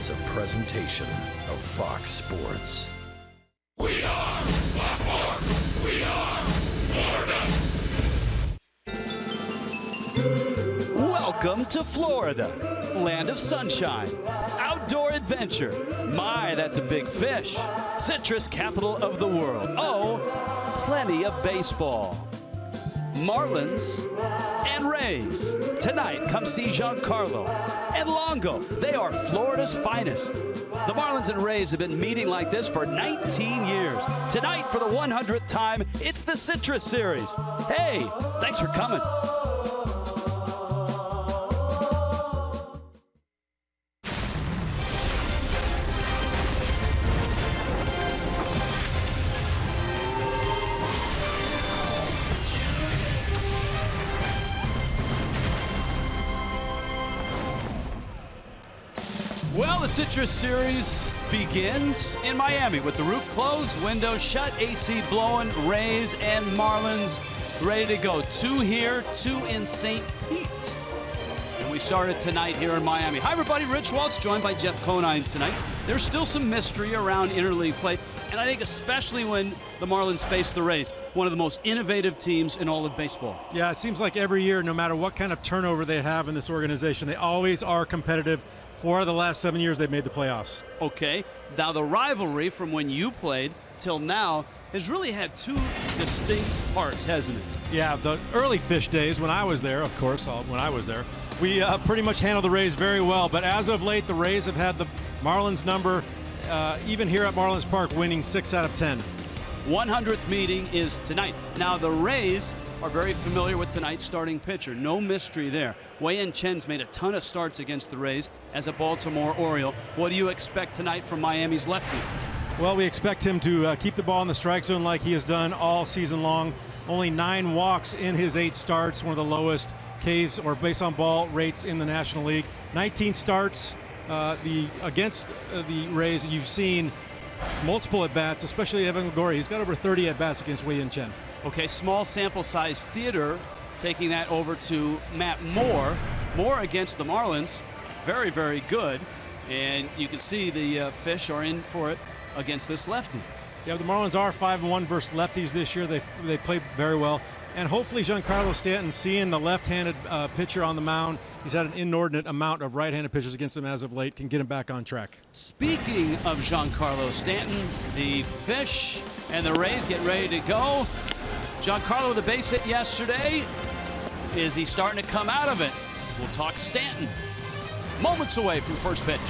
is a presentation of Fox Sports. We are Baltimore. We are Florida. Welcome to Florida, land of sunshine, outdoor adventure. My, that's a big fish. Citrus capital of the world. Oh, plenty of baseball. Marlins and Rays. Tonight, come see Giancarlo and Longo. They are Florida's finest. The Marlins and Rays have been meeting like this for 19 years. Tonight, for the 100th time, it's the Citrus Series. Hey, thanks for coming. Well, the Citrus Series begins in Miami with the roof closed, windows shut, AC blowing, Rays and Marlins ready to go. 2 here, 2 in St. Pete. And we started tonight here in Miami. Hi, everybody. Rich Waltz, joined by Jeff Conine tonight. There's still some mystery around interleague play, and I think especially when the Marlins face the Rays, one of the most innovative teams in all of baseball. Yeah, it seems like every year, no matter what kind of turnover they have in this organization, they always are competitive. 4 of the last 7 years they've made the playoffs. Okay, now the rivalry from when you played till now has really had 2 distinct parts, hasn't it? Yeah, the early Fish days when I was there, of course, when I was there, we pretty much handled the Rays very well. But as of late, the Rays have had the Marlins number, even here at Marlins Park, winning 6 out of 10. 100th meeting is tonight. Now the Rays are very familiar with tonight's starting pitcher. No mystery there. Wei-Yin Chen's made a ton of starts against the Rays as a Baltimore Oriole. What do you expect tonight from Miami's lefty? Well, we expect him to keep the ball in the strike zone like he has done all season long. Only 9 walks in his 8 starts, one of the lowest Ks or base on ball rates in the National League. 19 starts against the Rays. You've seen multiple at-bats, especially Evan Longoria. He's got over 30 at-bats against Wei-Yin Chen. Okay, small sample size theater, taking that over to Matt Moore. Moore against the Marlins, very, very good. And you can see the Fish are in for it against this lefty. Yeah, the Marlins are 5-1 versus lefties this year. They played very well. And hopefully Giancarlo Stanton, seeing the left-handed pitcher on the mound, he's had an inordinate amount of right-handed pitchers against him as of late, can get him back on track. Speaking of Giancarlo Stanton, the Fish and the Rays get ready to go. Giancarlo with a base hit yesterday. Is he starting to come out of it? We'll talk Stanton. Moments away from first pitch.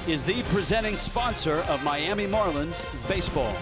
is the presenting sponsor of Miami Marlins baseball.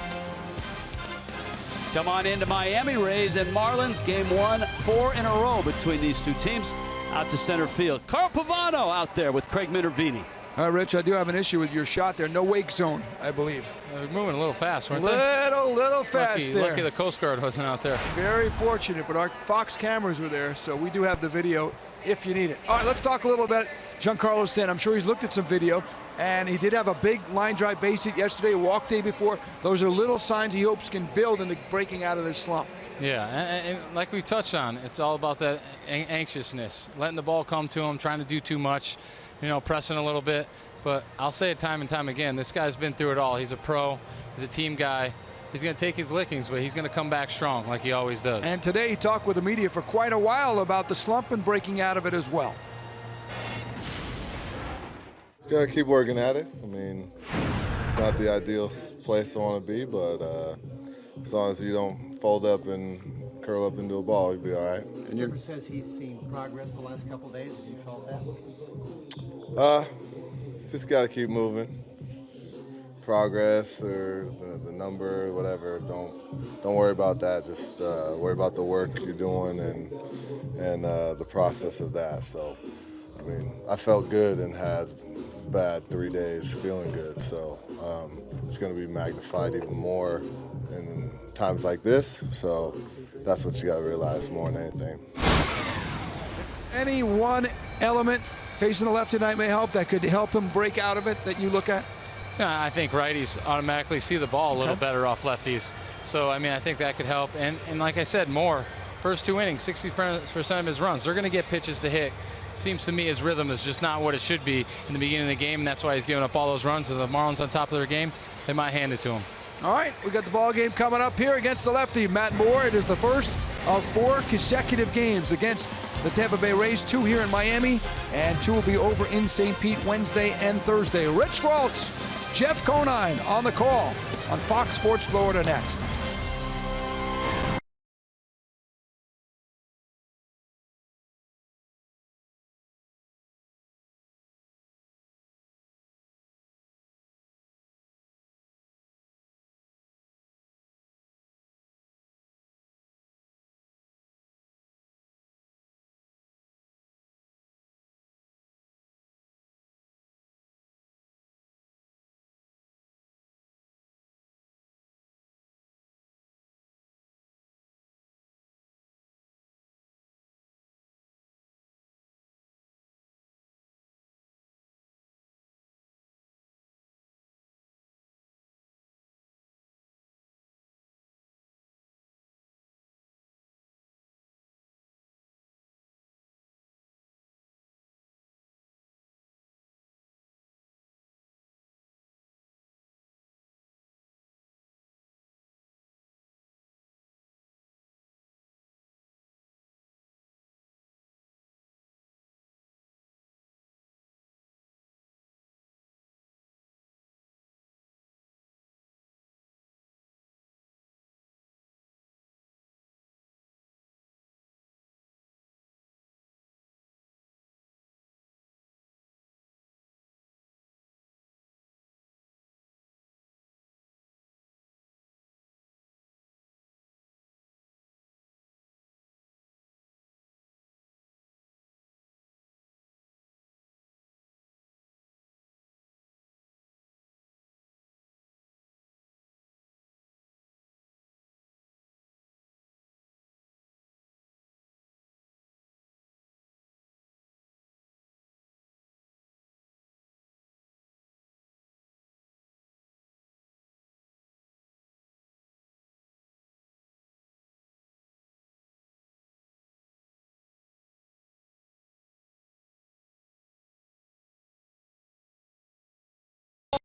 Come on into Miami. Rays and Marlins, game 1, 4 in a row between these two teams. Out to center field. Carl Pavano out there with Craig Minervini. Rich, I do have an issue with your shot there. No wake zone, I believe. They're moving a little fast, weren't they? Little fast there. Lucky the Coast Guard wasn't out there. Very fortunate, but our Fox cameras were there, so we do have the video if you need it. All right, let's talk a little bit. Giancarlo Stanton, I'm sure he's looked at some video, and he did have a big line drive base hit yesterday, a walk day before. Those are little signs he hopes can build into breaking out of this slump. Yeah, and like we touched on, it's all about that anxiousness, letting the ball come to him, trying to do too much, you know, pressing a little bit. But I'll say it time and time again, this guy's been through it all. He's a pro, he's a team guy. He's going to take his lickings, but he's going to come back strong like he always does. And today he talked with the media for quite a while about the slump and breaking out of it as well. Gotta keep working at it. I mean, it's not the ideal place I want to be, but as long as you don't fold up and curl up into a ball, you'll be all right. And Skipper says he's seen progress the last couple of days. Have you felt that? Just gotta keep moving. Progress or the number, whatever. Don't worry about that. Just worry about the work you're doing and the process of that. So, I mean, I felt good and had bad 3 days feeling good. So it's going to be magnified even more in times like this. So that's what you got to realize more than anything. Any one element facing the left tonight may help that could help him break out of it that you look at? Yeah, I think righties automatically see the ball a little better off lefties. So, I mean, I think that could help. And like I said, more. First 2 innings, 60% of his runs. They're going to get pitches to hit. Seems to me his rhythm is just not what it should be in the beginning of the game, and that's why he's giving up all those runs. And the Marlins on top of their game, they might hand it to him. All right, we got the ball game coming up here against the lefty, Matt Moore. It is the first of 4 consecutive games against the Tampa Bay Rays, 2 here in Miami, and 2 will be over in St. Pete Wednesday and Thursday. Rich Waltz, Jeff Conine on the call on Fox Sports Florida next.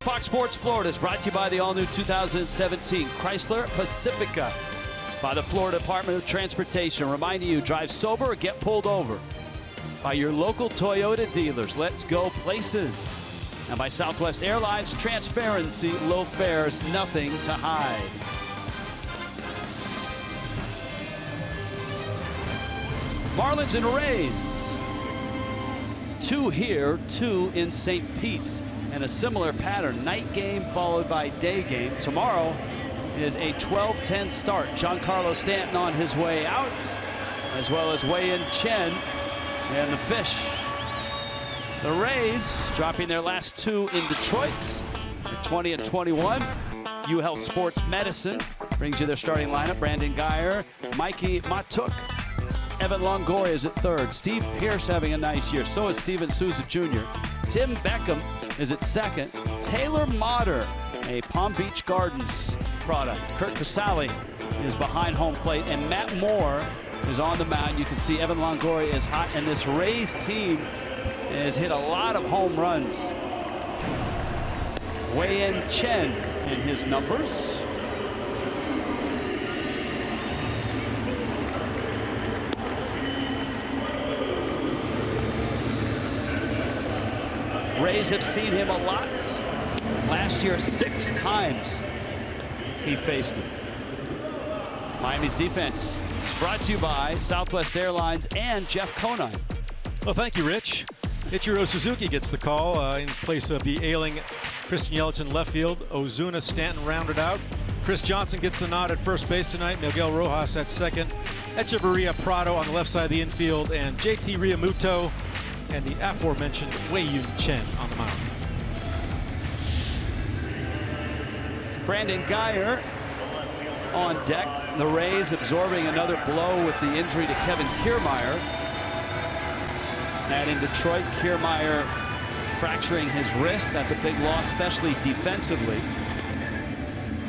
Fox Sports Florida is brought to you by the all-new 2017 Chrysler Pacifica. By the Florida Department of Transportation, reminding you, drive sober or get pulled over. By your local Toyota dealers, let's go places. And by Southwest Airlines, transparency, low fares, nothing to hide. Marlins and Rays. 2 here, 2 in St. Pete. and a similar pattern. Night game followed by day game. Tomorrow is a 12-10 start. Giancarlo Stanton on his way out, as well as Wei-Yin Chen and the Fish. The Rays dropping their last 2 in Detroit at 20 and 21. UHealth Sports Medicine brings you their starting lineup. Brandon Guyer, Mikey Matuk, Evan Longoria is at third. Steve Pearce having a nice year. So is Steven Souza Jr. Tim Beckham is at second. Taylor Motter, a Palm Beach Gardens product. Kurt Casale is behind home plate, and Matt Moore is on the mound. You can see Evan Longoria is hot, and this Rays team has hit a lot of home runs. Wei-Yin Chen in his numbers. Rays have seen him a lot. Last year, 6 times he faced him. Miami's defense is brought to you by Southwest Airlines and Jeff Conine. Well, thank you, Rich. Ichiro Suzuki gets the call in place of the ailing Christian Yelich in left field. Ozuna Stanton rounded out. Chris Johnson gets the nod at first base tonight. Miguel Rojas at second. Echeverria Prado on the left side of the infield, and JT Realmuto and the aforementioned Wei-Yin Chen on the mound. Brandon Guyer on deck. The Rays absorbing another blow with the injury to Kevin Kiermaier. And in Detroit, Kiermaier fracturing his wrist. That's a big loss, especially defensively.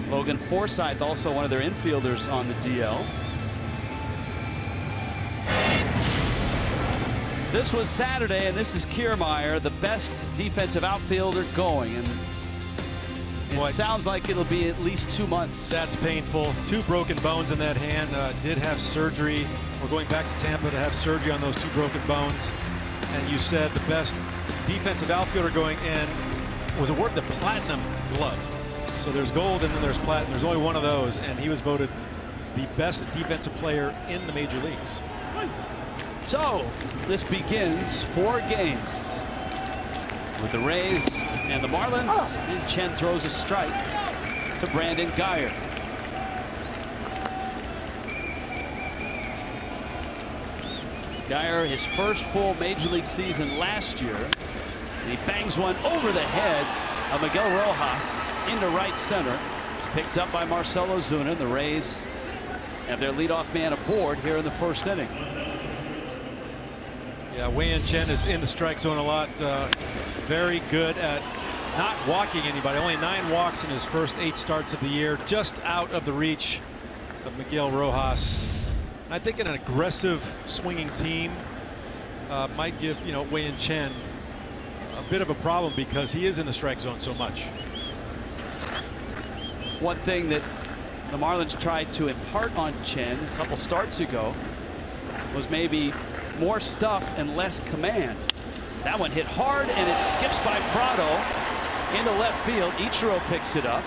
Logan Forsythe, also one of their infielders, on the DL. This was Saturday, and this is Kiermaier, the best defensive outfielder going. And it sounds like it'll be at least 2 months. That's painful. 2 broken bones in that hand. Did have surgery. We're going back to Tampa to have surgery on those 2 broken bones. And you said the best defensive outfielder going in was awarded the Platinum Glove. So there's gold and then there's platinum. There's only one of those, and he was voted the best defensive player in the major leagues. So this begins 4 games with the Rays and the Marlins. And Chen throws a strike to Brandon Guyer. Guyer, his first full major league season last year. And he bangs one over the head of Miguel Rojas into right center. It's picked up by Marcell Ozuna. The Rays have their leadoff man aboard here in the first inning. Yeah, Wei-Yin Chen is in the strike zone a lot. Very good at not walking anybody. Only 9 walks in his first 8 starts of the year. Just out of the reach of Miguel Rojas. I think an aggressive swinging team might give Wei-Yin Chen a bit of a problem because he is in the strike zone so much. One thing that the Marlins tried to impart on Chen a couple starts ago was maybe more stuff and less command. That one hit hard, and it skips by Prado into left field. Ichiro picks it up,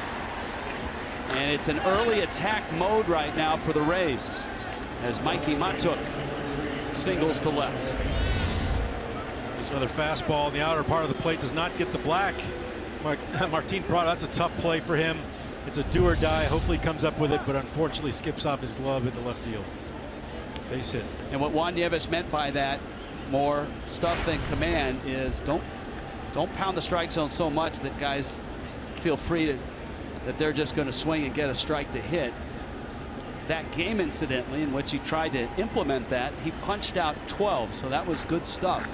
and it's an early attack mode right now for the Rays as Mikey Matuk singles to left. There's another fastball in the outer part of the plate, does not get the black. Martin Prado, that's a tough play for him. It's a do or die. Hopefully he comes up with it, but unfortunately skips off his glove at the left field. Base hit. And what Juan Nieves meant by that, more stuff than command, is don't pound the strike zone so much that guys feel free to, that they're just going to swing and get a strike to hit. That game, incidentally, in which he tried to implement that, he punched out 12, so that was good stuff.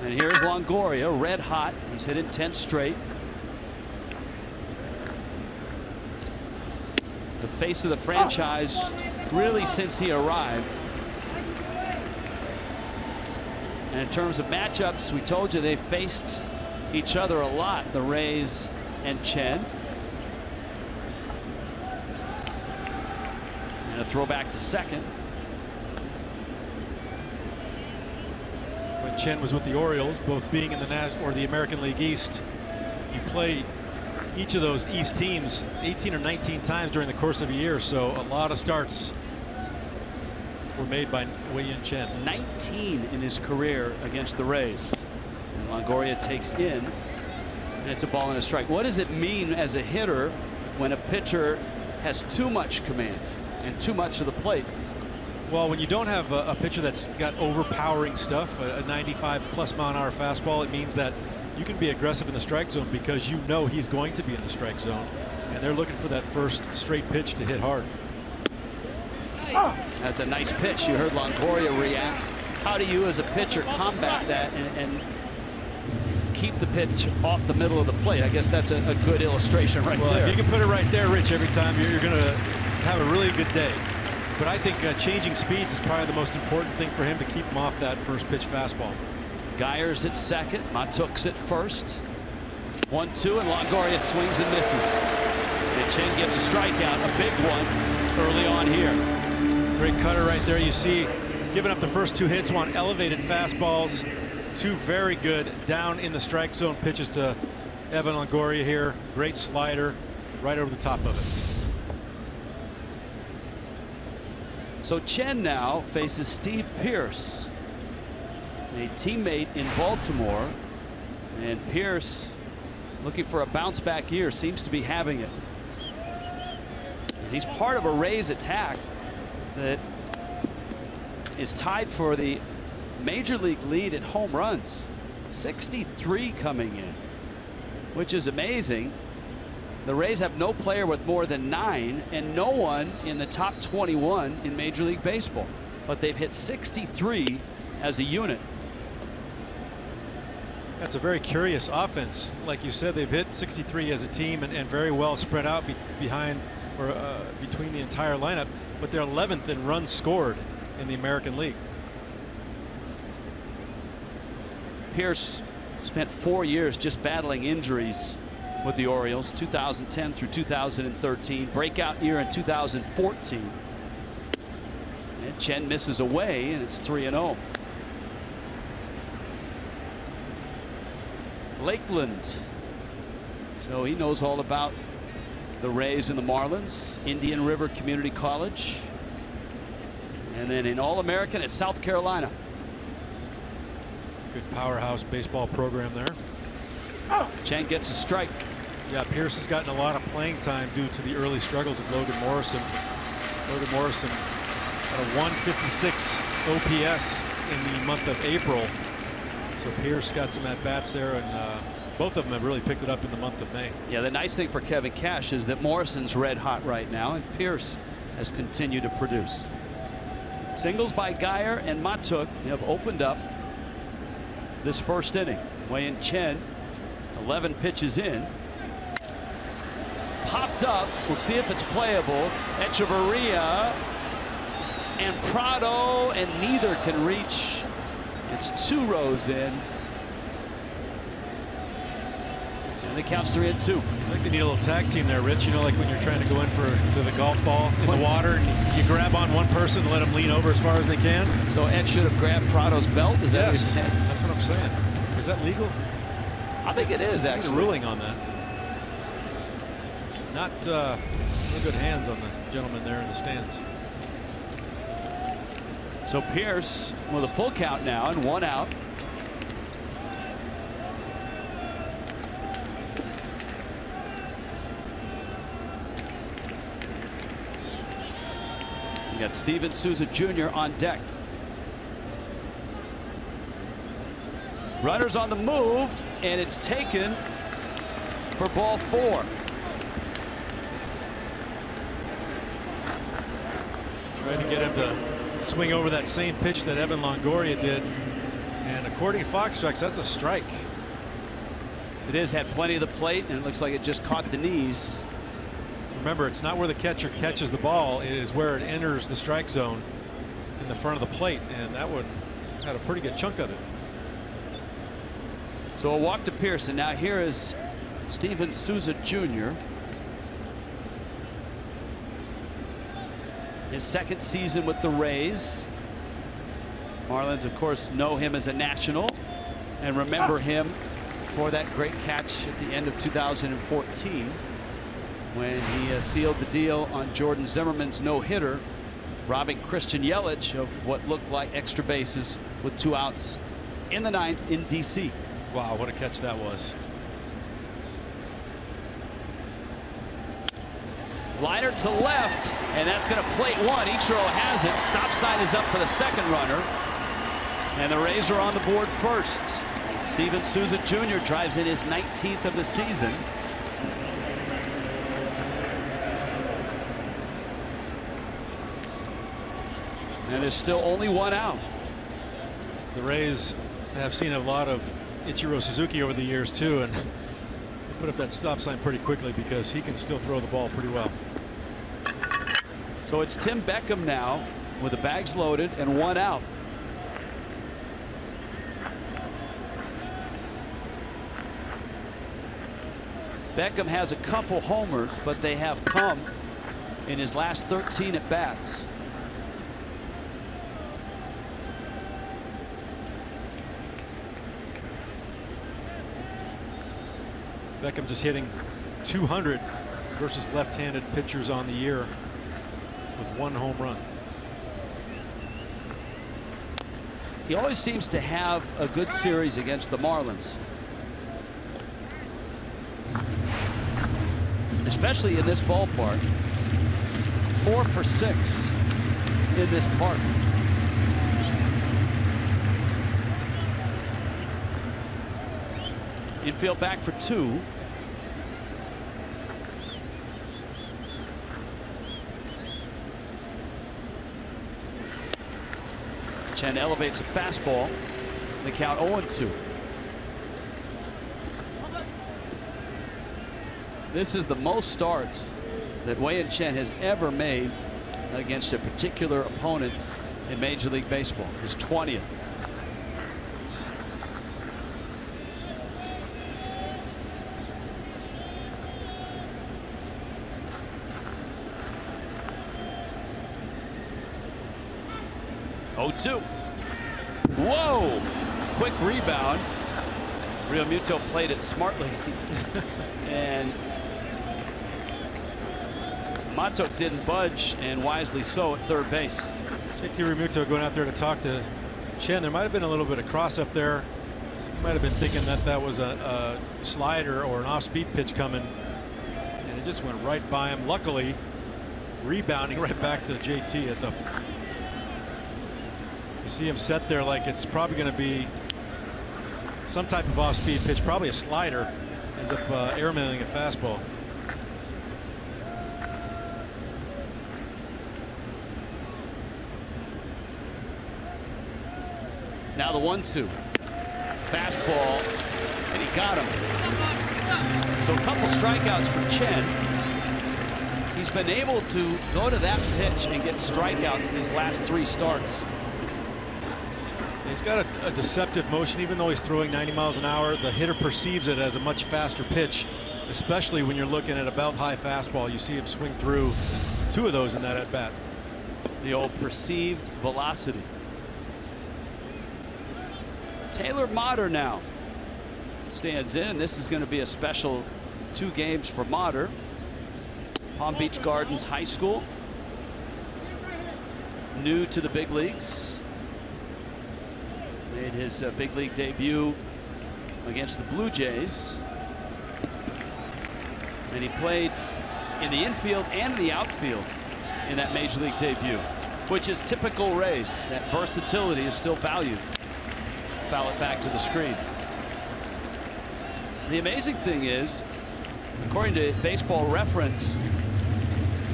And here's Longoria, red hot. He's hit it 10 straight. The face of the franchise really since he arrived. And in terms of matchups, we told you they faced each other a lot, the Rays and Chen. And a throw back to second. When Chen was with the Orioles, both being in the American League East, you play each of those East teams 18 or 19 times during the course of a year, so a lot of starts were made by Wei-Yin Chen. 19 in his career against the Rays. And Longoria takes in, and it's a ball and a strike. What does it mean as a hitter when a pitcher has too much command and too much of the plate? Well, when you don't have a pitcher that's got overpowering stuff, a 95+ mile-an-hour fastball, it means that you can be aggressive in the strike zone because you know he's going to be in the strike zone, and they're looking for that first straight pitch to hit hard. That's a nice pitch. You heard Longoria react. How do you, as a pitcher, combat that and keep the pitch off the middle of the plate? I guess that's a good illustration right there. If you can put it right there, Rich, every time you're going to have a really good day. But I think changing speeds is probably the most important thing for him to keep him off that first pitch fastball. Geyer's at second. Matuk's at first. 1-2, and Longoria swings and misses. And Chen gets a strikeout, a big one early on here. Great cutter right there. You see, giving up the first 2 hits on elevated fastballs. 2 very good down in the strike zone pitches to Evan Longoria here. Great slider right over the top of it. So Chen now faces Steve Pearce, a teammate in Baltimore, and Pearce looking for a bounce back year, seems to be having it. And he's part of a Rays attack that is tied for the major league lead in home runs, 63 coming in, which is amazing. The Rays have no player with more than 9 and no one in the top 21 in Major League Baseball, but they've hit 63 as a unit. That's a very curious offense. Like you said, they've hit 63 as a team and very well spread out behind or between the entire lineup, but they're 11th in runs scored in the American League. Pearce spent 4 years just battling injuries with the Orioles, 2010 through 2013, breakout year in 2014. And Chen misses away, and it's 3-0. Lakeland, so he knows all about the Rays and the Marlins. Indian River Community College, and then an All-American at South Carolina. Good powerhouse baseball program there. Chen gets a strike. Yeah, Pearce has gotten a lot of playing time due to the early struggles of Logan Morrison. Logan Morrison at a 156 OPS in the month of April. So Pearce got some at-bats there, and both of them have really picked it up in the month of May. Yeah, the nice thing for Kevin Cash is that Morrison's red hot right now, and Pearce has continued to produce. Singles by Geyer and Matuk have opened up this first inning. Wei-Yin Chen, 11 pitches in. Popped up. We'll see if it's playable. Echeverria and Prado, and neither can reach. It's 2 rows in. And the count's 3-2. I think they need a little tag team there, Rich. You know, like when you're trying to go in to the golf ball in the water, and you grab on one person and let them lean over as far as they can. So Ed should have grabbed Prado's belt. Is that what you're saying? That's what I'm saying. Is that legal? I think it is, actually. A ruling on that. Not no good hands on the gentleman there in the stands. So Pearce with a full count now and 1 out. We got Steven Souza Jr. on deck. Runners on the move, and it's taken for ball 4. Trying to get him to swing over that same pitch that Evan Longoria did, and according to Fox Strikes, that's a strike. It is, had plenty of the plate, and it looks like it just caught the knees. Remember, it's not where the catcher catches the ball, it is where it enters the strike zone in the front of the plate, and that one had a pretty good chunk of it. So a walk to Pearson. Now here is Steven Souza Jr. His second season with the Rays. Marlins, of course, know him as a national and remember him for that great catch at the end of 2014 when he sealed the deal on Jordan Zimmerman's no-hitter, robbing Christian Yelich of what looked like extra bases with 2 outs in the 9th in D.C. Wow, what a catch that was. Liner to left, and that's going to plate one. Ichiro has it. Stop sign is up for the second runner. And the Rays are on the board first. Steven Souza Jr. drives in his 19th of the season. And there's still only one out. The Rays have seen a lot of Ichiro Suzuki over the years too, and they put up that stop sign pretty quickly because he can still throw the ball pretty well. So it's Tim Beckham now with the bags loaded and one out. Beckham has a couple homers, but they have come in his last 13 at bats. Beckham just hitting 200 versus left-handed pitchers on the year with one home run. He always seems to have a good series against the Marlins, especially in this ballpark. 4 for 6 in this park. Infield back for 2. Chen elevates a fastball. The count 0-2. This is the most starts that Wei-Yin Chen has ever made against a particular opponent in Major League Baseball. His 20th. Oh-2. Whoa! Quick rebound. Real Muto played it smartly. And Mato didn't budge, and wisely so, at third base. JT Realmuto going out there to talk to Chen. There might have been a little bit of cross up there. He might have been thinking that that was a slider or an off-speed pitch coming, and it just went right by him. Luckily, rebounding right back to JT at the. You see him set there like it's probably going to be some type of off-speed pitch, probably a slider. Ends up airmailing a fastball. Now the 1-2. Fastball, and he got him. So a couple strikeouts for Chen. He's been able to go to that pitch and get strikeouts these last 3 starts. He's got a deceptive motion. Even though he's throwing 90 miles an hour, the hitter perceives it as a much faster pitch, especially when you're looking at a belt high fastball. You see him swing through 2 of those in that at bat. The old perceived velocity. Taylor Motter now stands in. This is going to be a special 2 games for Motter. Palm Beach Gardens High School. New to the big leagues. Made his big league debut against the Blue Jays. And he played in the infield and in the outfield in that major league debut, which is typical Rays. That versatility is still valued. Foul it back to the screen. The amazing thing is, according to Baseball Reference,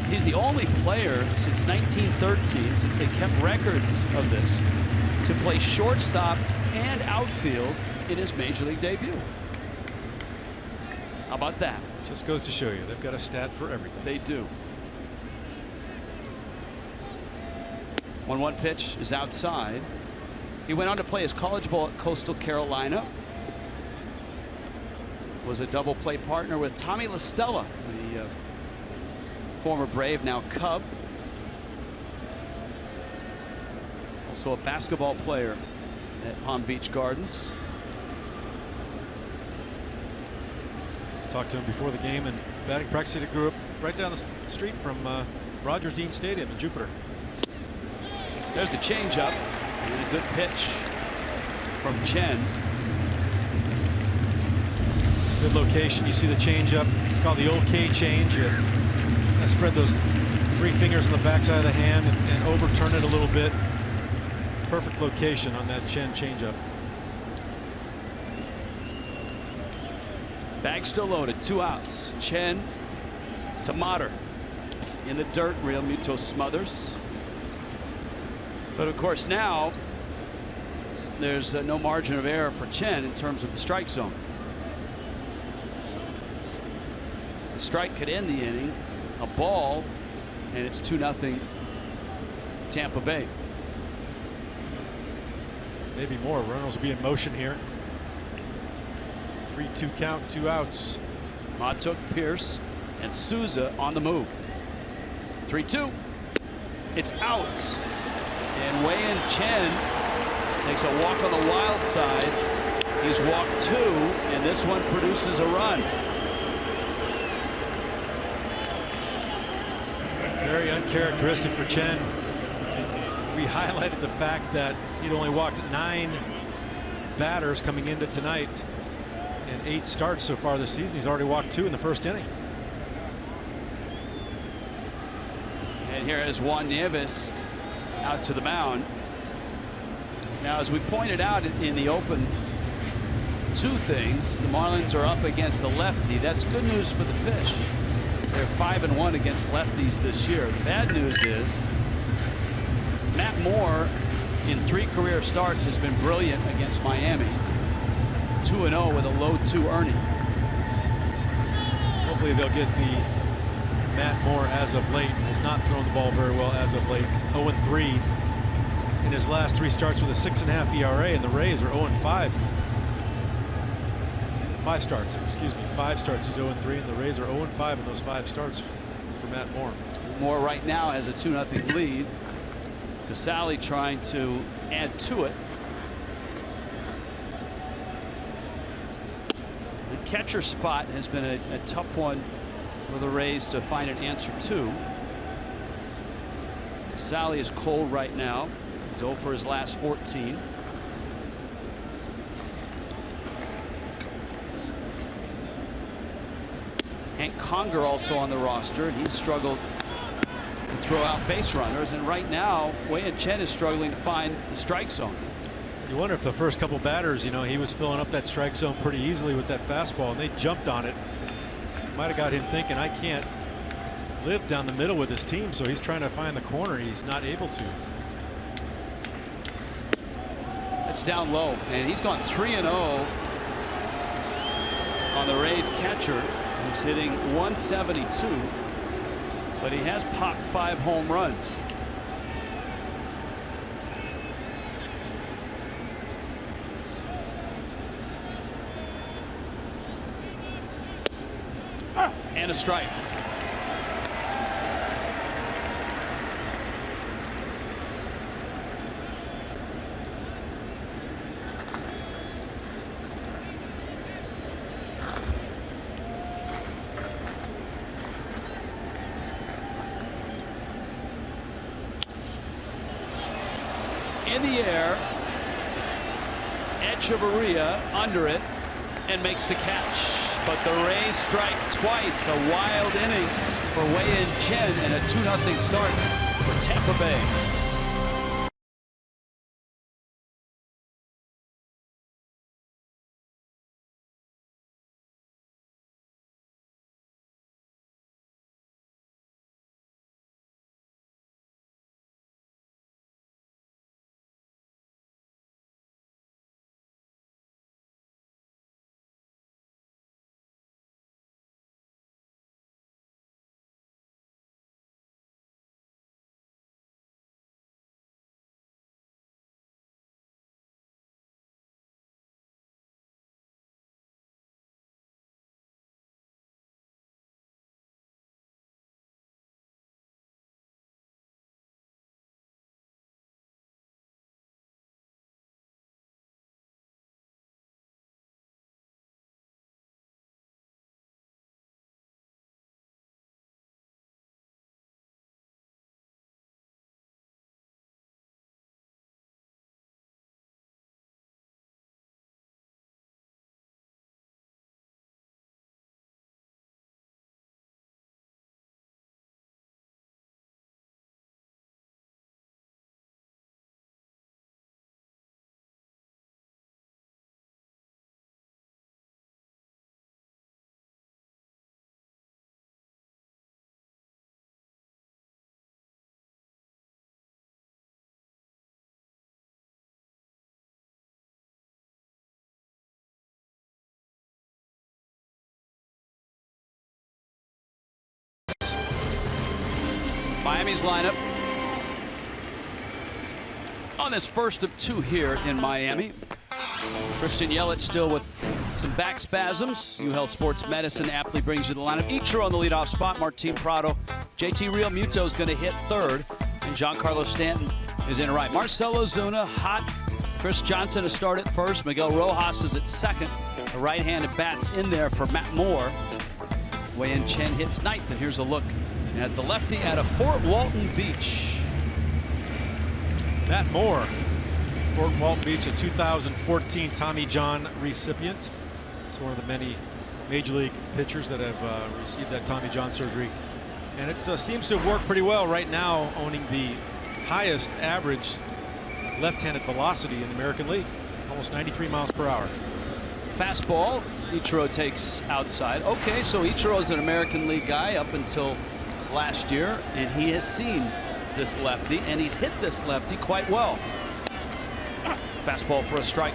he's the only player since 1913, since they kept records of this, to play shortstop and outfield in his major league debut. How about that? Just goes to show you they've got a stat for everything. They do. 1-1 pitch is outside. He went on to play his college ball at Coastal Carolina. Was a double play partner with Tommy La Stella, the former Brave, now Cub. Also a basketball player at Palm Beach Gardens. Let's talk to him before the game, and batting practice. He grew up right down the street from Rogers Dean Stadium in Jupiter. There's the changeup. And a good pitch from Chen. Good location. You see the changeup. It's called the OK change. You spread those 3 fingers on the backside of the hand and overturn it a little bit. Perfect location on that Chen changeup. Bag still loaded. 2 outs. Chen to Motter. In the dirt, Real Muto smothers. But of course now there's no margin of error for Chen in terms of the strike zone. The strike could end the inning. A ball, and it's 2-0 Tampa Bay. Maybe more. Runners will be in motion here. 3-2 count, 2 outs. Matuk, Pierce, and Souza on the move. 3-2. It's out. And Wei-Yin Chen takes a walk on the wild side. He's walked 2, and this one produces a run. Very uncharacteristic for Chen. We highlighted the fact that he'd only walked 9 batters coming into tonight and 8 starts so far this season. He's already walked 2 in the first inning. And here is Juan Nieves out to the mound. Now, as we pointed out in the open, 2 things. The Marlins are up against a lefty. That's good news for the Fish. They're 5-1 against lefties this year. The bad news is Matt Moore in 3 career starts has been brilliant against Miami. 2-0 with a low 2 earning. Hopefully they'll get the Matt Moore as of late. Has not thrown the ball very well as of late. 0-3 in his last 3 starts with a 6.5 ERA, and the Rays are 0-5. 5 starts, excuse me. 5 starts, he's 0-3, and the Rays are 0-5 in those 5 starts for Matt Moore. Moore right now has a 2-0 lead. Casale trying to add to it. The catcher spot has been a tough one for the Rays to find an answer to. Casale is cold right now. He's 0 for his last 14. Hank Conger also on the roster, and he's struggled to throw out base runners, and right now Wei-Yin Chen is struggling to find the strike zone. You wonder if the first couple batters, you know, he was filling up that strike zone pretty easily with that fastball, and they jumped on it. Might have got him thinking, I can't live down the middle with this team, so he's trying to find the corner. He's not able to. It's down low, and he's gone 3-0 on the Rays catcher, who's hitting 172, but he has popped 5 home runs. And a strike. In the air, Echeverria under it and makes the catch. But the Rays strike twice. A wild inning for Wei-Yin Chen and a 2-0 start for Tampa Bay. Miami's lineup on this first of 2 here in Miami. Christian Yelich still with some back spasms. UHealth Sports Medicine aptly brings you the lineup. Ichiro on the leadoff spot. Martin Prado. JT Realmuto is going to hit third. And Giancarlo Stanton is in right. Marcell Ozuna hot. Chris Johnson to start at first. Miguel Rojas is at second. The right-handed bats in there for Matt Moore. Wei-Yin Chen hits ninth. And here's a look at the lefty out of Fort Walton Beach. Matt Moore, Fort Walton Beach, a 2014 Tommy John recipient. It's one of the many major league pitchers that have received that Tommy John surgery. And it seems to have worked pretty well right now, owning the highest average left-handed velocity in the American League, almost 93 miles per hour. Fastball, Ichiro takes outside. Okay, so Ichiro's an American League guy up until last year, and he has seen this lefty, and he's hit this lefty quite well. Fastball for a strike.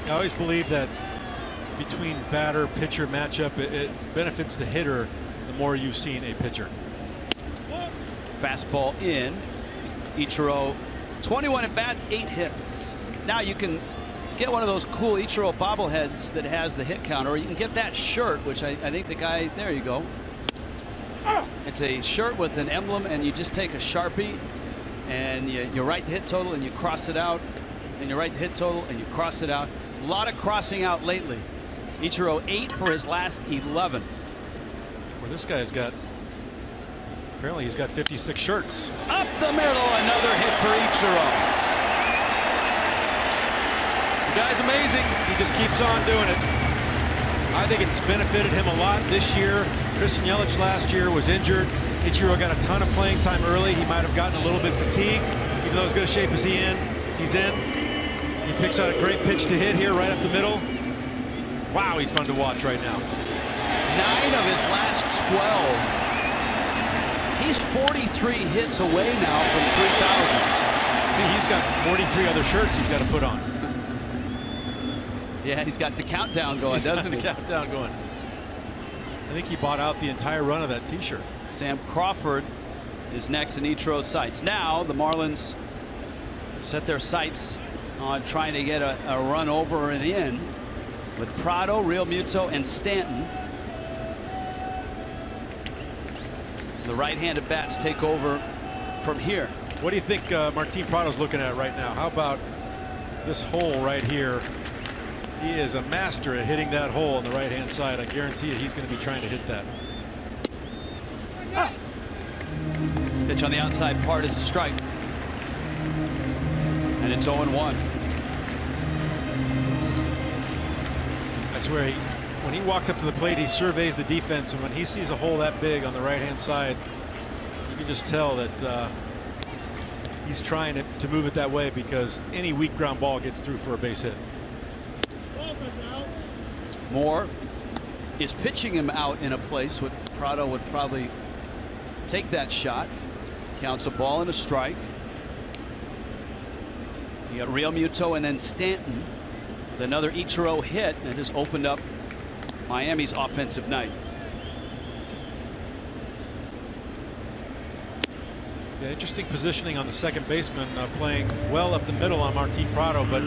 I always believe that between batter-pitcher matchup, it benefits the hitter the more you've seen a pitcher. Fastball in. Ichiro, 21 at bats, 8 hits. Now you can get one of those cool Ichiro bobbleheads that has the hit counter, or you can get that shirt, which I think the guy, there you go. It's a shirt with an emblem, and you just take a Sharpie and you write the hit total and you cross it out, and you write the hit total and you cross it out. A lot of crossing out lately. Ichiro 8 for his last 11. Well, this guy's got, apparently he's got 56 shirts. Up the middle, another hit for Ichiro. The guy's amazing. He just keeps on doing it. I think it's benefited him a lot this year. Christian Yelich last year was injured. Ichiro got a ton of playing time early. He might have gotten a little bit fatigued, even though as good a shape as he's in. He picks out a great pitch to hit here right up the middle. Wow, he's fun to watch right now. 9 of his last 12. He's 43 hits away now from 3,000. See, he's got 43 other shirts he's got to put on. Yeah, he's got the countdown going, doesn't he? Countdown going. I think he bought out the entire run of that T-shirt. Sam Crawford is next in Ichiro's sights. Now the Marlins set their sights on trying to get a run over and in with Prado, Realmuto, and Stanton. The right-handed bats take over from here. What do you think Martin Prado's looking at right now? How about this hole right here? He is a master at hitting that hole on the right-hand side. I guarantee you he's going to be trying to hit that. Pitch on the outside part is a strike. And it's 0-1. I swear, when he walks up to the plate, he surveys the defense, and when he sees a hole that big on the right-hand side, you can just tell that he's trying to move it that way, because any weak ground ball gets through for a base hit. Moore is pitching him out in a place where Prado would probably take that shot. Counts a ball and a strike. You got Realmuto and then Stanton with another Ichiro hit that has opened up Miami's offensive night. Yeah, interesting positioning on the second baseman, playing well up the middle on Martin Prado, but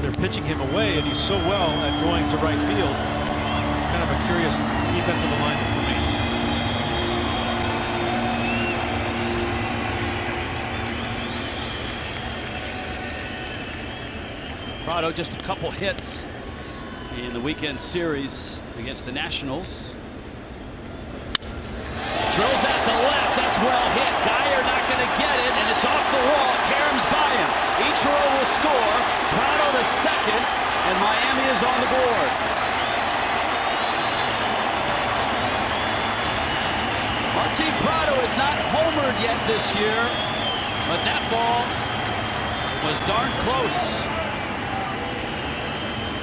they're pitching him away, and he's so well at going to right field. It's kind of a curious defensive alignment for me. Prado just a couple hits in the weekend series against the Nationals. Drills that to left. That's well hit. Geyer not going to get it, and it's off the wall. Karam's by him. Ichiro will score. Prado the second, and Miami is on the board. Martin Prado is not homered yet this year, but that ball was darn close.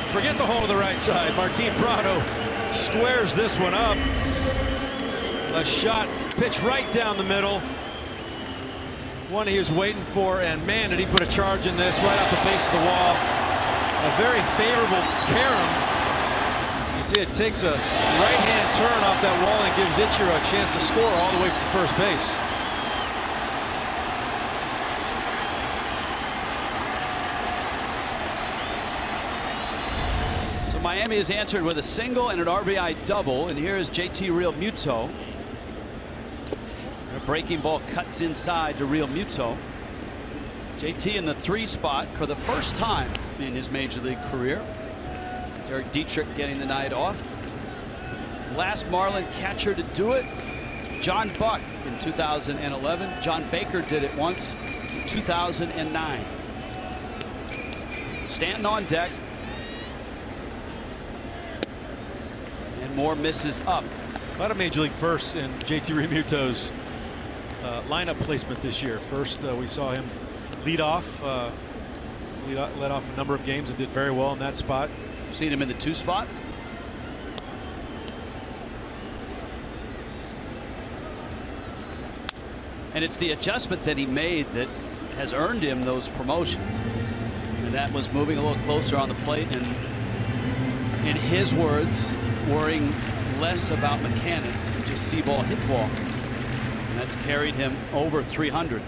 Forget the hole to the right side. Martin Prado squares this one up. A shot pitch right down the middle. One he was waiting for, and man, did he put a charge in this right off the base of the wall. A very favorable Karam You see it takes a right-hand turn off that wall and gives Ichiro a chance to score all the way from first base. So Miami is answered with a single and an RBI double, and here is JT Realmuto. A breaking ball cuts inside to Realmuto. JT in the 3 spot for the first time in his major league career. Derek Dietrich getting the night off. Last Marlin catcher to do it, John Buck in 2011. John Baker did it once in 2009. Stanton on deck. And Moore misses up. A lot of major league firsts in JT Realmuto's lineup placement this year. First, we saw him lead off. Led off a number of games and did very well in that spot. Seen him in the 2 spot. And it's the adjustment that he made that has earned him those promotions. And that was moving a little closer on the plate and, in his words, worrying less about mechanics and just see ball, hit ball. And that's carried him over 300.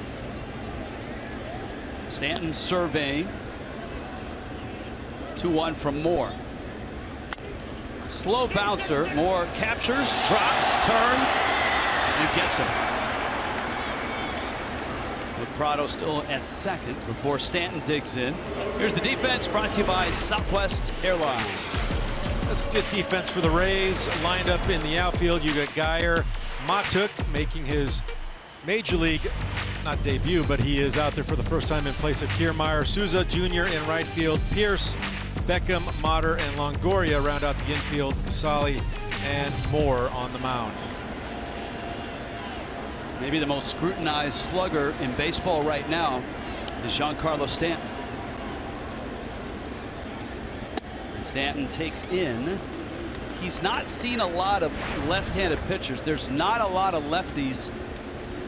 Stanton surveying. 2-1 from Moore. Slow bouncer. Moore captures, drops, turns, and gets him. With Prado still at second before Stanton digs in. Here's the defense brought to you by Southwest Airlines. That's good defense for the Rays. Lined up in the outfield, you got Geyer. Matuk making his major league, not debut, but he is out there for the first time in place of Kiermaier. Souza Jr. in right field. Pierce, Beckham, Motter, and Longoria round out the infield. Casali and Moore on the mound. Maybe the most scrutinized slugger in baseball right now is Giancarlo Stanton. And Stanton takes in. He's not seen a lot of left-handed pitchers. There's not a lot of lefties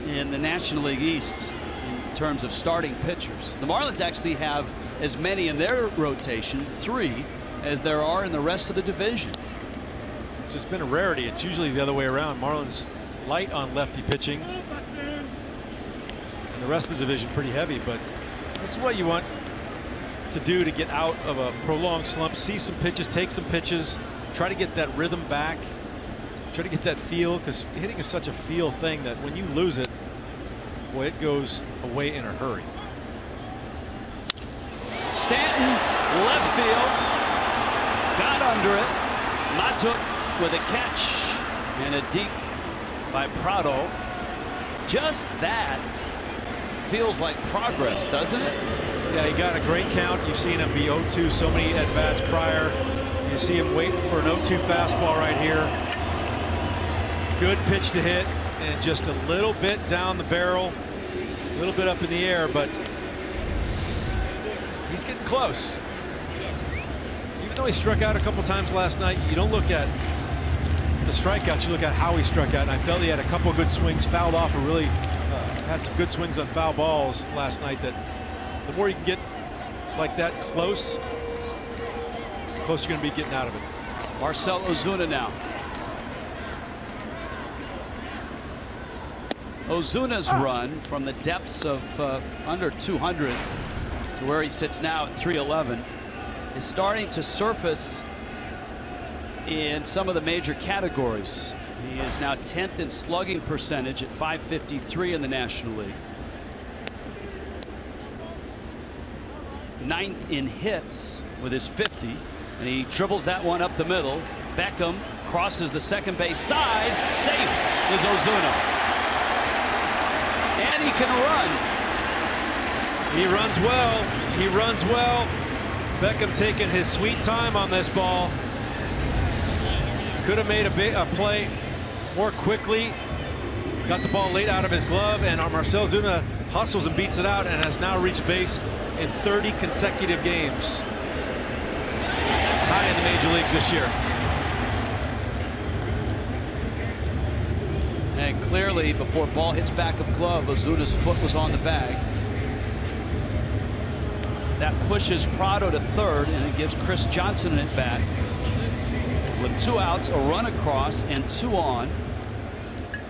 in the National League East in terms of starting pitchers. The Marlins actually have as many in their rotation, 3, as there are in the rest of the division. It's just been a rarity. It's usually the other way around. Marlins light on lefty pitching, and the rest of the division pretty heavy. But this is what you want to do to get out of a prolonged slump. See some pitches, take some pitches, try to get that rhythm back, try to get that feel, because hitting is such a feel thing that when you lose it, boy, it goes away in a hurry. Stanton, left field, got under it. Matuk with a catch and a deke by Prado. Just that feels like progress, doesn't it? Yeah, he got a great count. You've seen him be 0-2 so many at-bats prior. You see him waiting for an 0-2 fastball right here. Good pitch to hit, and just a little bit down the barrel, a little bit up in the air, but he's getting close. Even though he struck out a couple times last night, you don't look at the strikeouts, you look at how he struck out, and I felt he had a couple good swings, fouled off, or really had some good swings on foul balls last night. That the more you can get like that close, the closer you're going to be getting out of it. Marcell Ozuna now. Ozuna's run from the depths of under 200 to where he sits now at 311 is starting to surface in some of the major categories. He is now 10th in slugging percentage at .553 in the National League. 9th in hits with his 50, and he dribbles that one up the middle. Beckham crosses the second base side. Safe is Ozuna. And he can run. He runs well. He runs well. Beckham taking his sweet time on this ball. Could have made a play more quickly. Got the ball late out of his glove, and Marcell Ozuna hustles and beats it out and has now reached base in 30 consecutive games. High in the major leagues this year. And clearly, before ball hits back of glove, Ozuna's foot was on the bag. That pushes Prado to third, and it gives Chris Johnson an at bat. with 2 outs, a run across, and 2 on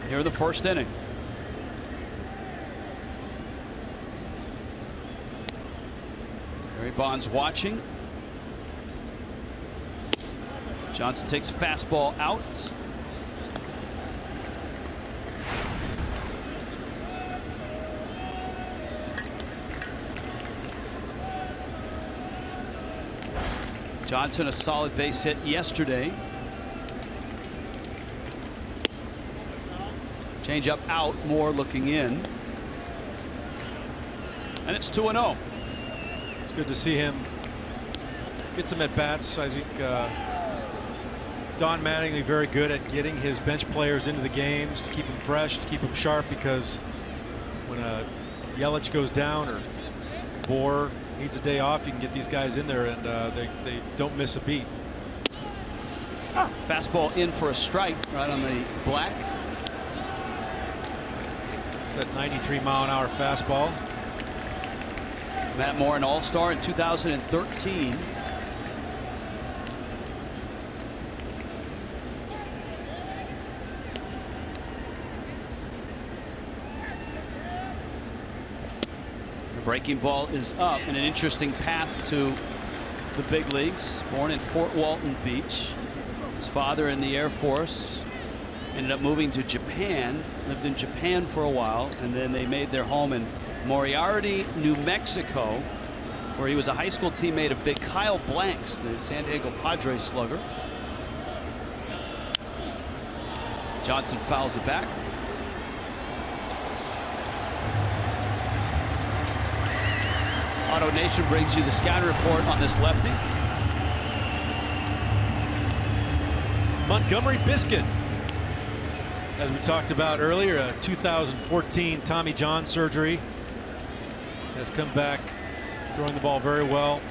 here in the first inning. Barry Bonds watching. Johnson takes a fastball out. Johnson a solid base hit yesterday. Change up out, Moore looking in. And it's 2-0. It's good to see him get some at bats. I think Don Mattingly very good at getting his bench players into the games to keep them fresh, to keep them sharp, because when Yelich goes down or Bohr needs a day off, you can get these guys in there and they don't miss a beat. Fastball in for a strike right on the black. That 93-mile-an-hour fastball. Matt Moore, an all-star in 2013. The breaking ball is up, and an interesting path to the big leagues. Born in Fort Walton Beach. His father in the Air Force. Ended up moving to Japan, lived in Japan for a while, and then they made their home in Moriarty, New Mexico, where he was a high school teammate of big Kyle Blanks, the San Diego Padres slugger. Johnson fouls it back. Auto Nation brings you the scouting report on this lefty. Montgomery Biscuit, as we talked about earlier, a 2014 Tommy John surgery, has come back throwing the ball very well.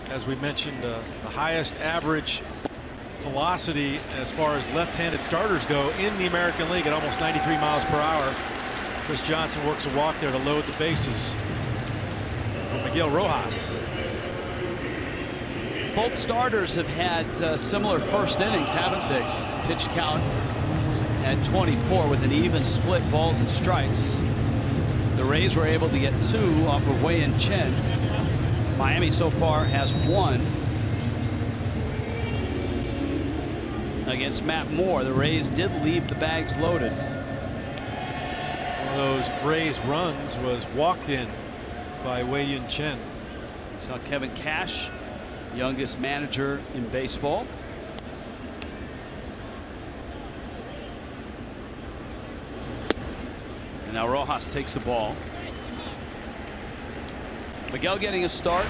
As we mentioned, the highest average velocity as far as left-handed starters go in the American League at almost 93 miles per hour. Chris Johnson works a walk there to load the bases for Miguel Rojas. Both starters have had similar first innings, haven't they? Pitch count at 24 with an even split balls and strikes. The Rays were able to get 2 off of Wei-Yin Chen. Miami so far has 1 against Matt Moore. The Rays did leave the bags loaded. One of those Rays runs was walked in by Wei-Yin Chen. Saw Kevin Cash, youngest manager in baseball. And now Rojas takes the ball. Miguel getting a start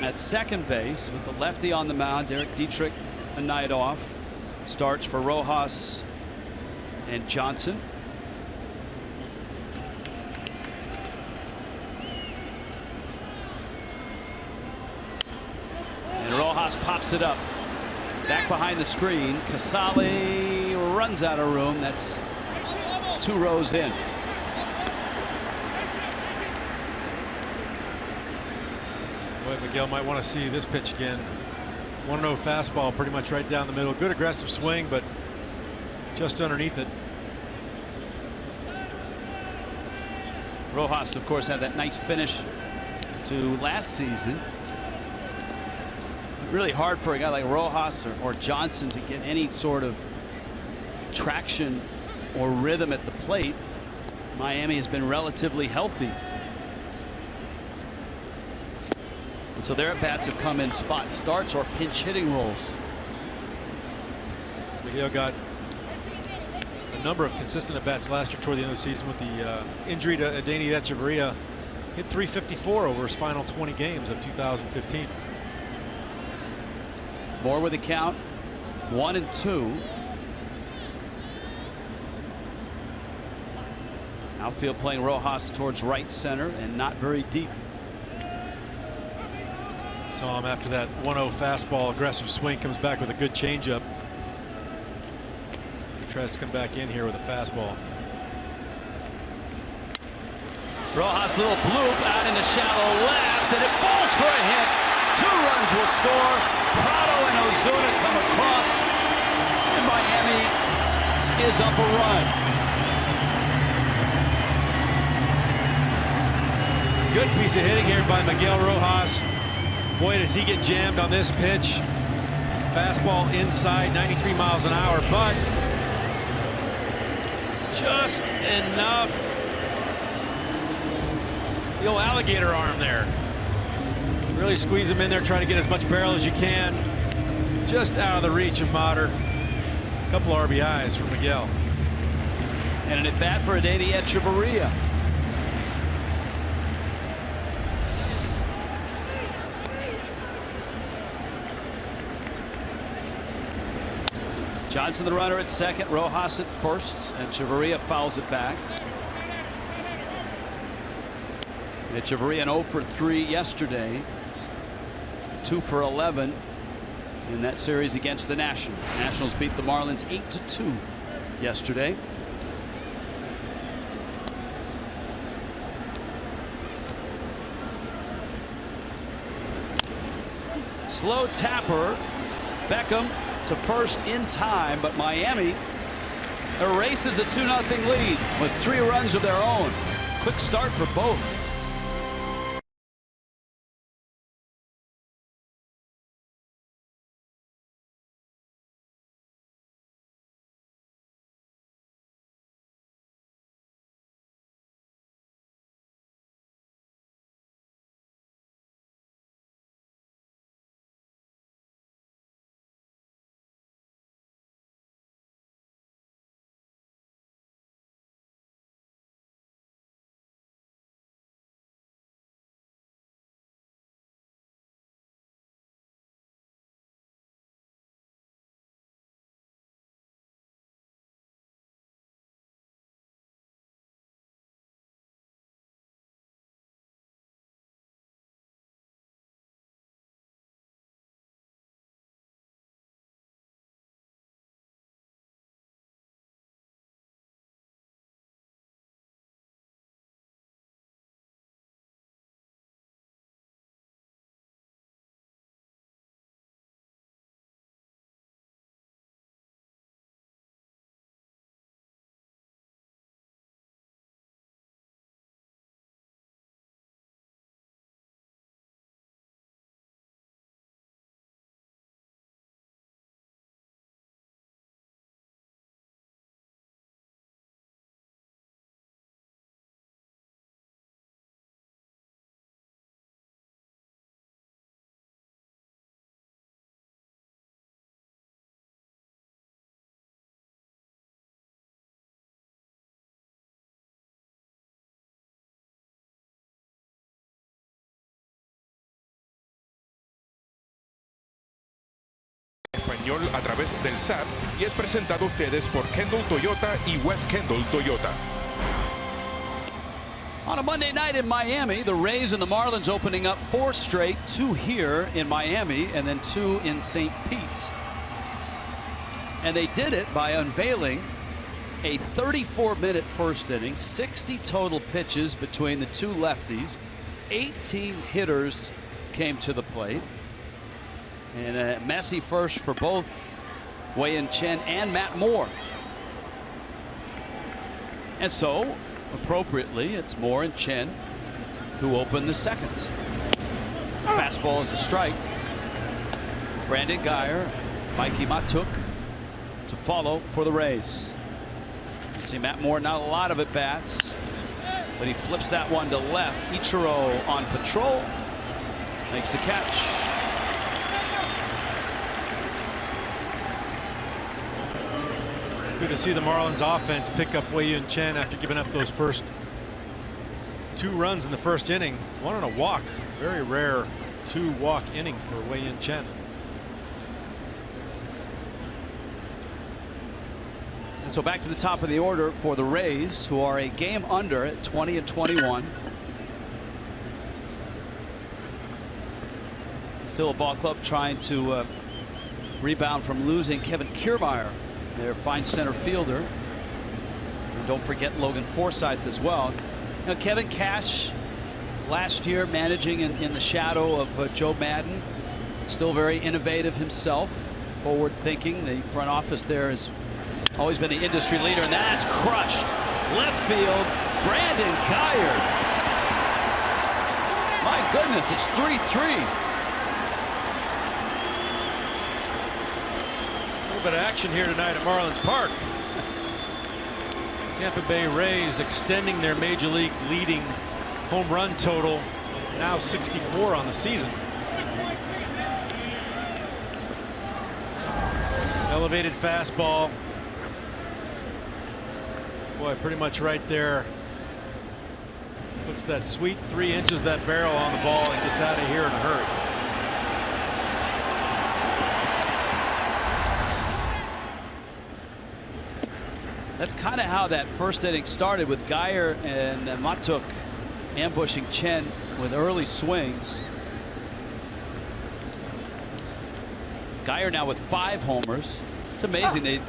at second base with the lefty on the mound. Derek Dietrich a night off. Starts for Rojas and Johnson. And Rojas pops it up. Back behind the screen. Casale runs out of room. That's 2 rows in. Boy, Miguel might want to see this pitch again. 1-0 fastball, pretty much right down the middle. Good aggressive swing, but just underneath it. Rojas, of course, had that nice finish to last season. Really hard for a guy like Rojas or Johnson to get any sort of traction or rhythm at the plate. Miami has been relatively healthy. And so their at-bats have come in spot starts or pinch hitting roles. Miguel got a number of consistent at-bats last year toward the end of the season with the injury to Adeiny Echeverria. Hit .354 over his final 20 games of 2015. Moore with the count, 1-2. Outfield playing Rojas towards right center and not very deep. Saw him after that 1-0 fastball, aggressive swing, comes back with a good changeup. So he tries to come back in here with a fastball. Rojas, little bloop out into shallow left, and it falls for a hit. 2 runs will score. Prado and Osuna come across, and Miami is up a run. Good piece of hitting here by Miguel Rojas. Boy, does he get jammed on this pitch. Fastball inside, 93 miles an hour, but just enough. The old alligator arm there. Really squeeze him in there, try to get as much barrel as you can. Just out of the reach of Motter. A couple RBIs for Miguel. And an at-bat for Adeiny Echeverria. Johnson the runner at second, Rojas at first, and Echeverria fouls it back. Echeverria an 0 for 3 yesterday, 2 for 11 in that series against the Nationals. Nationals beat the Marlins 8-2 yesterday. Slow tapper, Beckham to first in time, but Miami erases a 2-0 lead with 3 runs of their own. Quick start for both. Español a través del SAT y es presentado a ustedes por Kendall Toyota y West Kendall Toyota. On a Monday night in Miami, the Rays and the Marlins opening up 4 straight, 2 here in Miami and then 2 in St. Pete. And they did it by unveiling a 34-minute first inning, 60 total pitches between the 2 lefties, 18 hitters came to the plate. And a messy first for both Wei-Yin Chen and Matt Moore. And so, appropriately, it's Moore and Chen who open the second. Fastball is a strike. Brandon Guyer, Mikey Matuk to follow for the Rays. You see Matt Moore, not a lot of at-bats, but he flips that one to left. Ichiro on patrol, makes the catch. Good to see the Marlins offense pick up Wei-Yin Chen after giving up those first 2 runs in the first inning. 1 on a walk. Very rare 2-walk inning for Wei-Yin Chen. And so back to the top of the order for the Rays, who are a game under at 20-21. Still a ball club trying to rebound from losing Kevin Kiermaier, their fine center fielder. And don't forget Logan Forsythe as well. You know, Kevin Cash last year managing in the shadow of Joe Madden, still very innovative himself. Forward thinking. The front office there has always been the industry leader, and that's crushed. Left field, Brandon Guyer. My goodness, it's 3-3. A little bit of action here tonight at Marlins Park. Tampa Bay Rays extending their major league leading home run total, now 64 on the season. Elevated fastball. Boy, pretty much right there. Puts that sweet 3 inches that barrel on the ball and gets out of here in a hurry. That's kind of how that first inning started, with Guyer and Matuk ambushing Chen with early swings. Guyer now with 5 homers. It's amazing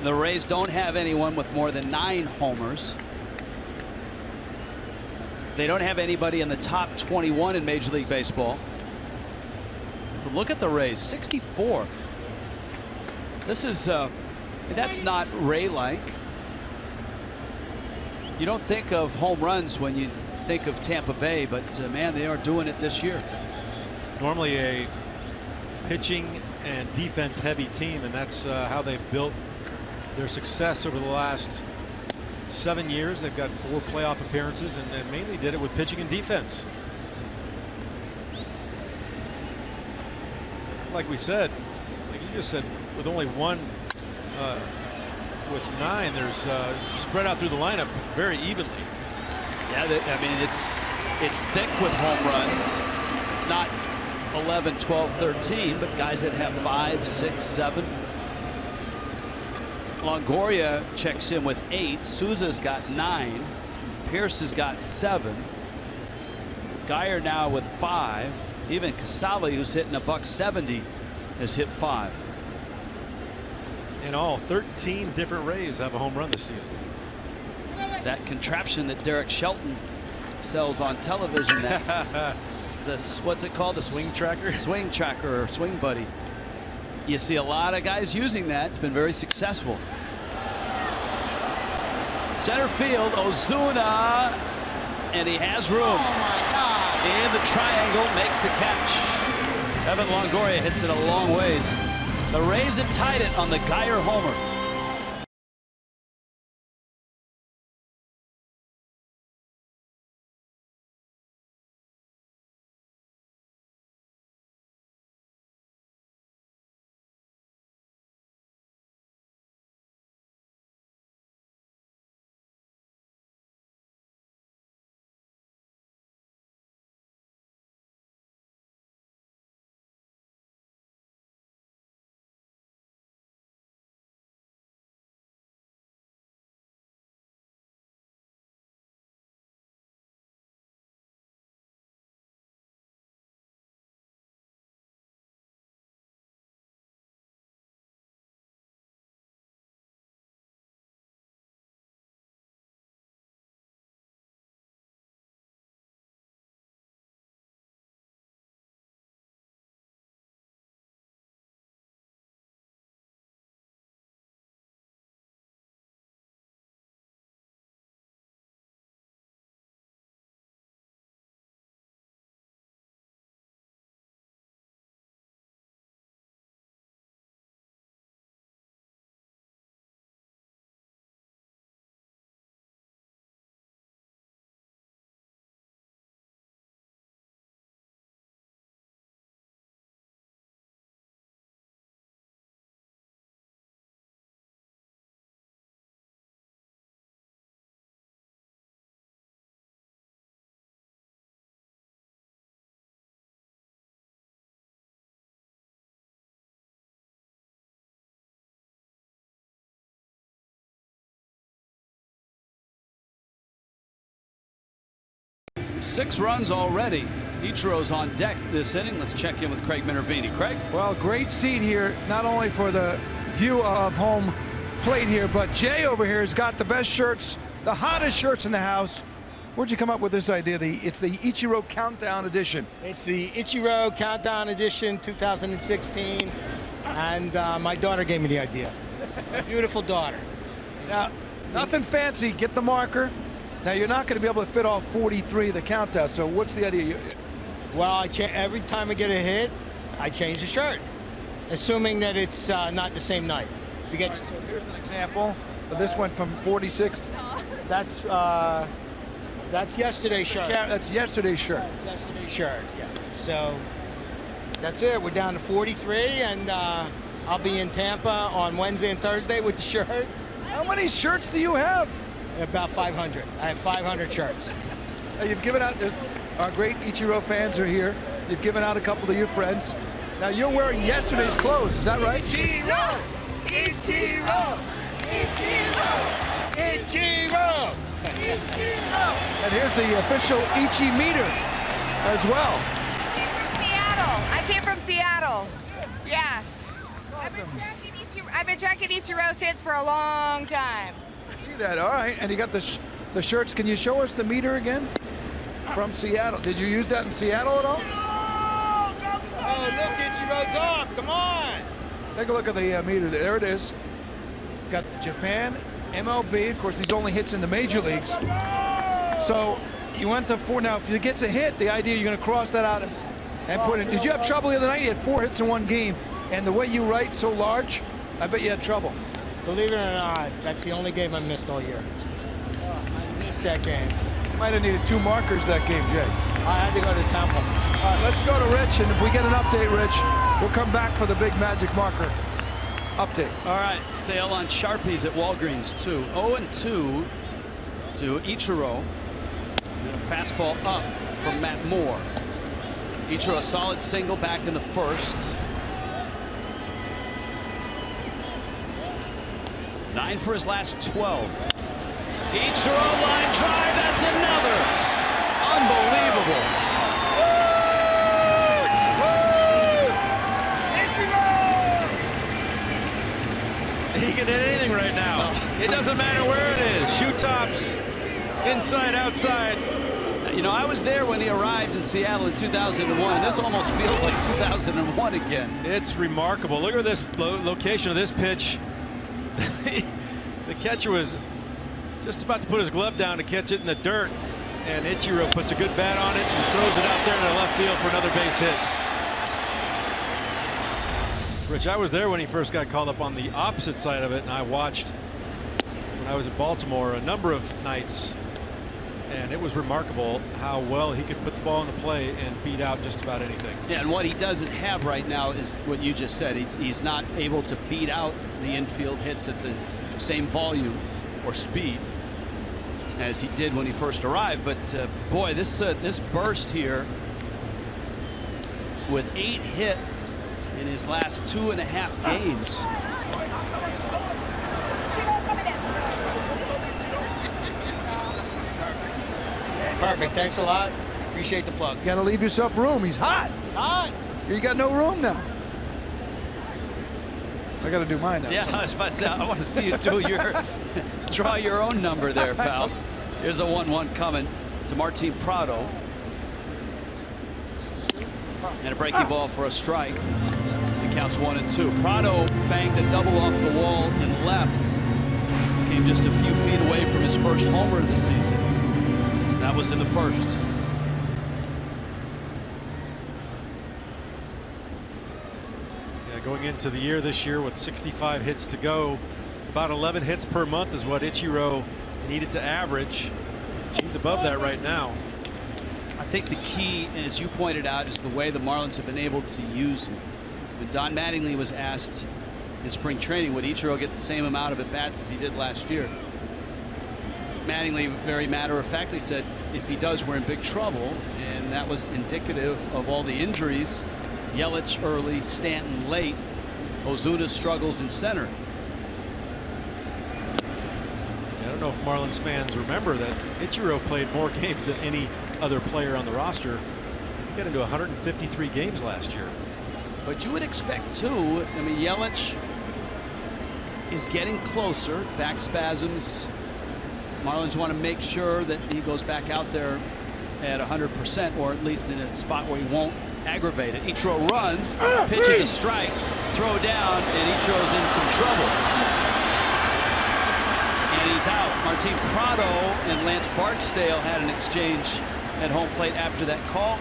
the Rays don't have anyone with more than 9 homers. They don't have anybody in the top 21 in Major League Baseball. But look at the Rays, 64. This is that's not Ray-like. You don't think of home runs when you think of Tampa Bay, but man, they are doing it this year. Normally a pitching and defense heavy team, and that's how they've built their success over the last 7 years. They've got 4 playoff appearances and mainly did it with pitching and defense. Like we said, like you just said, with only one with 9, there's spread out through the lineup very evenly. Yeah, I mean it's thick with home runs, not 11, 12, 13, but guys that have 5, 6, 7. Longoria checks in with 8. Souza's got 9. Pierce has got 7. Guyer now with 5. Even Casale, who's hitting $170, has hit 5. In all, 13 different Rays have a home run this season. That contraption that Derek Shelton sells on television, that's what's it called? The swing tracker? Swing tracker or swing buddy. You see a lot of guys using that. It's been very successful. Center field, Ozuna, and he has room. Oh my God. In the triangle, makes the catch. Evan Longoria hits it a long ways. The Rays have tied it on the Guyer homer. Six runs already. Ichiro's on deck this inning. Let's check in with Craig Minervini. Craig? Well, great seat here, not only for the view of home plate here, but Jay over here has got the best shirts, the hottest shirts in the house. Where'd you come up with this idea? It's the Ichiro Countdown Edition. It's the Ichiro Countdown Edition 2016. And my daughter gave me the idea. Beautiful daughter. Now, nothing fancy. Get the marker. Now, you're not going to be able to fit all 43 of the count-out, so what's the idea? Well, every time I get a hit, I change the shirt, assuming that it's not the same night. If you get so here's an example. This went from 46. That's yesterday's shirt. That's yesterday's shirt. That's yesterday's shirt, yeah. So that's it. We're down to 43, and I'll be in Tampa on Wednesday and Thursday with the shirt. How many shirts do you have? About 500. I have 500 shirts. You've given out, our great Ichiro fans are here. You've given out a couple to your friends. Now you're wearing yesterday's clothes, is that right? Ichiro! Ichiro! Ichiro! Ichiro! Ichiro! And here's the official Ichi meter as well. I came from Seattle. Yeah. I've been tracking Ichiro since for a long time. See that? All right. And you got the shirts. Can you show us the meter again? From Seattle. Did you use that in Seattle at all? Oh, look, Ichiro's up. Come on. Take a look at the meter. There it is. Got Japan, MLB. Of course, these only hits in the major leagues. So you went to 4. Now, if you get a hit, the idea you're going to cross that out and put it. Did you have trouble the other night? You had 4 hits in one game. And the way you write so large, I bet you had trouble. Believe it or not, that's the only game I missed all year. I missed that game. You might have needed 2 markers that game, Jay. I had to go to Tampa. All right, let's go to Rich, and if we get an update, Rich, we'll come back for the big magic marker update. All right, sale on Sharpies at Walgreens, too. 0-2 to Ichiro. And a fastball up from Matt Moore. Ichiro a solid single back in the first. 9 for his last 12. Ichiro line drive, that's another. Unbelievable. He can hit anything right now. It doesn't matter where it is. Shoe tops, inside, outside. You know, I was there when he arrived in Seattle in 2001. This almost feels like 2001 again. It's remarkable. Look at this location of this pitch. The catcher was just about to put his glove down to catch it in the dirt, and Ichiro puts a good bat on it and throws it out there into left field for another base hit. Rich, I was there when he first got called up on the opposite side of it, and I watched when I was in Baltimore a number of nights, and it was remarkable how well he could put the ball into play and beat out just about anything. Yeah, and what he doesn't have right now is what you just said. He's not able to beat out the infield hits at the same volume or speed as he did when he first arrived. But boy, this burst here with 8 hits in his last 2.5 games. Perfect. Thanks a lot. Appreciate the plug. You got to leave yourself room. He's hot. It's hot. You got no room now. I got to do mine now. Yeah, I was about to say, I want to see you do draw your own number there, pal. Here's a 1-1 coming to Martin Prado. And a breaking ball for a strike. It counts 1-2. Prado banged a double off the wall and left. Came just a few feet away from his first homer of the season. That was in the first. Going into the year this year with 65 hits to go, about 11 hits per month is what Ichiro needed to average. He's above that right now. I think the key, as you pointed out, is the way the Marlins have been able to use him. When Don Mattingly was asked in spring training, would Ichiro get the same amount of at-bats as he did last year? Mattingly very matter-of-factly said, if he does, we're in big trouble, and that was indicative of all the injuries. Yelich early, Stanton late, Ozuna's struggles in center. I don't know if Marlins fans remember that Ichiro played more games than any other player on the roster. He got into 153 games last year. But you would expect too. I mean, Yelich is getting closer. Back spasms. Marlins want to make sure that he goes back out there at 100%, or at least in a spot where he won't aggravated. Ichiro runs, pitches a strike, throw down, and Ichiro's in some trouble. And he's out. Martin Prado and Lance Barksdale had an exchange at home plate after that call.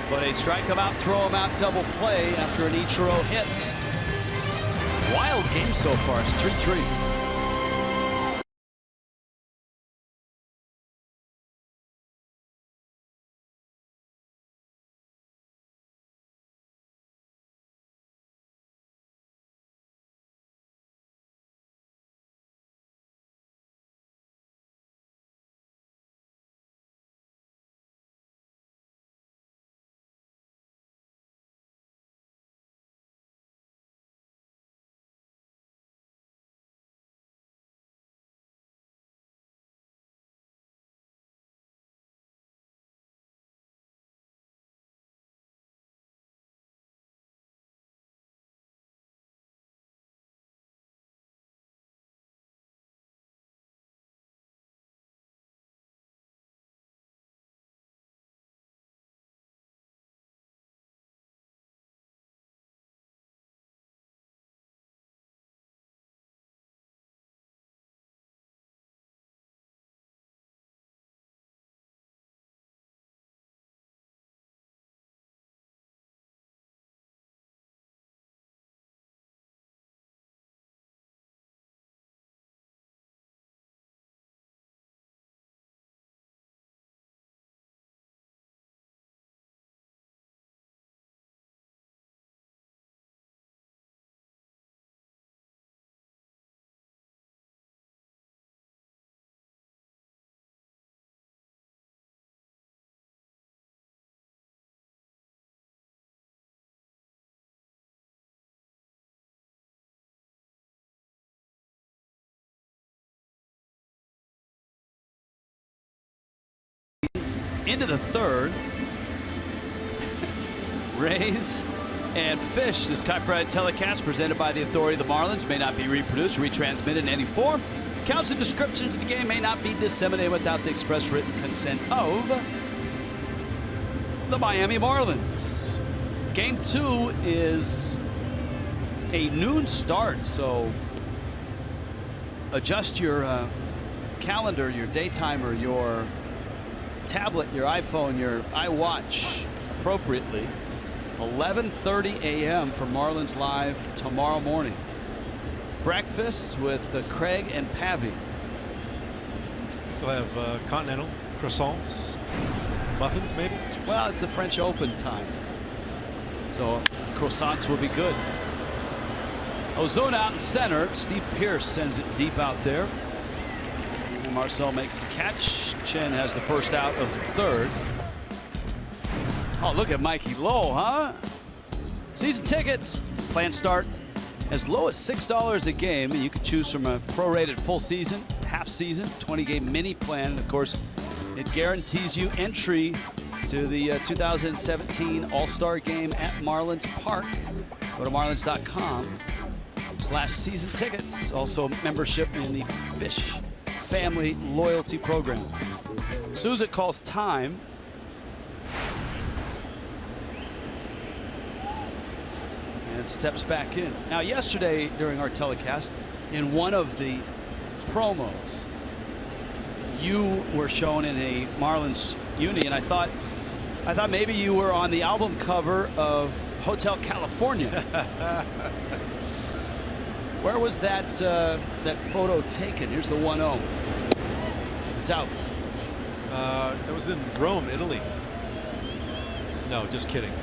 But a strike him out, throw him out, double play after an Ichiro hit. Wild game so far. It's 3-3. Into the third. Rays and Fish. This copyrighted telecast presented by the authority of the Marlins may not be reproduced or retransmitted in any form. Counts and descriptions of the game may not be disseminated without the express written consent of the Miami Marlins. Game 2 is a noon start, so adjust your calendar, your day timer, your tablet, your iPhone, your iWatch appropriately. 11:30 a.m. for Marlins Live tomorrow morning. Breakfast with Craig and Pavy. They'll have continental croissants, muffins, maybe. Well, it's the French Open time, so croissants will be good. Ozuna out in center. Steve Pearce sends it deep out there. Marcel makes the catch. Chen has the first out of the third. Oh, look at Mikey Lowe, huh? Season tickets. Plan start as low as $6 a game. And you can choose from a prorated full season, half season, 20-game mini plan. And of course, it guarantees you entry to the 2017 All-Star Game at Marlins Park. Go to marlins.com/season tickets. Also membership in the Fish Family Loyalty Program. Souza calls time. And steps back in. Now, yesterday during our telecast, in one of the promos, you were shown in a Marlins uni, and I thought maybe you were on the album cover of Hotel California. Where was that photo taken? Here's the 1-0. It's out. It was in Rome, Italy. No, just kidding.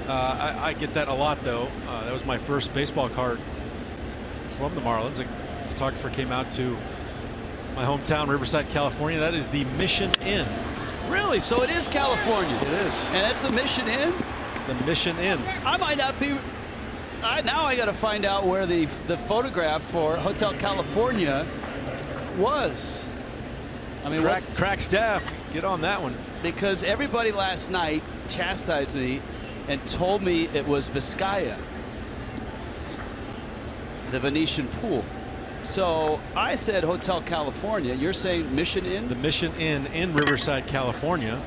I get that a lot, though. That was my first baseball card from the Marlins. A photographer came out to my hometown, Riverside, California. That is the Mission Inn. Really? So it is California? It is. And that's the Mission Inn? The Mission Inn. I might not be. Now I got to find out where the photograph for Hotel California was. I mean, crack staff, get on that one. Because everybody last night chastised me and told me it was Vizcaya, the Venetian pool. So I said Hotel California. You're saying Mission Inn? The Mission Inn in Riverside, California.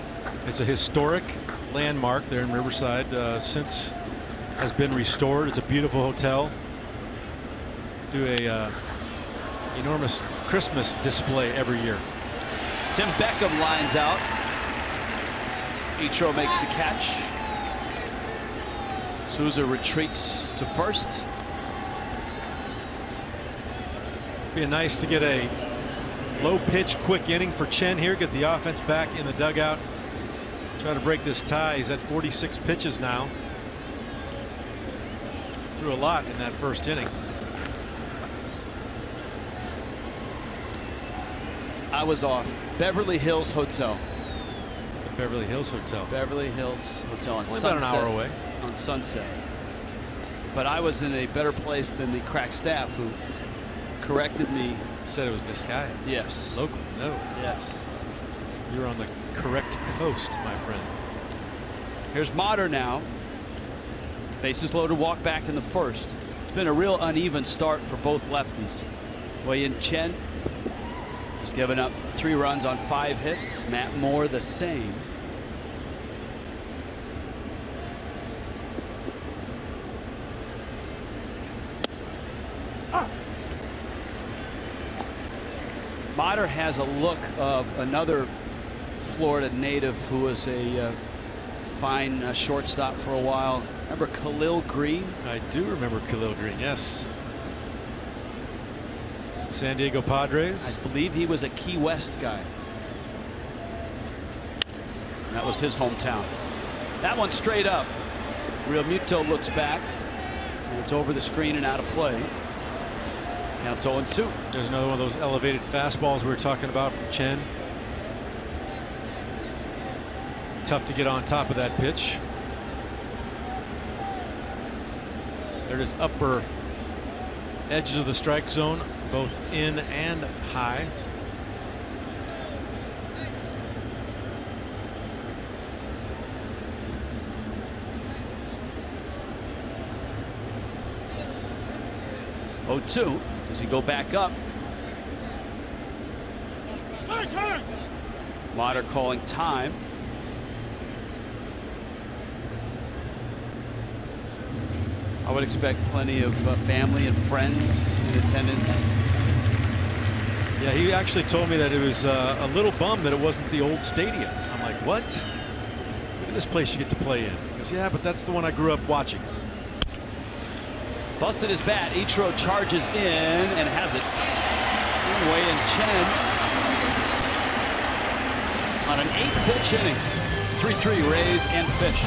It's a historic landmark there in Riverside since has been restored. It's a beautiful hotel. Do a enormous Christmas display every year. Tim Beckham lines out. Ichiro makes the catch. Souza retreats to first. Be nice to get a low pitch quick inning for Chen here. Get the offense back in the dugout. Try to break this tie. He's at 46 pitches now. Threw a lot in that first inning. I was off. Beverly Hills Hotel. The Beverly Hills Hotel. Beverly Hills Hotel on Only Sunset. about an hour away. On Sunset. But I was in a better place than the crack staff who corrected me. Said it was Vizcaya. Yes. Local. No. Yes. You're on the correct coast, my friend. Here's Motter now. Bases loaded, walk back in the first. It's been a real uneven start for both lefties. Wei-Yin Chen has given up 3 runs on 5 hits. Matt Moore the same. Motter has a look of another Florida native who was a fine shortstop for a while. Remember Khalil Green? I do remember Khalil Green, yes. San Diego Padres. I believe he was a Key West guy. That was his hometown. That one straight up. Real Muto looks back. And it's over the screen and out of play. Counts 0-2. There's another one of those elevated fastballs we were talking about from Chen. Tough to get on top of that pitch. There it is, upper edges of the strike zone, both in and high. Oh-2. Does he go back up? Motter calling time. I would expect plenty of family and friends in attendance. Yeah, he actually told me that it was a little bummed that it wasn't the old stadium. I'm like, what? Look at this place you get to play in. He goes, yeah, but that's the one I grew up watching. Busted his bat. Ichiro charges in and has it. Wei-Yin Chen on an 8-pitch inning. 3-3 Rays and Fish.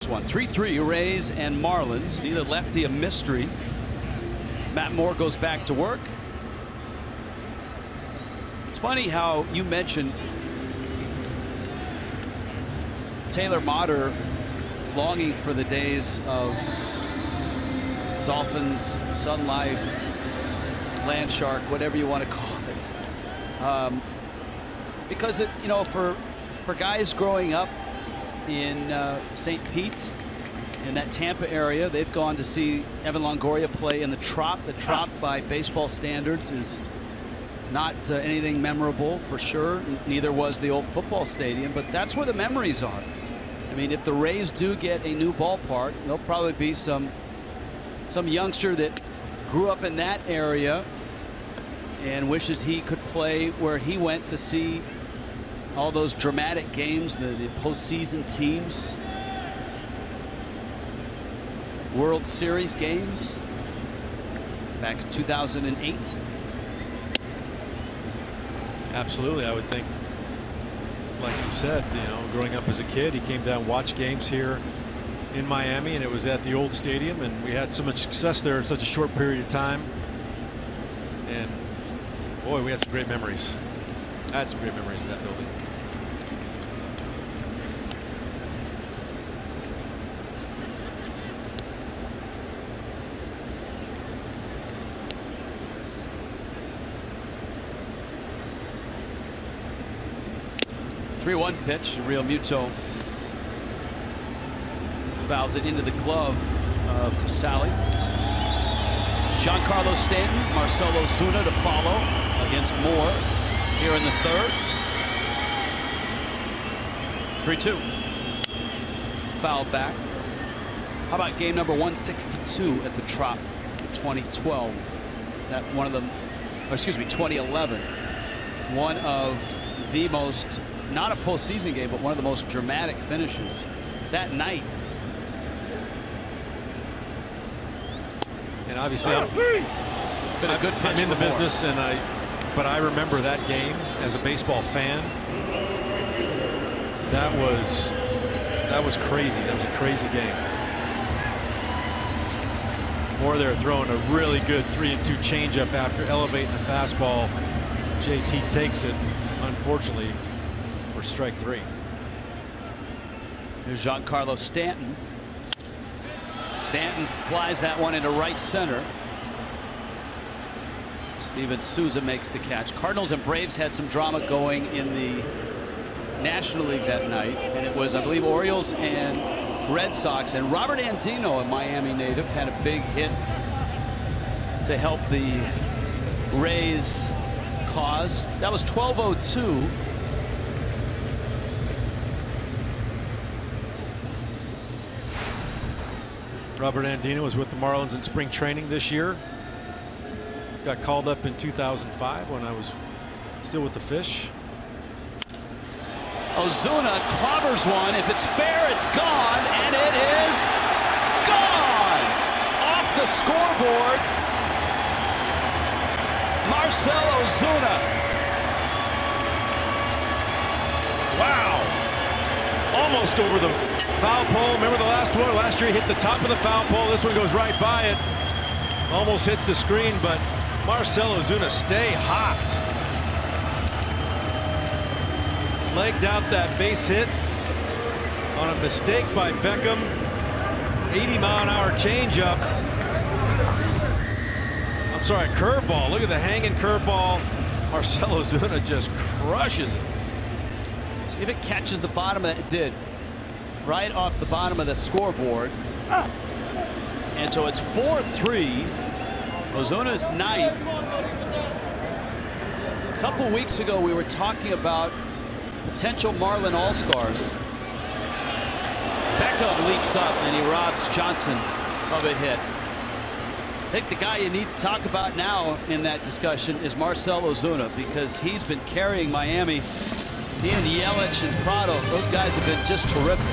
One 3-3 Rays and Marlins. Neither lefty a mystery. Matt Moore goes back to work. It's funny how you mentioned Taylor Motter longing for the days of Dolphins, Sun Life, Land Shark, whatever you want to call it. Because it, you know, for guys growing up in St. Pete, in that Tampa area, they've gone to see Evan Longoria play in the Trop. The Trop, by baseball standards, is not anything memorable for sure. Neither was the old football stadium, but that's where the memories are. I mean, if the Rays do get a new ballpark, there'll probably be some youngster that grew up in that area and wishes he could play where he went to see all those dramatic games, the postseason teams, World Series games back in 2008. Absolutely, I would think, like you said, you know, growing up as a kid, he came down, watched games here in Miami, and it was at the old stadium, and we had so much success there in such a short period of time. And boy, we had some great memories. I had some great memories in that building. Three-one pitch. Real Muto fouls it into the glove of Casale. Giancarlo Stanton, Marcell Ozuna to follow against Moore here in the third. 3-2. Foul back. How about game number 162 at the Trop in 2012? That one of them, or excuse me, 2011. One of the most, not a postseason game, but one of the most dramatic finishes that night. And obviously, it's been a good pitch. I'm in the business, and but I remember that game as a baseball fan. That was crazy. That was a crazy game. Moore there throwing a really good 3-2 changeup after elevating the fastball. JT takes it, unfortunately, for strike 3. Here's Giancarlo Stanton. Stanton flies that one into right center. Steven Souza makes the catch. Cardinals and Braves had some drama going in the National League that night, and it was, I believe, Orioles and Red Sox, and Robert Andino, a Miami native, had a big hit to help the Rays cause. That was 12:02. Robert Andino was with the Marlins in spring training this year. Got called up in 2005 when I was still with the Fish. Ozuna clobbers one. If it's fair, it's gone, and it is gone off the scoreboard. Marcell Ozuna. Wow. Almost over the foul pole. Remember the last one? Last year he hit the top of the foul pole. This one goes right by it. Almost hits the screen, but Marcell Ozuna, stay hot. Legged out that base hit on a mistake by Beckham. 80-mile-an-hour changeup. I'm sorry, curveball. Look at the hanging curveball. Marcell Ozuna just crushes it. See if it catches the bottom of that. It did. Right off the bottom of the scoreboard. And so it's 4-3. Ozuna's night. A couple weeks ago, we were talking about potential Marlin All-Stars. Beckham leaps up and he robs Johnson of a hit. I think the guy you need to talk about now in that discussion is Marcell Ozuna, because he's been carrying Miami. He and Yelich and Prado, those guys have been just terrific.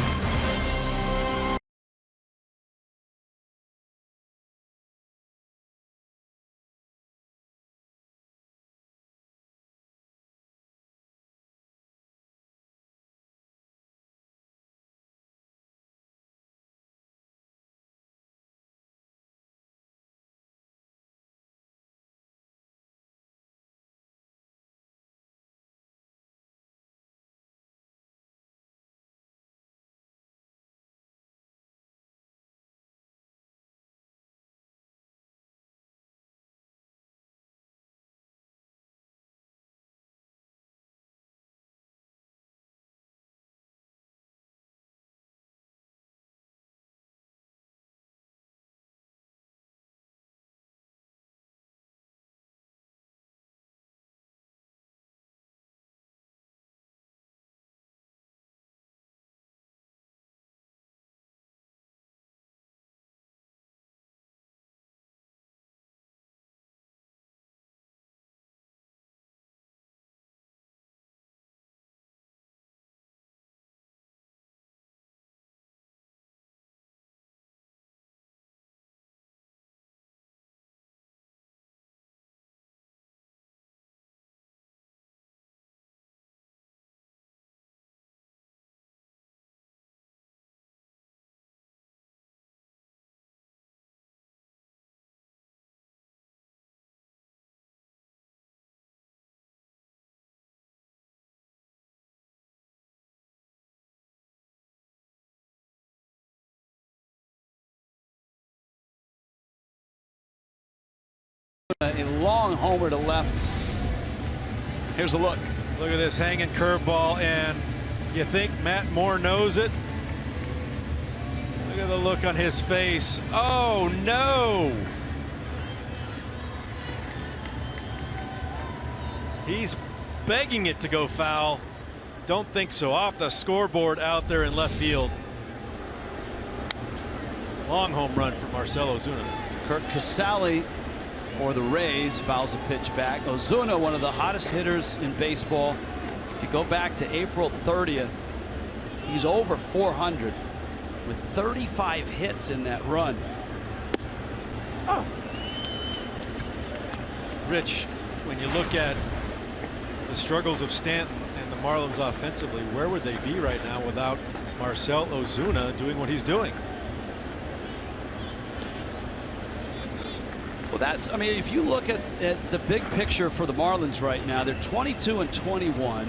A long homer to left. Here's a look. Look at this hanging curveball, and you think Matt Moore knows it? Look at the look on his face. Oh no! He's begging it to go foul. Don't think so. Off the scoreboard out there in left field. Long home run for Marcell Ozuna. Kurt Casale for the Rays fouls a pitch back. Ozuna, one of the hottest hitters in baseball. If you go back to April 30th, he's over 400 with 35 hits in that run. Oh. Rich, when you look at the struggles of Stanton and the Marlins offensively, where would they be right now without Marcell Ozuna doing what he's doing? Well, that's, I mean, if you look at the big picture for the Marlins right now, they're 22-21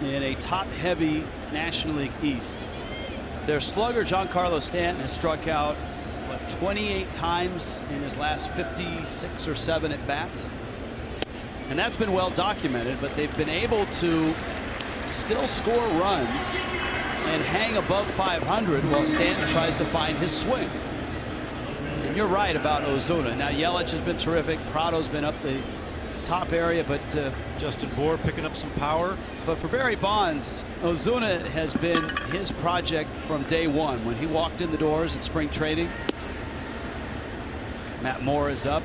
in a top-heavy National League East. Their slugger, Giancarlo Stanton, has struck out, what, 28 times in his last 56 or 7 at bats. And that's been well documented, but they've been able to still score runs and hang above 500 while Stanton tries to find his swing. And you're right about Ozuna. Now, Yelich has been terrific. Prado's been up the top area, but Justin Bour picking up some power. But for Barry Bonds, Ozuna has been his project from day one. When he walked in the doors at spring training, Matt Moore is up.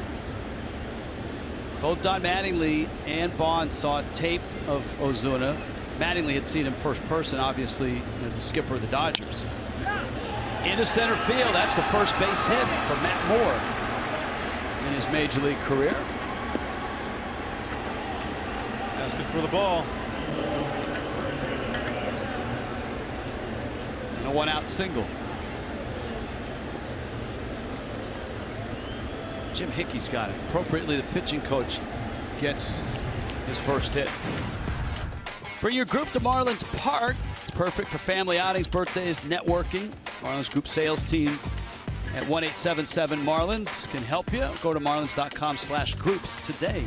Both Don Mattingly and Bonds saw tape of Ozuna. Mattingly had seen him first person, obviously, as the skipper of the Dodgers. Into center field. That's the first base hit for Matt Moore in his major league career. Asking for the ball. And a one-out single. Jim Hickey's got it. Appropriately, the pitching coach gets his first hit. Bring your group to Marlins Park. It's perfect for family outings, birthdays, networking. Marlins Group sales team at 1-877-MARLINS can help you. Go to marlins.com/groups today.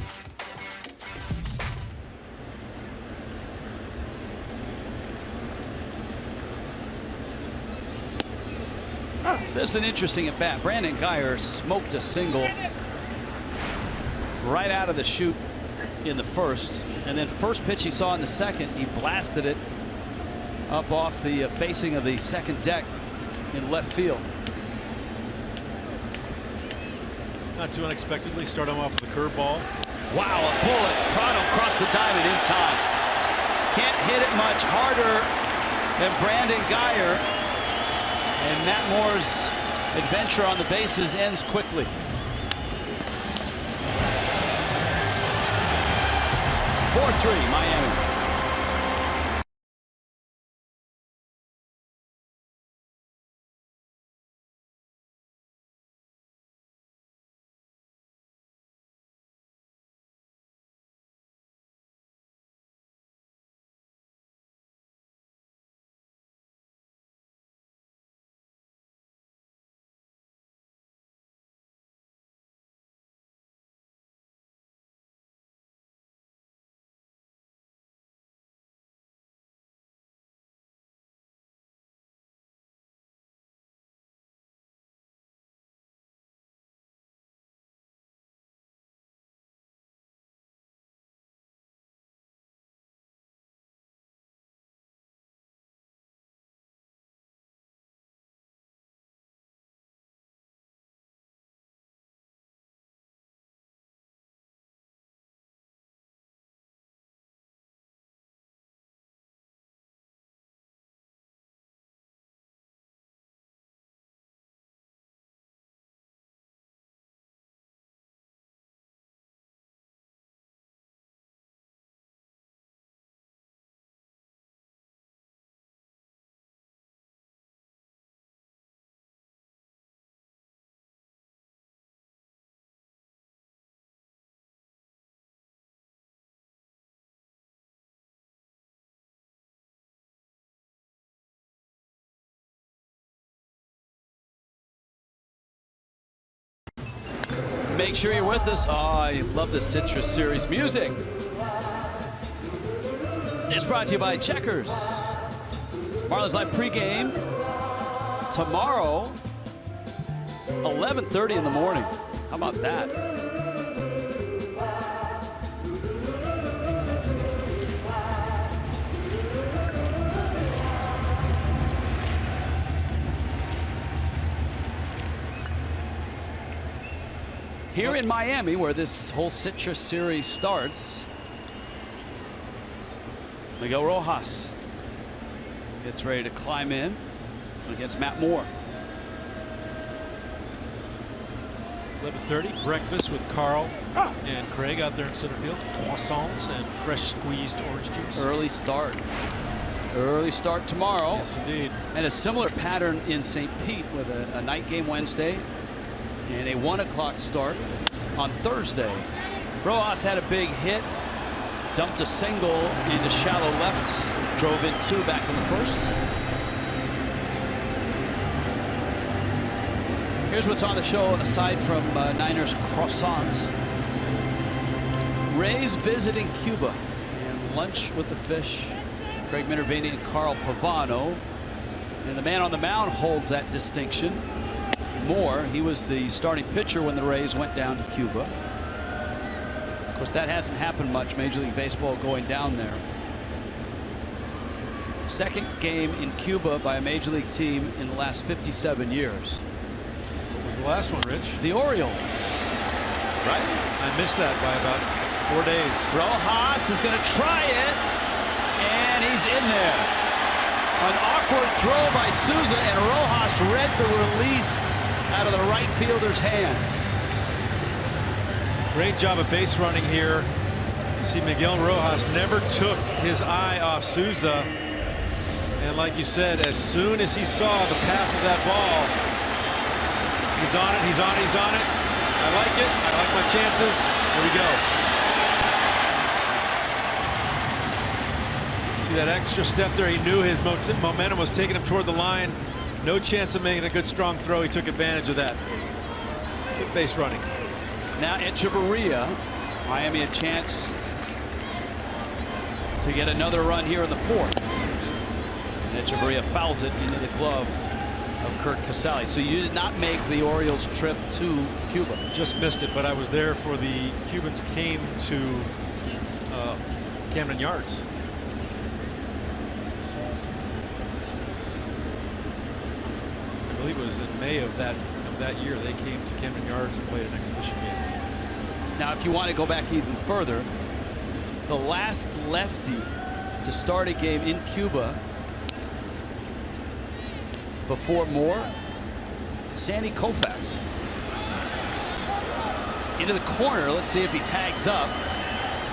This is an interesting at bat. Brandon Guyer smoked a single right out of the chute in the first, and then first pitch he saw in the second, he blasted it up off the facing of the second deck in left field. Not too unexpectedly, start him off with a curveball. Wow, a bullet. Prado crossed the diamond in time. Can't hit it much harder than Brandon Guyer. And Matt Moore's adventure on the bases ends quickly. 4-3 Miami. Make sure you're with us. Oh, I love the Citrus Series music. It's brought to you by Checkers. Marlins Live pregame tomorrow, 11:30 in the morning. How about that? Here in Miami, where this whole Citrus Series starts, Miguel Rojas gets ready to climb in against Matt Moore. 11:30, breakfast with Carl and Craig out there in center field. Croissants and fresh squeezed orange juice. Early start. Early start tomorrow. Yes, indeed. And a similar pattern in St. Pete with a night game Wednesday and a 1 o'clock start on Thursday. Rojas had a big hit, dumped a single into shallow left, drove in 2 back in the first. Here's what's on the show aside from Niners croissants. Rays visiting Cuba and lunch with the fish. Craig Minervini and Carl Pavano. And the man on the mound holds that distinction. Moore, he was the starting pitcher when the Rays went down to Cuba. Of course, that hasn't happened much. Major League Baseball going down there. Second game in Cuba by a Major League team in the last 57 years. What was the last one, Rich? The Orioles. Right? I missed that by about 4 days. Rojas is going to try it, and he's in there. An awkward throw by Souza, and Rojas read the release out of the right fielder's hand. Great job of base running here. You see Miguel Rojas never took his eye off Souza. And like you said, as soon as he saw the path of that ball, he's on it, he's on it, he's on it. I like it. I like my chances. Here we go. See that extra step there? He knew his momentum was taking him toward the line. No chance of making a good strong throw. He took advantage of that. Good base running. Now Echeverria. Miami a chance to get another run here in the fourth. And Echeverria fouls it into the glove of Kurt Casale. So you did not make the Orioles trip to Cuba. Just missed it, but I was there for the Cubans came to Camden Yards. I believe it was in May of that year they came to Camden Yards and played an exhibition game. Now, if you want to go back even further, the last lefty to start a game in Cuba before Moore, Sandy Koufax. Into the corner. Let's see if he tags up.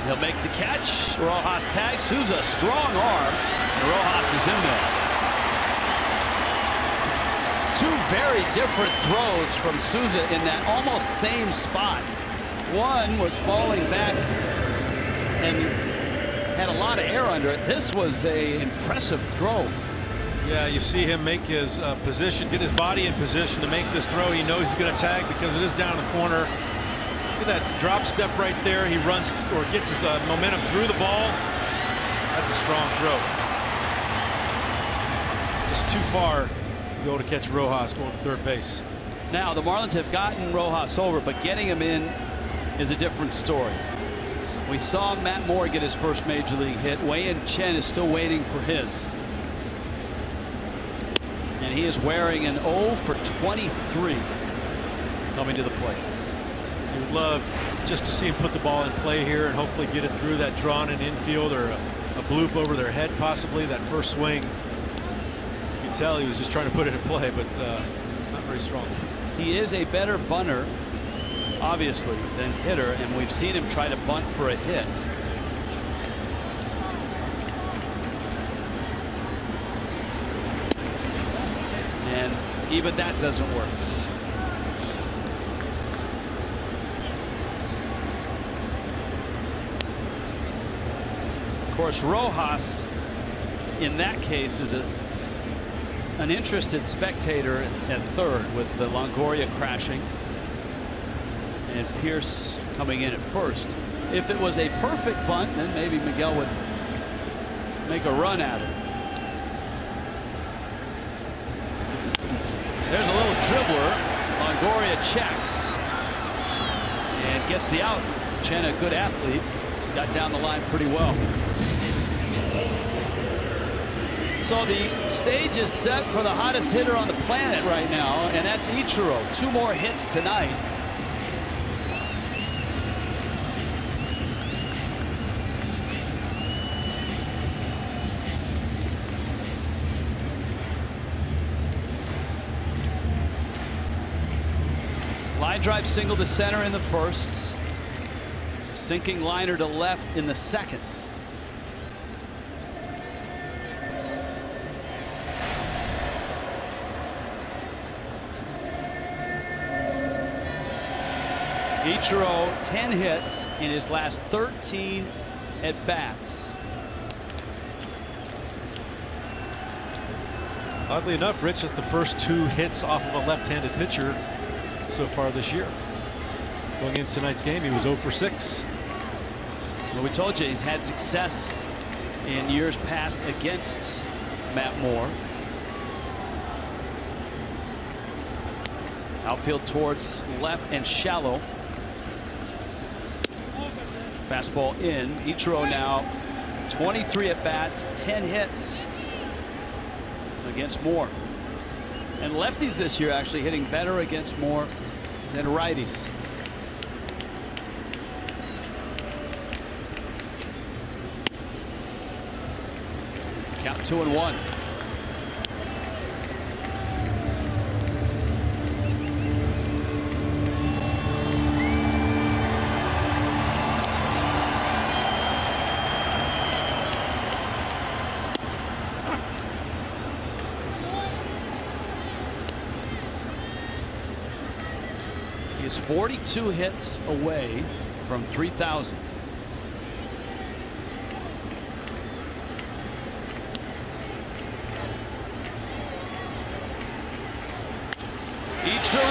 He'll make the catch. Rojas tags. Souza, strong arm, and Rojas is in there. Two very different throws from Souza in that almost same spot. One was falling back and had a lot of air under it. This was an impressive throw. Yeah, you see him make his position, get his body in position to make this throw. He knows he's going to tag because it is down in the corner. Look at that drop step right there. He runs or gets his momentum through the ball. That's a strong throw. Just too far to go to catch Rojas going to third base. Now the Marlins have gotten Rojas over, but getting him in is a different story. We saw Matt Moore get his first major league hit. Wei-Yin Chen is still waiting for his. And he is wearing an 0 for 23 coming to the plate. You would love just to see him put the ball in play here and hopefully get it through that drawn in infield or a bloop over their head possibly. That first swing, you can tell he was just trying to put it in play, but not very strong. He is a better bunter, obviously, than hitter, and we've seen him try to bunt for a hit. And even that doesn't work. Of course, Rojas in that case is an interested spectator at third with the Longoria crashing. and Pierce coming in at first. If it was a perfect bunt, then maybe Miguel would make a run at it. There's a little dribbler. Longoria checks and gets the out. Chen, a good athlete, got down the line pretty well. So the stage is set for the hottest hitter on the planet right now, and that's Ichiro. 2 more hits tonight. Line drive single to center in the first. Sinking liner to left in the second. Ichiro 10 hits in his last 13 at bats. Oddly enough, Rich, that's the first 2 hits off of a left-handed pitcher so far this year. Going into tonight's game, he was 0 for 6. Well, we told you he's had success in years past against Matt Moore. Outfield towards left and shallow. Fastball in. Ichiro now 23 at bats, 10 hits against Moore. And lefties this year actually hitting better against Moore than righties. Count 2-1. Is 42 hits away from 3,000. Ichiro!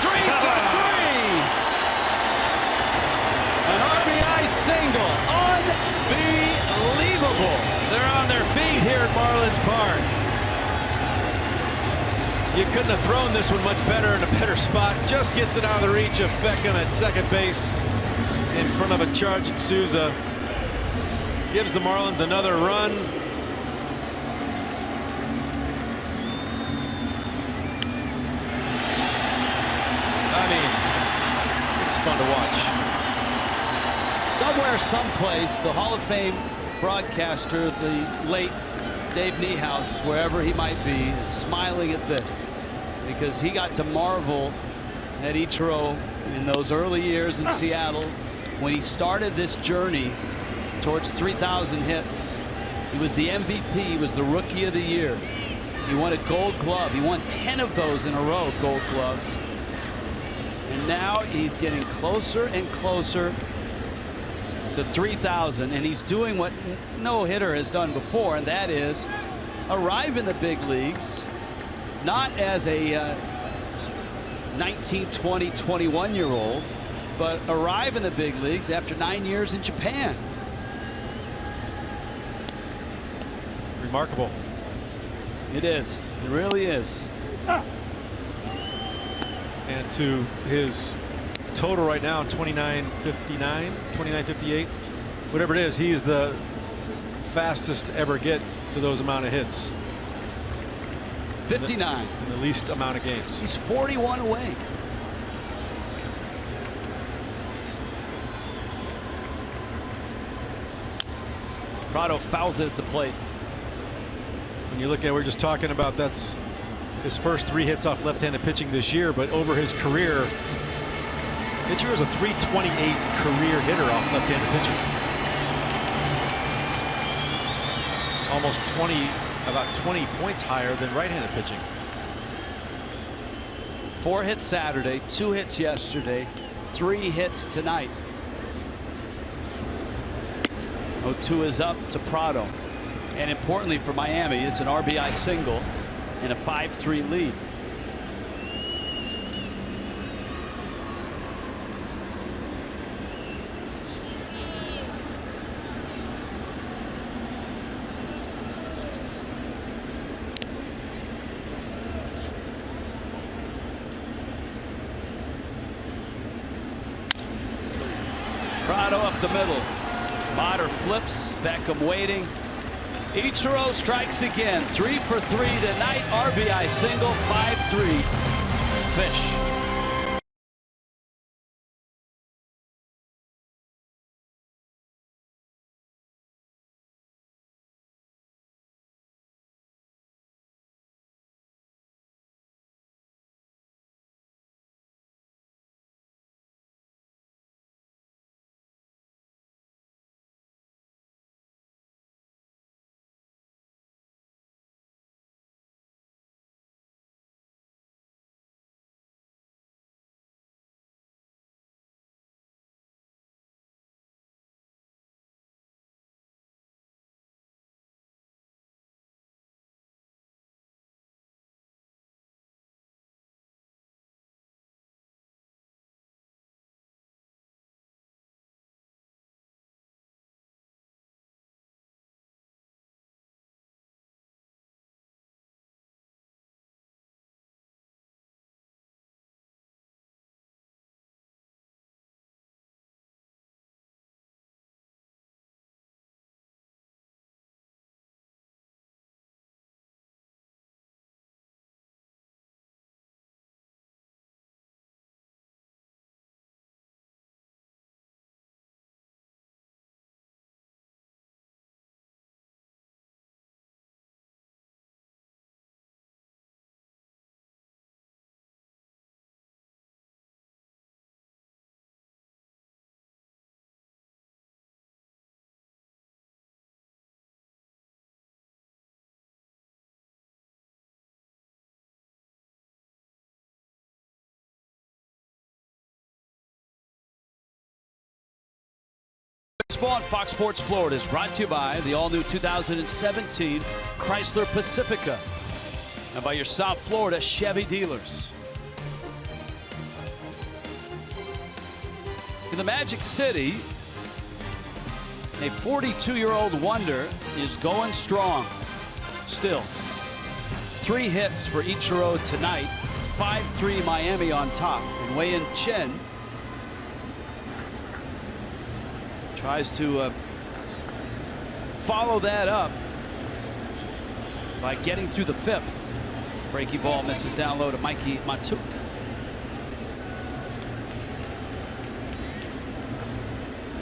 3 for 3! An RBI single. Unbelievable. They're on their feet here at Marlins Park. You couldn't have thrown this one much better in a better spot. Just gets it out of the reach of Beckham at second base in front of a charging Souza. Gives the Marlins another run. I mean, this is fun to watch. Somewhere, someplace, the Hall of Fame broadcaster, the late Dave Niehaus, wherever he might be, is smiling at this because he got to marvel at Ichiro in those early years in Seattle when he started this journey towards 3,000 hits. He was the MVP. He was the Rookie of the Year. He won a Gold Glove. He won 10 of those in a row, Gold Gloves. And now he's getting closer and closer to 3,000, and he's doing what no hitter has done before, and that is arrive in the big leagues not as a 19, 20, 21-year-old, but arrive in the big leagues after 9 years in Japan. Remarkable. It is. It really is. And to his total right now, 29:59, 29:58, whatever it is, he is the fastest to ever get to those amount of hits. 59. In the least amount of games. He's 41 away. Prado fouls it at the plate. When you look at, we're just talking about that's his first 3 hits off left-handed pitching this year, but over his career, Ichiro is a .328 career hitter off left-handed pitching. Almost about 20 points higher than right-handed pitching. 4 hits Saturday, 2 hits yesterday, 3 hits tonight. 0-2 is up to Prado. And importantly for Miami, it's an RBI single and a 5-3 lead. Prado up the middle. Motter flips. Beckham waiting. Ichiro strikes again. 3 for 3 tonight. RBI single. 5-3. Fish. Baseball on Fox Sports Florida is brought to you by the all-new 2017 Chrysler Pacifica and by your South Florida Chevy dealers. In the Magic City, a 42-year-old wonder is going strong. Still, 3 hits for Ichiro tonight. 5-3 Miami on top. And Wei-Yin Chen tries to follow that up by getting through the 5th. Breaking ball misses down low to Mikey Matuk.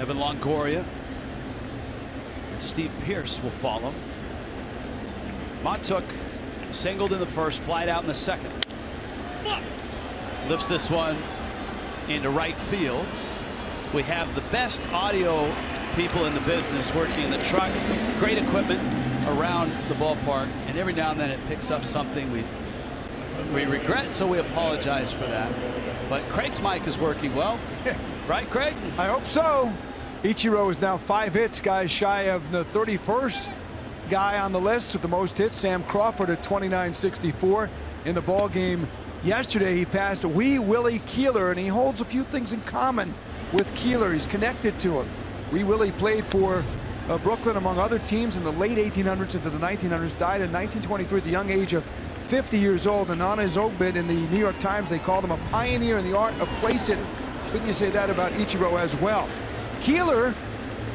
Evan Longoria and Steve Pearce will follow. Matuk singled in the first, flied out in the second. Lifts this one into right field. We have the best audio people in the business working in the truck. Great equipment around the ballpark, and every now and then it picks up something we regret, so we apologize for that. But Craig's mic is working well. Right, Craig? I hope so. Ichiro is now 5 hits, guys shy of the 31st guy on the list with the most hits. Sam Crawford at 29.64 in the ball game yesterday. He passed Wee Willie Keeler, and he holds a few things in common with Keeler. He's connected to him. Wee Willie played for Brooklyn among other teams in the late 1800s into the 1900s. Died in 1923 at the young age of 50 years old. And on his obit in the New York Times, they called him a pioneer in the art of place hitting. Couldn't you say that about Ichiro as well? Keeler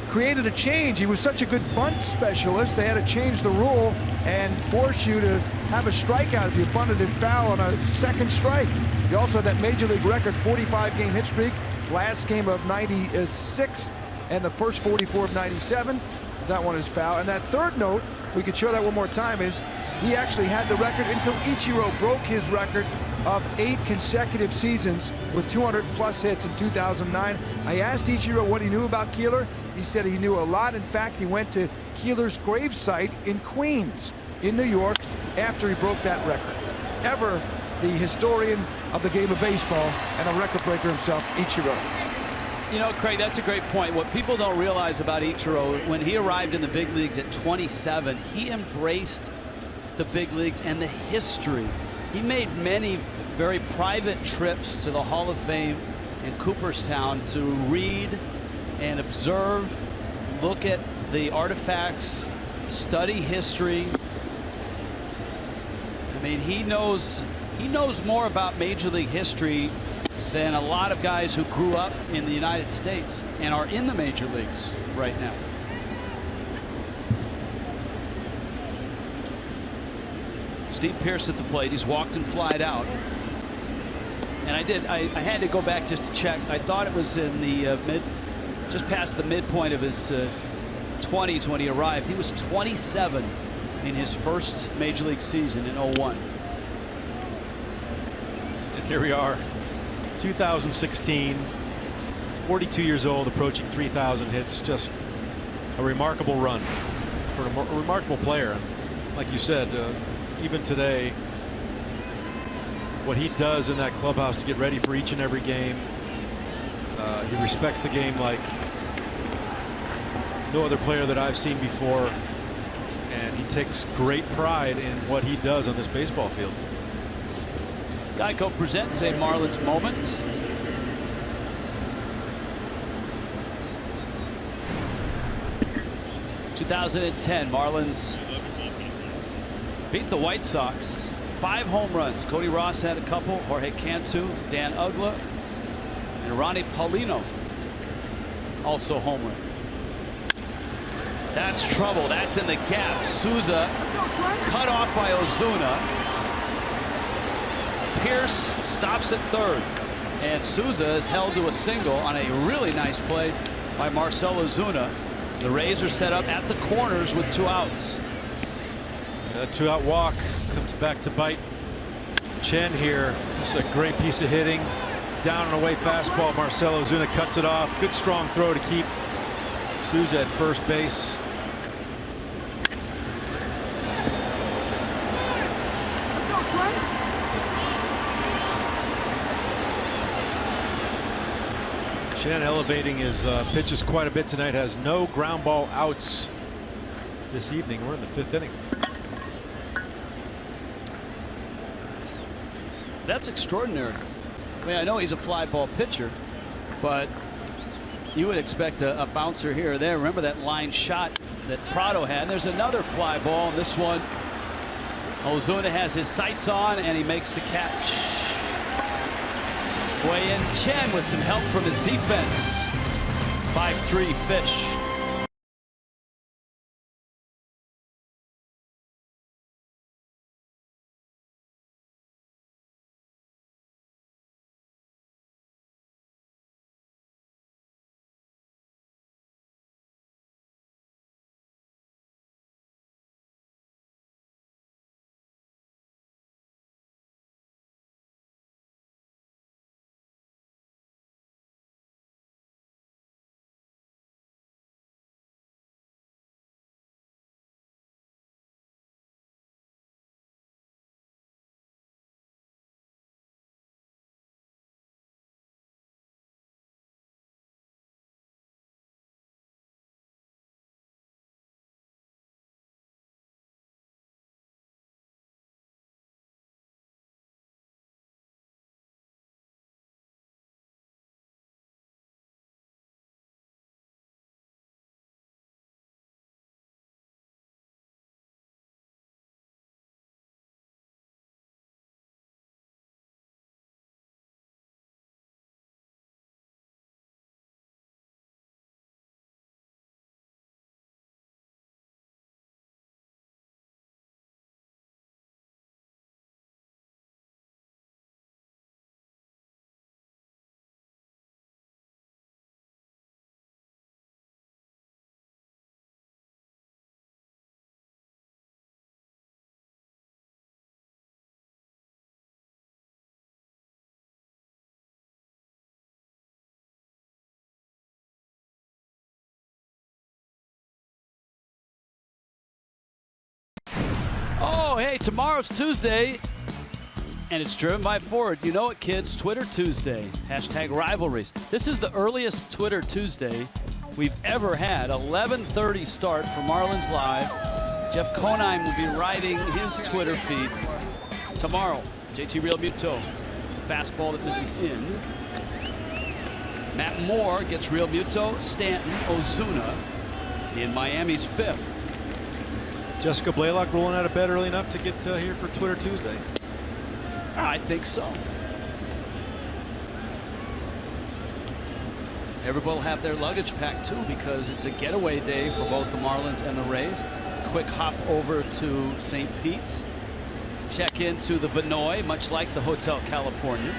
created a change. He was such a good bunt specialist, they had to change the rule and force you to have a strikeout if you bunted it foul on a second strike. He also had that major league record 45-game hit streak, last game of 96 and the first 44 of 97. That one is foul. And that third note, if we could show that one more time, is he actually had the record until Ichiro broke his record of 8 consecutive seasons with 200+ hits in 2009. I asked Ichiro what he knew about Keeler. He said he knew a lot. In fact, he went to Keeler's gravesite in Queens, in New York, after he broke that record. Ever the historian of the game of baseball and a record breaker himself, Ichiro. You know, Craig, that's a great point. What people don't realize about Ichiro, when he arrived in the big leagues at 27, he embraced the big leagues and the history. He made many very private trips to the Hall of Fame in Cooperstown to read and observe, look at the artifacts, study history. I mean, he knows more about Major League history than a lot of guys who grew up in the United States and are in the major leagues right now. Steve Pearce at the plate. He's walked and flied out. And I had to go back just to check. I thought it was in the just past the midpoint of his 20s when he arrived. He was 27 in his first major league season in 01. And here we are, 2016. 42 years old, approaching 3,000 hits. Just a remarkable run for a remarkable player. Like you said, even today, what he does in that clubhouse to get ready for each and every game, he respects the game like no other player that I've seen before, and he takes great pride in what he does on this baseball field. Geico presents a Marlins moment. ...2010, Marlins beat the White Sox. 5 home runs. Cody Ross had a couple. Jorge Cantu, Dan Uggla, and Ronnie Paulino also home run. That's trouble. That's in the gap. Souza cut off by Ozuna. Pearce stops at third, and Souza is held to a single on a really nice play by Marcell Ozuna. The Rays are set up at the corners with 2 outs. A 2-out walk comes back to bite Chen here. This is a great piece of hitting. Down and away fastball. Marcell Ozuna cuts it off. Good strong throw to keep Souza at first base. Chen elevating his pitches quite a bit tonight. Has no ground ball outs this evening. We're in the 5th inning. That's extraordinary. I mean, I know he's a fly ball pitcher, but you would expect a bouncer here or there. Remember that line shot that Prado had. There's another fly ball, and this one, Ozuna has his sights on, and he makes the catch. Way in Chen with some help from his defense. 5-3 Fish. Oh, hey, tomorrow's Tuesday, and it's driven by Ford. You know it, kids. Twitter Tuesday. Hashtag rivalries. This is the earliest Twitter Tuesday we've ever had. 11:30 start for Marlins Live. Jeff Conine will be riding his Twitter feed tomorrow. JT Realmuto, fastball that misses in. Matt Moore gets Realmuto, Stanton, Ozuna in Miami's 5th. Jessica Blaylock rolling out of bed early enough to get here for Twitter Tuesday. I think so. Everybody will have their luggage packed too, because it's a getaway day for both the Marlins and the Rays. Quick hop over to St. Pete's. Check into the Vinoy, much like the Hotel California.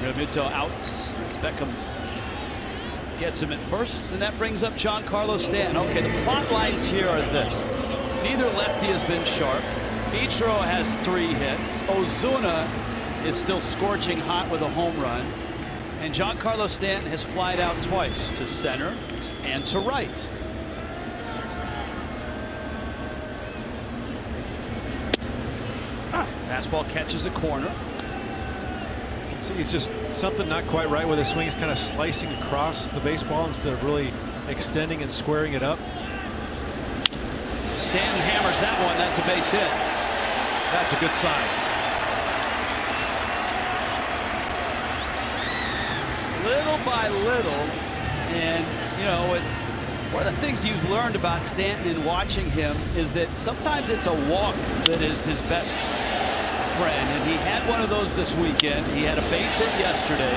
Realmuto out as Beckham gets him at first, and that brings up Giancarlo Stanton. Okay, the plot lines here are this. Neither lefty has been sharp. Ichiro has 3 hits. Ozuna is still scorching hot with a home run. And Giancarlo Stanton has flied out twice, to center and to right. Fastball catches a corner. See, he's just something not quite right with his swing. He's kind of slicing across the baseball instead of really extending and squaring it up. Stanton hammers that one. That's a base hit. That's a good sign. Little by little, and you know, one of the things you've learned about Stanton in watching him is that sometimes it's a walk that is his best friend, and he had one of those this weekend. He had a base hit yesterday.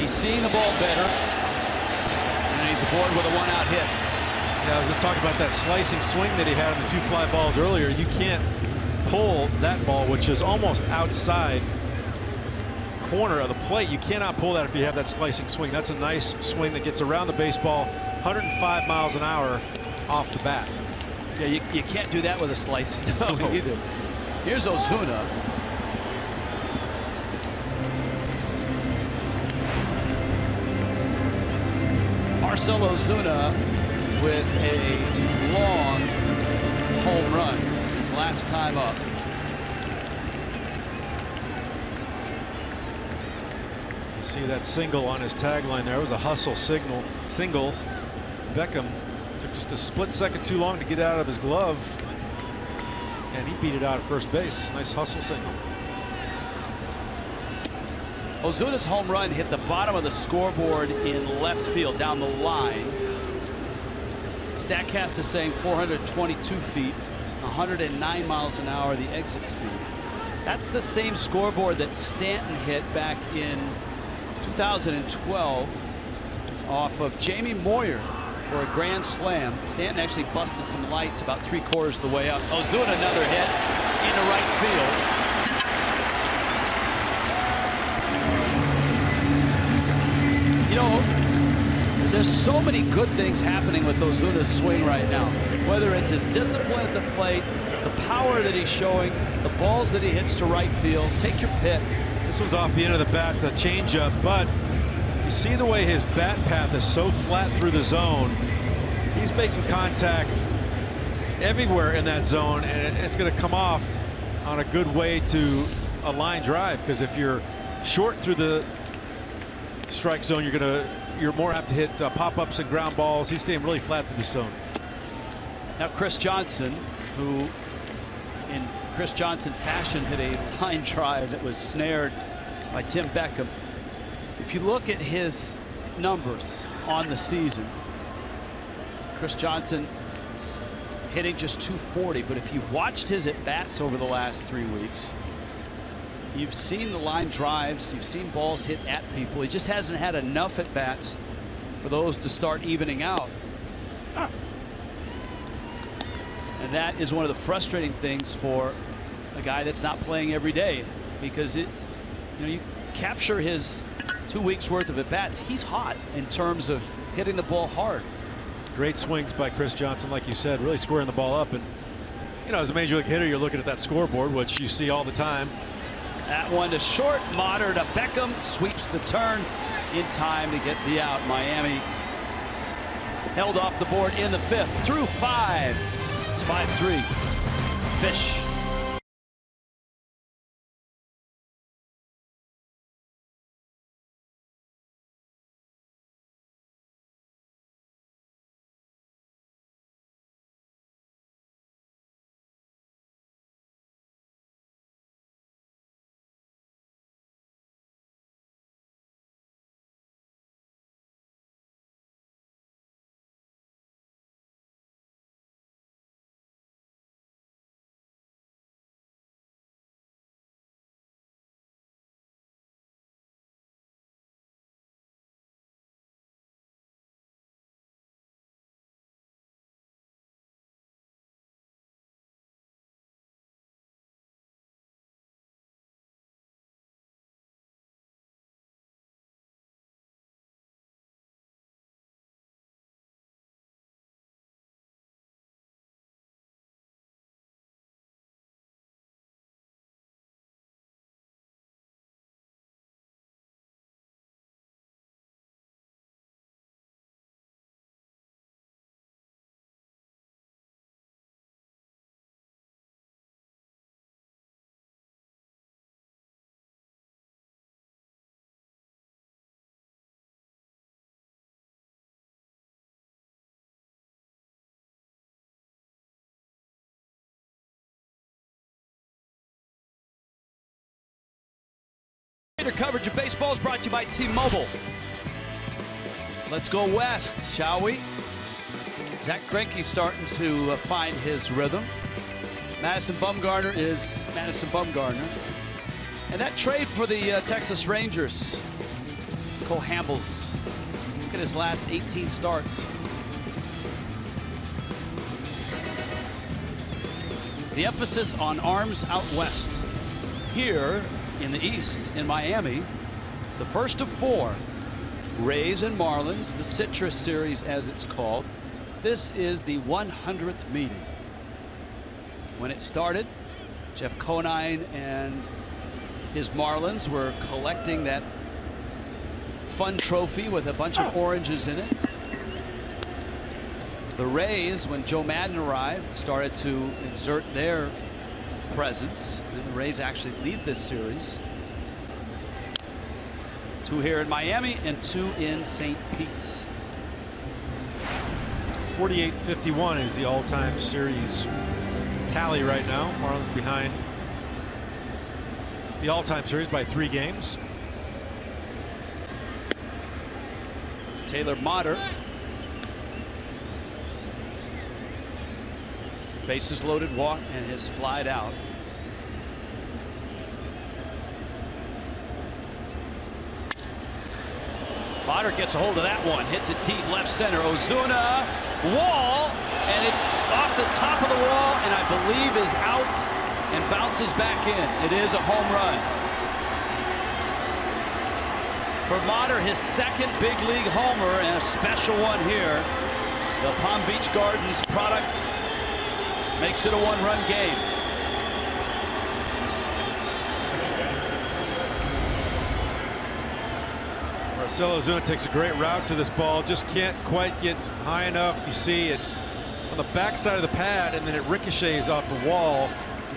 He's seeing the ball better, and he's aboard with a 1-out hit. Yeah, I was just talking about that slicing swing that he had on the 2 fly balls earlier. You can't pull that ball, which is almost outside corner of the plate. You cannot pull that if you have that slicing swing. That's a nice swing that gets around the baseball, 105 miles an hour off the bat. Yeah, you can't do that with a slicing swing either. Here's Ozuna. Marcell Ozuna with a long home run his last time up. You see that single on his tagline there. It was a hustle single. Beckham took just a split second too long to get out of his glove, and he beat it out at first base. Nice hustle single. Ozuna's home run hit the bottom of the scoreboard in left field down the line. Statcast is saying 422 feet, 109 miles an hour, the exit speed. That's the same scoreboard that Stanton hit back in 2012 off of Jamie Moyer for a grand slam. Stanton actually busted some lights about 3/4 of the way up. Ozuna another hit into right field. You know, there's so many good things happening with Ozuna's swing right now. Whether it's his discipline at the plate, the power that he's showing, the balls that he hits to right field. Take your pick. This one's off the end of the bat, a changeup, but you see the way his bat path is so flat through the zone. He's making contact everywhere in that zone, and it's going to come off on a good way to a line drive, because if you're short through the strike zone, you're more apt to hit pop-ups and ground balls. He's staying really flat through the zone. Now Chris Johnson, who in Chris Johnson fashion hit a line drive that was snared by Tim Beckham. If you look at his numbers on the season, Chris Johnson hitting just 240, but if you've watched his at-bats over the last 3 weeks, you've seen the line drives, you've seen balls hit at people. He just hasn't had enough at-bats for those to start evening out. And that is one of the frustrating things for a guy that's not playing every day, because you capture his 2 weeks worth of at-bats. He's hot in terms of hitting the ball hard. Great swings by Chris Johnson, like you said, really squaring the ball up. And as a major league hitter, you're looking at that scoreboard, which you see all the time. That one to short, Motter to Beckham, sweeps the turn in time to get the out. Miami held off the board in the 5th through 5. It's 5-3. Fish. Niner coverage of baseball is brought to you by T-Mobile. Let's go west, shall we? Zach Greinke starting to find his rhythm. Madison Bumgarner is Madison Bumgarner. And that trade for the Texas Rangers, Cole Hamels, look at his last 18 starts. The emphasis on arms out west. Here in the east, in Miami, the first of 4, Rays and Marlins, the Citrus Series as it's called. This is the 100th meeting. When it started, Jeff Conine and his Marlins were collecting that fun trophy with a bunch of oranges in it. The Rays, when Joe Madden arrived, started to exert their presence, and the Rays actually lead this series. 2 here in Miami and 2 in St. Pete. 48-51 is the all-time series tally right now. Marlins behind the all-time series by 3 games. Taylor Motter. Bases loaded, walk, and has flied out. Motter gets a hold of that one, hits it deep left center. Ozuna, wall, and it's off the top of the wall, and I believe is out and bounces back in. It is a home run. For Motter, his second big league homer, and a special one here. The Palm Beach Gardens product makes it a 1-run game. Marcell Ozuna takes a great route to this ball, just can't quite get high enough. You see it on the backside of the pad, and then it ricochets off the wall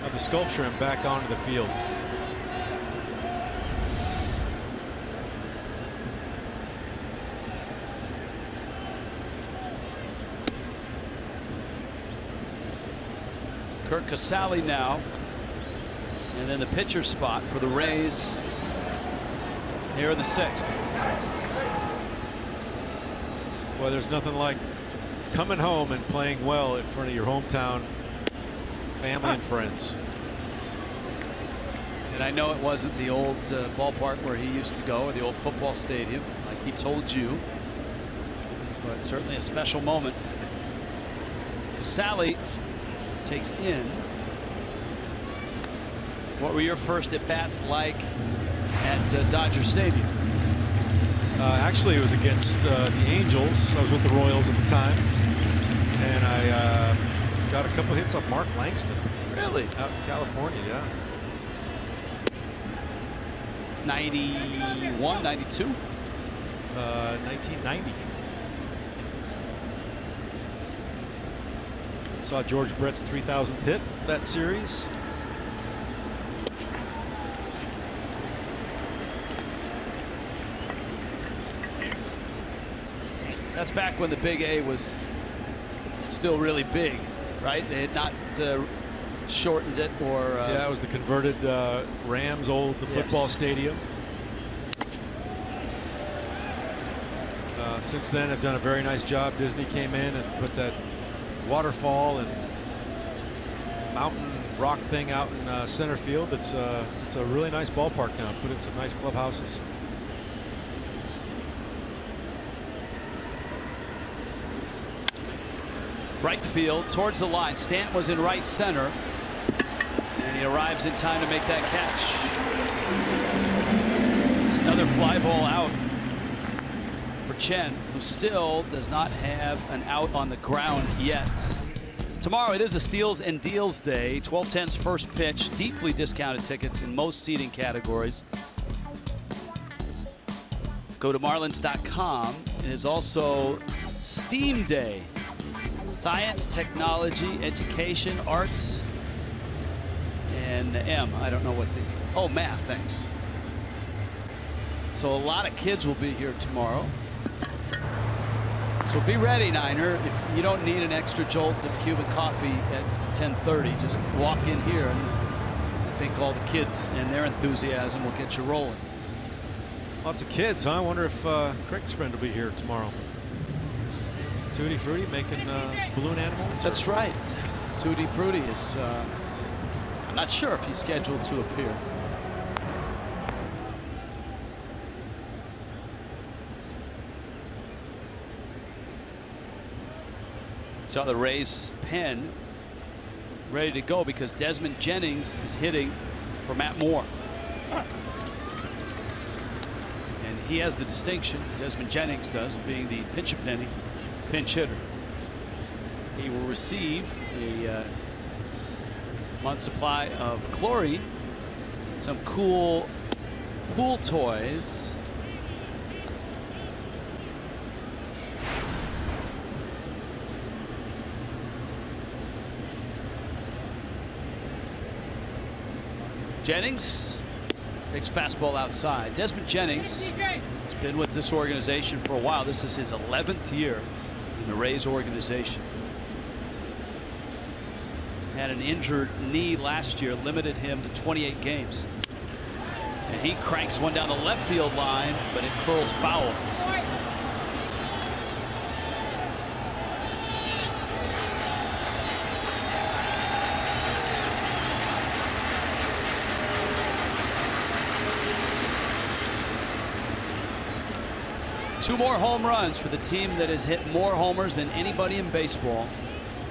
of the sculpture and back onto the field. Kurt Casale now, and then the pitcher spot for the Rays here in the 6th. Well, there's nothing like coming home and playing well in front of your hometown family and friends. And I know it wasn't the old ballpark where he used to go, or the old football stadium, like he told you, but certainly a special moment. Casale takes in. What were your first at-bats like at Dodger Stadium? Actually, it was against the Angels. I was with the Royals at the time, and I got a couple hits off Mark Langston. Really? Out in California, yeah. 91, 92? 1990. Saw George Brett's 3,000th hit that series. That's back when the Big A was still really big, right? They had not shortened it or... yeah, it was the converted Rams the football stadium. Since then, I've done a very nice job. Disney came in and put that waterfall and mountain rock thing out in center field. It's a really nice ballpark now. Put in some nice clubhouses. Right field towards the line. Stanton was in right center, and he arrives in time to make that catch. It's another fly ball out for Chen, who still does not have an out on the ground yet. Tomorrow it is a Steals and Deals Day. 12:10's first pitch. Deeply discounted tickets in most seating categories. Go to Marlins.com. It is also STEAM Day. Science, technology, education, arts, and M. I don't know what math, thanks. So a lot of kids will be here tomorrow. So be ready, Niner. If you don't need an extra jolt of Cuban coffee at 10:30, just walk in here, and I think all the kids and their enthusiasm will get you rolling. Lots of kids, huh? I wonder if Craig's friend will be here tomorrow. Tutti Frutti making balloon animals? That's right. Tutti Frutti is, I'm not sure if he's scheduled to appear. Saw the Rays pen ready to go because Desmond Jennings is hitting for Matt Moore. And he has the distinction, Desmond Jennings does, of being the pinch hitter. He will receive a month supply of chlorine, some cool pool toys, Jennings takes fastball outside. Desmond Jennings has been with this organization for a while. This is his 11th year in the Rays organization. Had an injured knee last year, limited him to 28 games. And he cranks one down the left field line, but it curls foul. Two more home runs for the team that has hit more homers than anybody in baseball,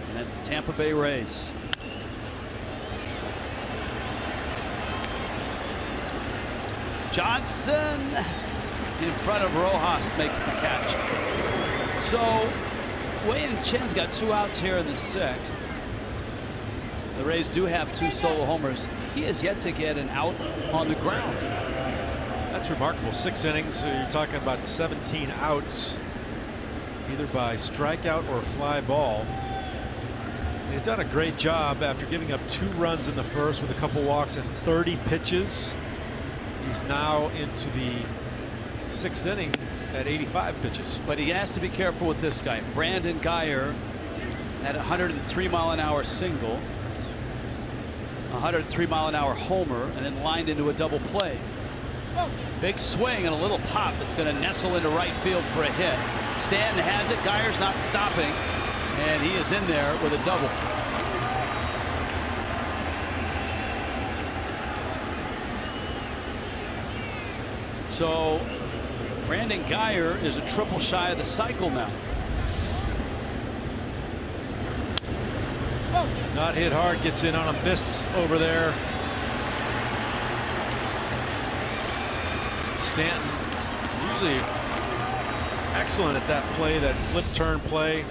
and that's the Tampa Bay Rays. Johnson in front of Rojas makes the catch. So Wei-Yin Chen's got 2 outs here in the 6th. The Rays do have 2 solo homers. He has yet to get an out on the ground. That's remarkable. 6 innings. So you're talking about 17 outs, either by strikeout or fly ball. And he's done a great job after giving up 2 runs in the first with a couple walks and 30 pitches. He's now into the 6th inning at 85 pitches. But he has to be careful with this guy. Brandon Guyer had a 103-mile-an-hour single, 103-mile-an-hour homer, and then lined into a double play. Big swing and a little pop that's going to nestle into right field for a hit. Stanton has it. Guyer's not stopping, and he is in there with a double. So Brandon Guyer is a triple shy of the cycle now. Not hit hard, gets in on him, fists over there. Stanton usually excellent at that play, that flip turn play,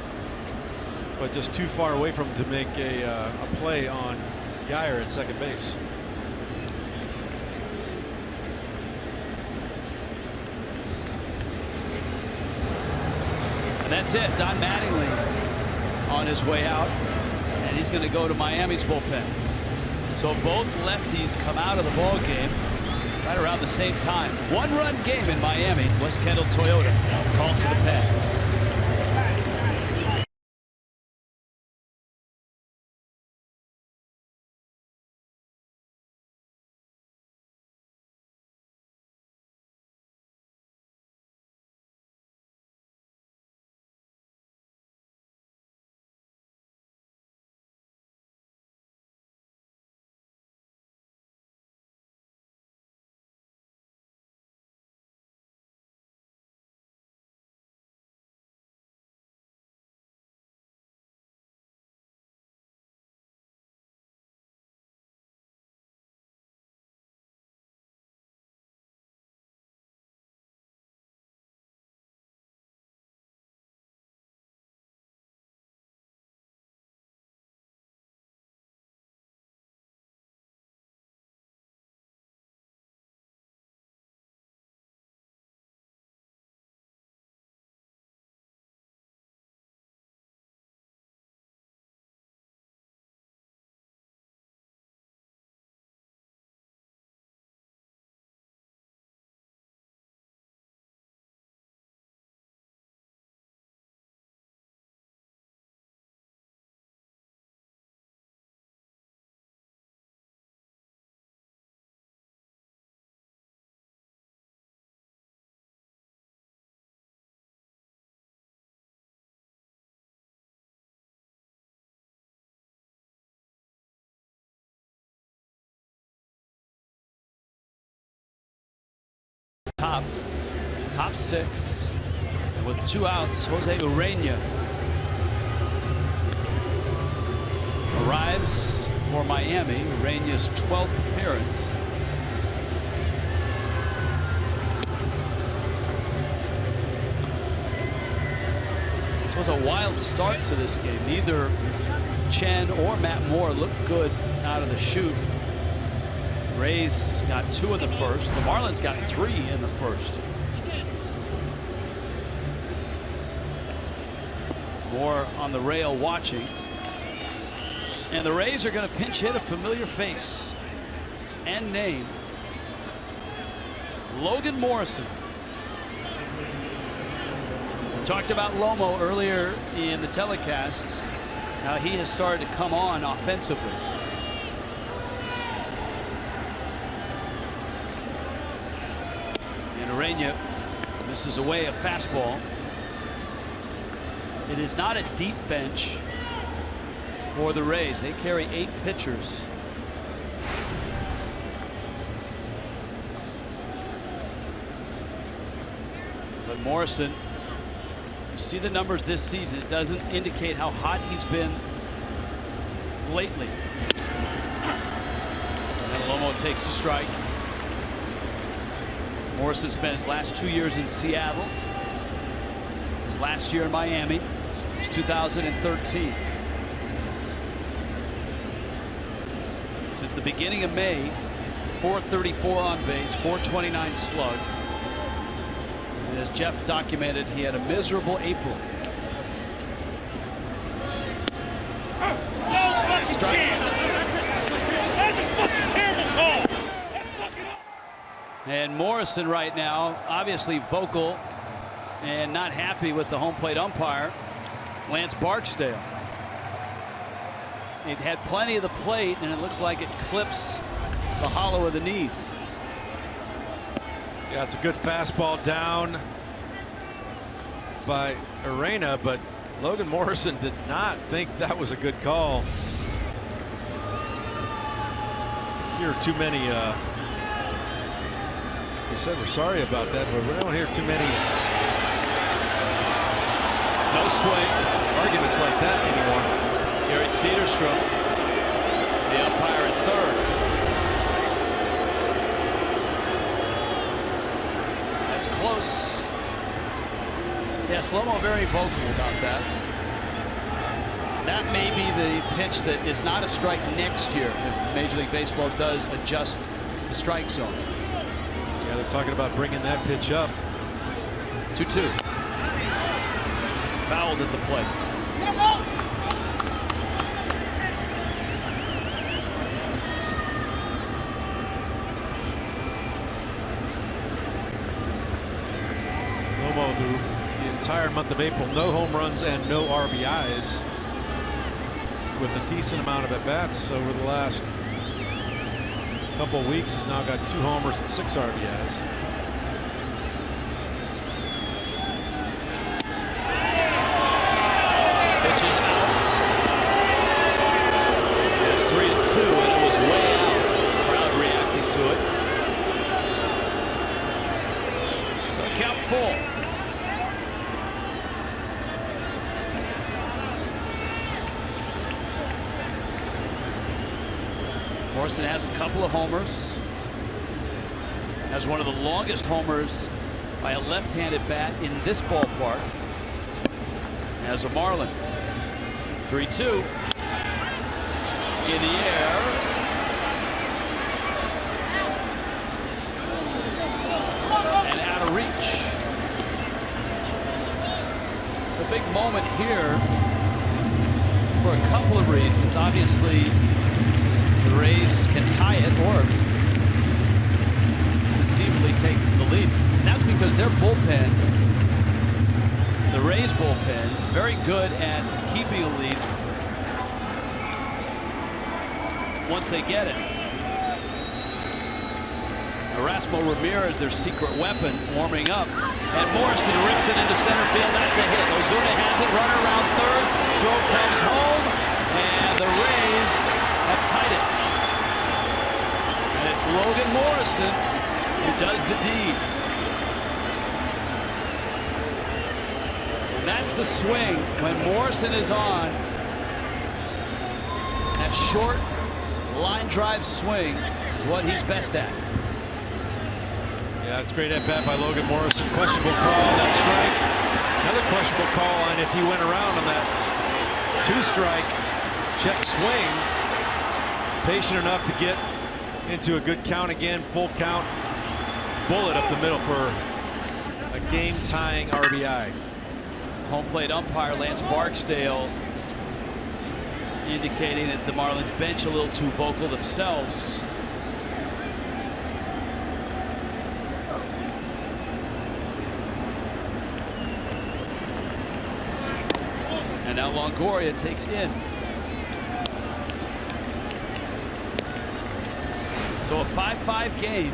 but just too far away from him to make a play on Guyer at second base. And that's it. Don Mattingly on his way out, and he's going to go to Miami's bullpen. So both lefties come out of the ball game right around the same time. 1-run game in Miami. West Kendall Toyota called to the pen. Top 6. And with 2 outs, Jose Urena arrives for Miami. Urena's 12th appearance. This was a wild start to this game. Neither Chen or Matt Moore looked good out of the chute. Rays got 2 in the first. The Marlins got 3 in the first. Moore on the rail watching. And the Rays are going to pinch hit a familiar face and name. Logan Morrison. We talked about Lomo earlier in the telecasts. Now he has started to come on offensively. And Urena misses away a fastball. It is not a deep bench for the Rays. They carry 8 pitchers. But Morrison, you see the numbers this season. It doesn't indicate how hot he's been lately. And Lomo takes a strike. Morrison spent his last 2 years in Seattle. His last year in Miami was 2013. Since the beginning of May, 434 on base, 429 slug. And as Jeff documented, he had a miserable April. That's a fucking terrible call. That's fucking up. And Morrison right now, obviously vocal and not happy with the home plate umpire, Lance Barksdale. It had plenty of the plate, and it looks like it clips the hollow of the knees. Yeah, it's a good fastball down by Urena, but Logan Morrison did not think that was a good call. Hear too many. He said we're sorry about that, but we don't hear too many. No swing. Arguments like that anymore. Gary Cederstrom, the umpire at third. That's close. Yes, Lomo very vocal about that. That may be the pitch that is not a strike next year if Major League Baseball does adjust the strike zone. Yeah, they're talking about bringing that pitch up. 2-2. Fouled at the plate. Lomo, the entire month of April, no home runs and no RBIs, with a decent amount of at-bats over the last couple of weeks. Has now got 2 homers and 6 RBIs. Pitch is out. It's 3-2, and it was way out. Crowd reacting to it. So count full. Morrison has a couple of homers. Has one of the longest homers by a left-handed bat in this ballpark as a Marlin. 3-2. In the air. And out of reach. It's a big moment here for a couple of reasons. Obviously, the Rays can tie it or conceivably take the lead. And that's because their bullpen, the Rays bullpen, very good at keeping a lead once they get it. Erasmo Ramirez, their secret weapon, warming up. And Morrison rips it into center field. That's a hit. Ozuna has it. Runner around third. Throw comes home. And the Rays have tied it. And it's Logan Morrison who does the deed. that's the swing when Morrison is on. That short line drive swing is what he's best at. Yeah, it's great at bat by Logan Morrison. Questionable call on that strike. Another questionable call on if he went around on that 2-strike check swing. Patient enough to get into a good count again, full count. Bullet up the middle for a game-tying RBI. Home plate umpire Lance Barksdale indicating that the Marlins bench a little too vocal themselves. And now Longoria takes in. So a 5-5 game.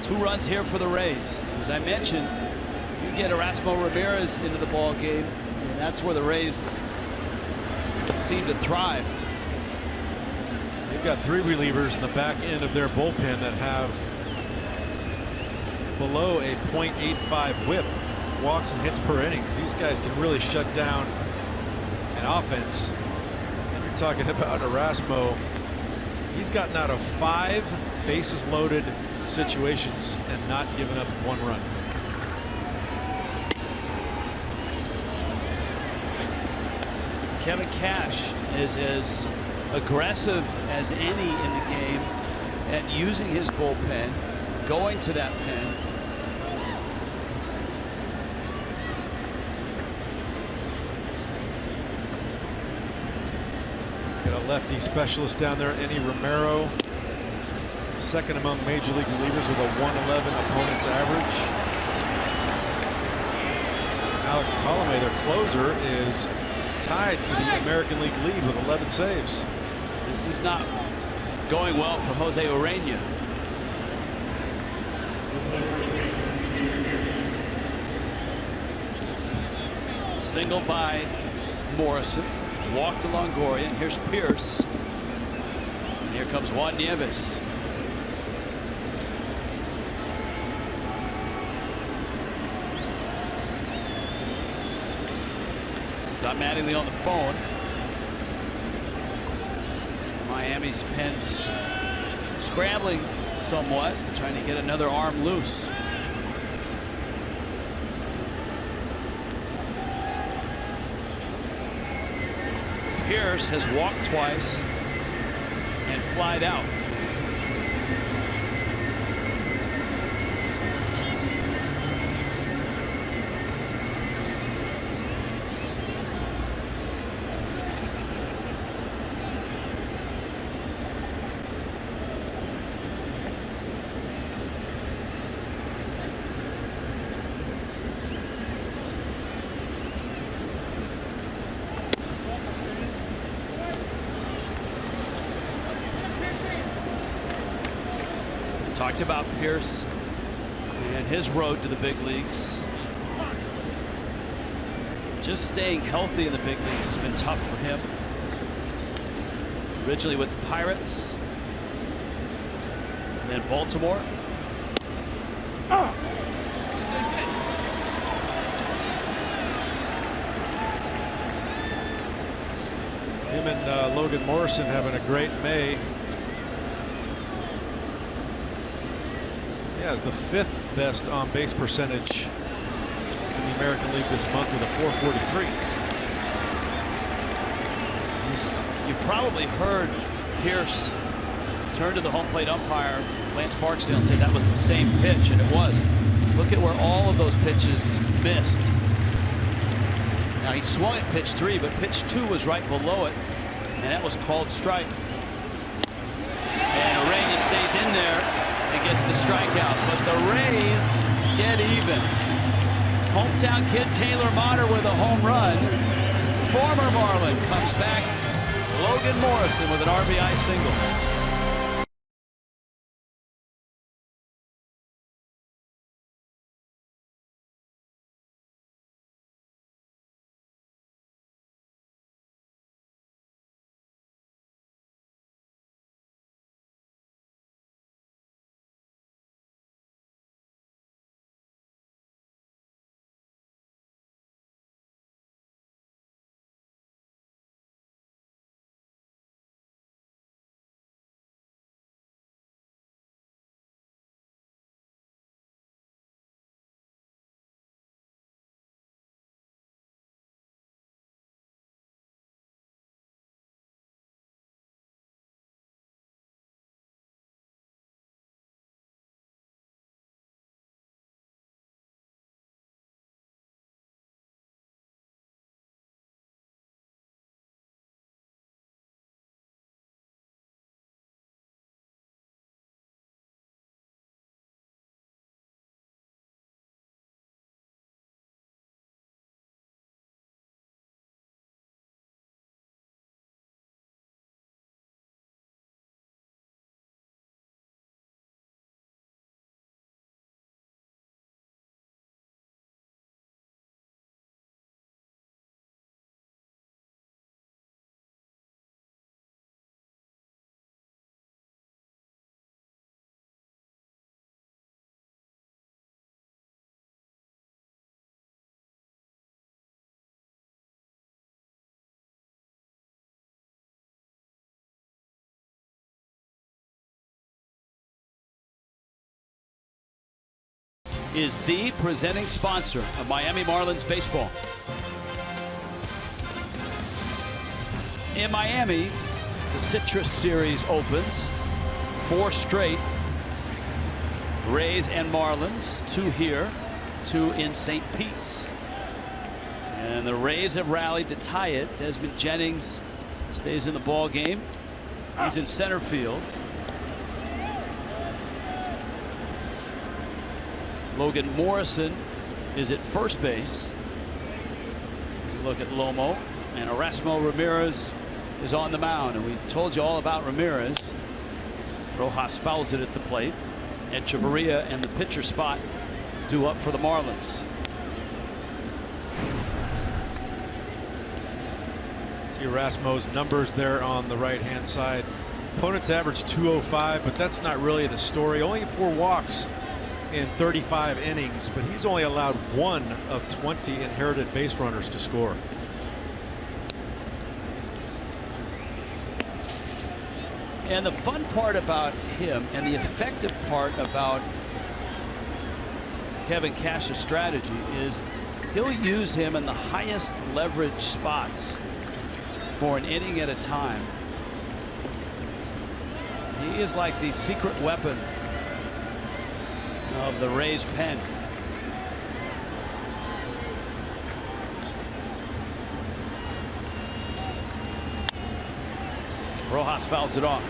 2 runs here for the Rays. As I mentioned, you get Erasmo Ramirez into the ball game, and that's where the Rays seem to thrive. They've got 3 relievers in the back end of their bullpen that have below a .85 whip, walks and hits per inning. These guys can really shut down an offense. And you're talking about Erasmo. He's gotten out of 5 bases loaded situations and not given up 1 run. Kevin Cash is as aggressive as any in the game at using his bullpen, going to that pen. Got a lefty specialist down there, Enny Romero, second among major league relievers with a 111 opponent's average. Alex Colomé, their closer, is tied for the American League lead with 11 saves. This is not going well for Jose Urena. Single by Morrison. Walk to Longoria, and here's Pierce. And here comes Juan Nieves. Got Mattingly on the phone. Miami's pen scrambling somewhat, trying to get another arm loose. Pierce has walked twice and flied out. Talked about Pierce and his road to the big leagues. Just staying healthy in the big leagues has been tough for him. Originally with the Pirates, and then Baltimore. Him and Logan Morrison having a great May. He has the 5th best on base percentage in the American League this month with a 443. You probably heard Pierce turn to the home plate umpire Lance Barksdale and say that was the same pitch, and it was. Look at where all of those pitches missed. Now he swung at pitch 3, but pitch 2 was right below it, and that was called strike. And Urena stays in there and gets the strikeout, but the Rays get even. Hometown kid Taylor Motter with a home run. Former Marlin comes back. Logan Morrison with an RBI single. is the presenting sponsor of Miami Marlins baseball. In Miami, the Citrus Series opens. 4 straight. Rays and Marlins, 2 here, 2 in St. Pete's. And the Rays have rallied to tie it. Desmond Jennings stays in the ball game. He's in center field. Logan Morrison is at first base. Look at Lomo, and Erasmo Ramirez is on the mound, and we told you all about Ramirez. Rojas fouls it at the plate. Echeverria and the pitcher spot due up for the Marlins. See Erasmo's numbers there on the right-hand side. Opponents average 205, but that's not really the story. Only 4 walks in 35 innings, but he's only allowed 1 of 20 inherited base runners to score. And the fun part about him and the effective part about Kevin Cash's strategy is he'll use him in the highest leverage spots for an inning at a time. He is like the secret weapon of the Rays pen. Rojas fouls it off.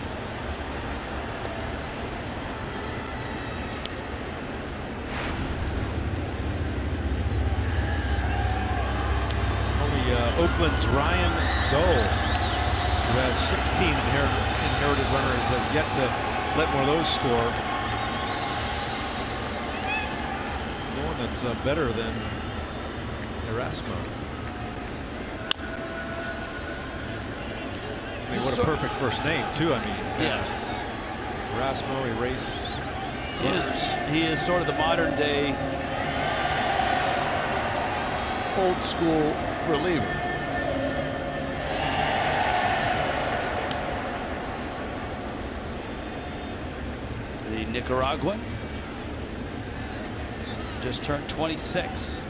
Oakland's Ryan Dole, who has 16 inherited runners, has yet to let one of those score. He's the one that's better than Erasmo. I mean, what a perfect first name, too. I mean, yes. Erasmo, erase runners. He is sort of the modern day old school reliever. The Nicaraguan just turned 26.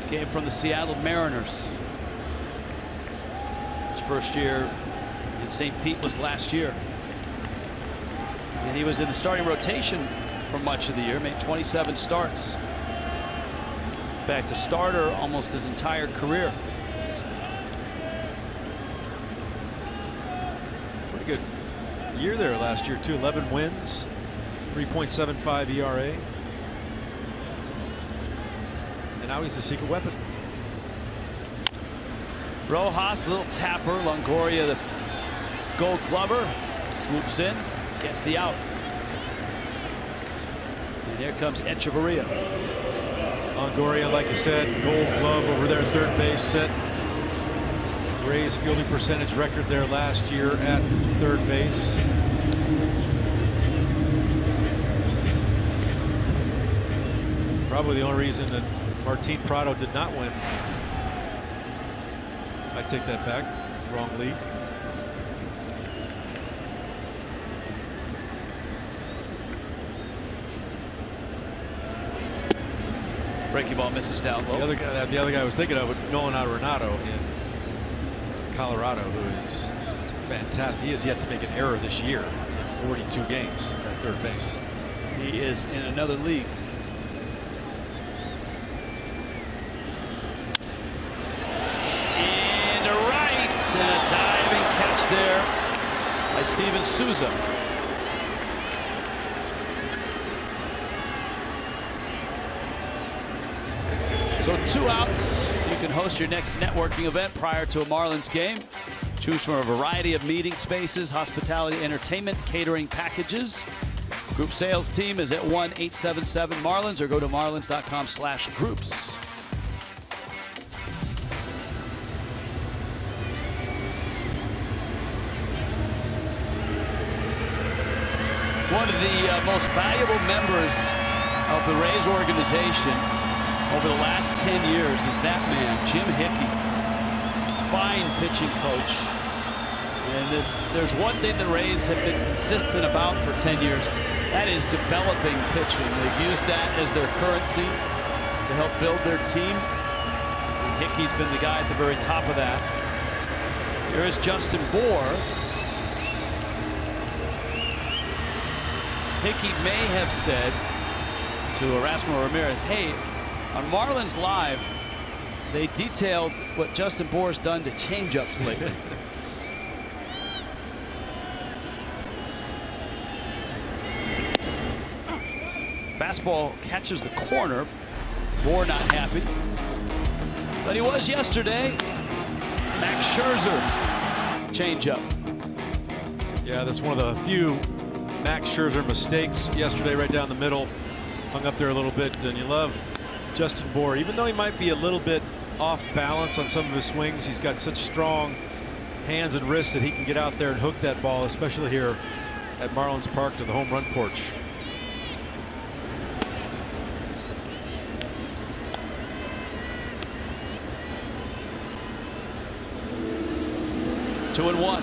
Came from the Seattle Mariners. His first year in St. Pete was last year. And he was in the starting rotation for much of the year, made 27 starts. In fact, a starter almost his entire career. Pretty good year there last year, too. 11 wins, 3.75 ERA. And now he's a secret weapon. Rojas, little tapper. Longoria, the Gold Glover, swoops in, gets the out. And here comes Echeverria. Longoria, like you said, Gold Glove over there at third base, set Rays fielding percentage record there last year at third base. Probably the only reason that Martin Prado did not win. I take that back. Wrong league. Breaking ball misses down low. The other guy I was thinking of, Nolan Arenado in Colorado, who is fantastic. He has yet to make an error this year in 42 games at third base. He is in another league. And to right, and a diving catch there by Steven Souza. So 2 outs. You can host your next networking event prior to a Marlins game. Choose from a variety of meeting spaces, hospitality, entertainment, catering packages. Group sales team is at 1-877-MARLINS or go to marlins.com/groups. One of the most valuable members of the Rays organization over the last 10 years is that man, Jim Hickey. Fine pitching coach. And there's one thing the Rays have been consistent about for 10 years. That is developing pitching. They've used that as their currency to help build their team. And Hickey's been the guy at the very top of that. Here is Justin Bour. Hickey may have said to Erasmo Ramirez, hey, on Marlins Live, they detailed what Justin Bour's done to changeups lately. Fastball catches the corner. Bour not happy. But he was yesterday. Max Scherzer. Changeup. Yeah, that's one of the few Max Scherzer mistakes yesterday, right down the middle. Hung up there a little bit, and you love Justin Bour. Even though he might be a little bit off balance on some of his swings, he's got such strong hands and wrists that he can get out there and hook that ball, especially here at Marlins Park to the home run porch. Two and one.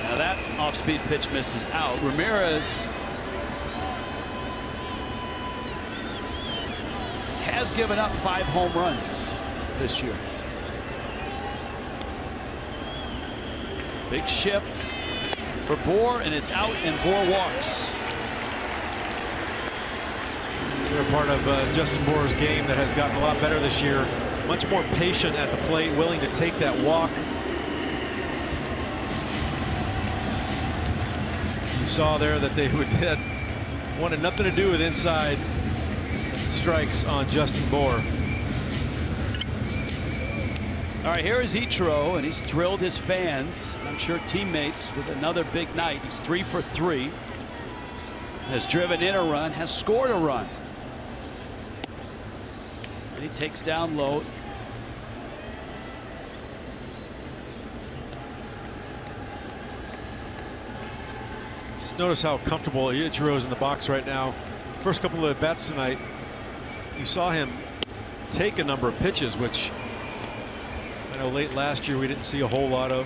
Now that off-speed pitch misses out. Ramirez has given up 5 home runs this year. Big shift for Bour, and it's out, and Bour walks. They're part of Justin Bour's game that has gotten a lot better this year. Much more patient at the plate, willing to take that walk. You saw there that they wanted nothing to do with inside strikes on Justin Bour. All right, here is Ichiro, and he's thrilled his fans, and I'm sure teammates, with another big night. He's 3 for 3. Has driven in a run, has scored a run. And he takes down low. Just notice how comfortable Ichiro is in the box right now. First couple of bats tonight, you saw him take a number of pitches, which I know late last year we didn't see a whole lot of,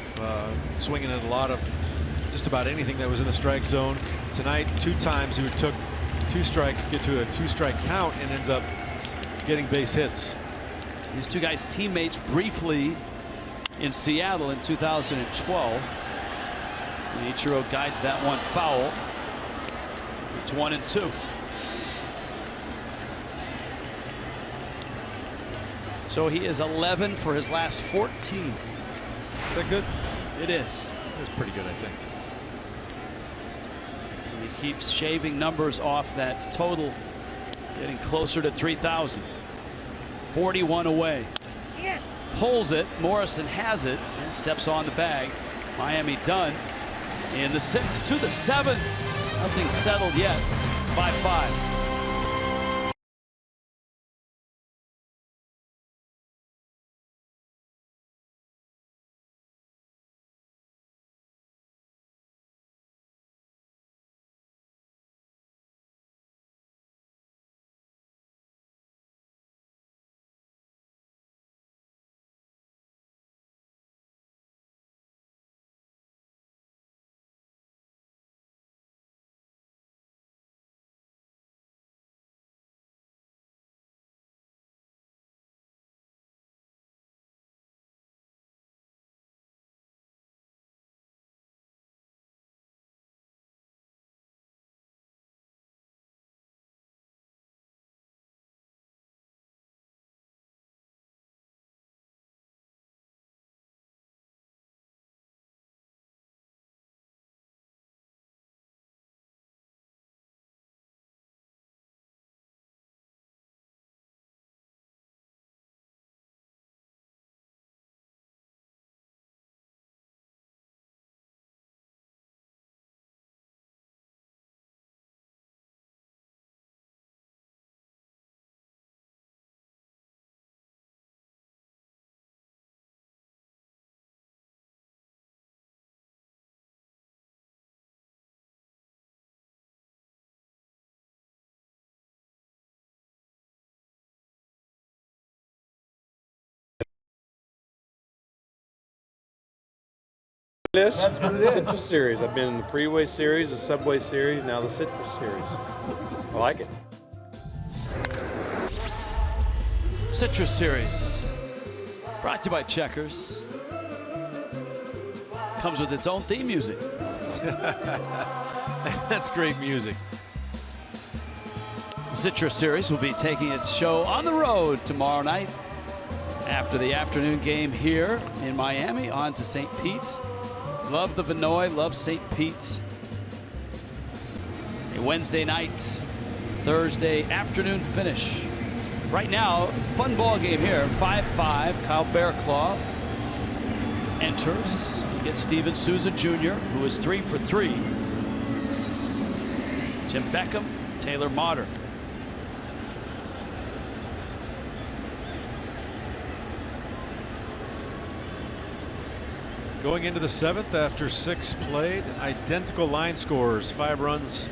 swinging at a lot of just about anything that was in the strike zone. Tonight, 2 times he took 2 strikes to get to a 2-strike count and ends up getting base hits. These two guys teammates briefly in Seattle in 2012. And Ichiro guides that one foul. It's 1-2. So he is 11 for his last 14. Is that good? It is. That's pretty good, I think. And he keeps shaving numbers off that total, getting closer to 3,000. 41 away. Pulls it. Morrison has it and steps on the bag. Miami done in the 6th to the 7th. Nothing settled yet. 5-5. This Citrus Series. I've been in the Freeway Series, the Subway Series, now the Citrus Series. I like it. Citrus Series, brought to you by Checkers. Comes with its own theme music. That's great music. The Citrus Series will be taking its show on the road tomorrow night after the afternoon game here in Miami on to St. Pete. Love the Vinoy, love St. Pete. A Wednesday night, Thursday afternoon finish. Right now, fun ball game here, 5-5. Kyle Bearclaw enters. Gets Steven Souza Jr., who is 3 for 3. Jim Beckham, Taylor Motter. Going into the 7th after 6 played, identical line scores, 5 runs,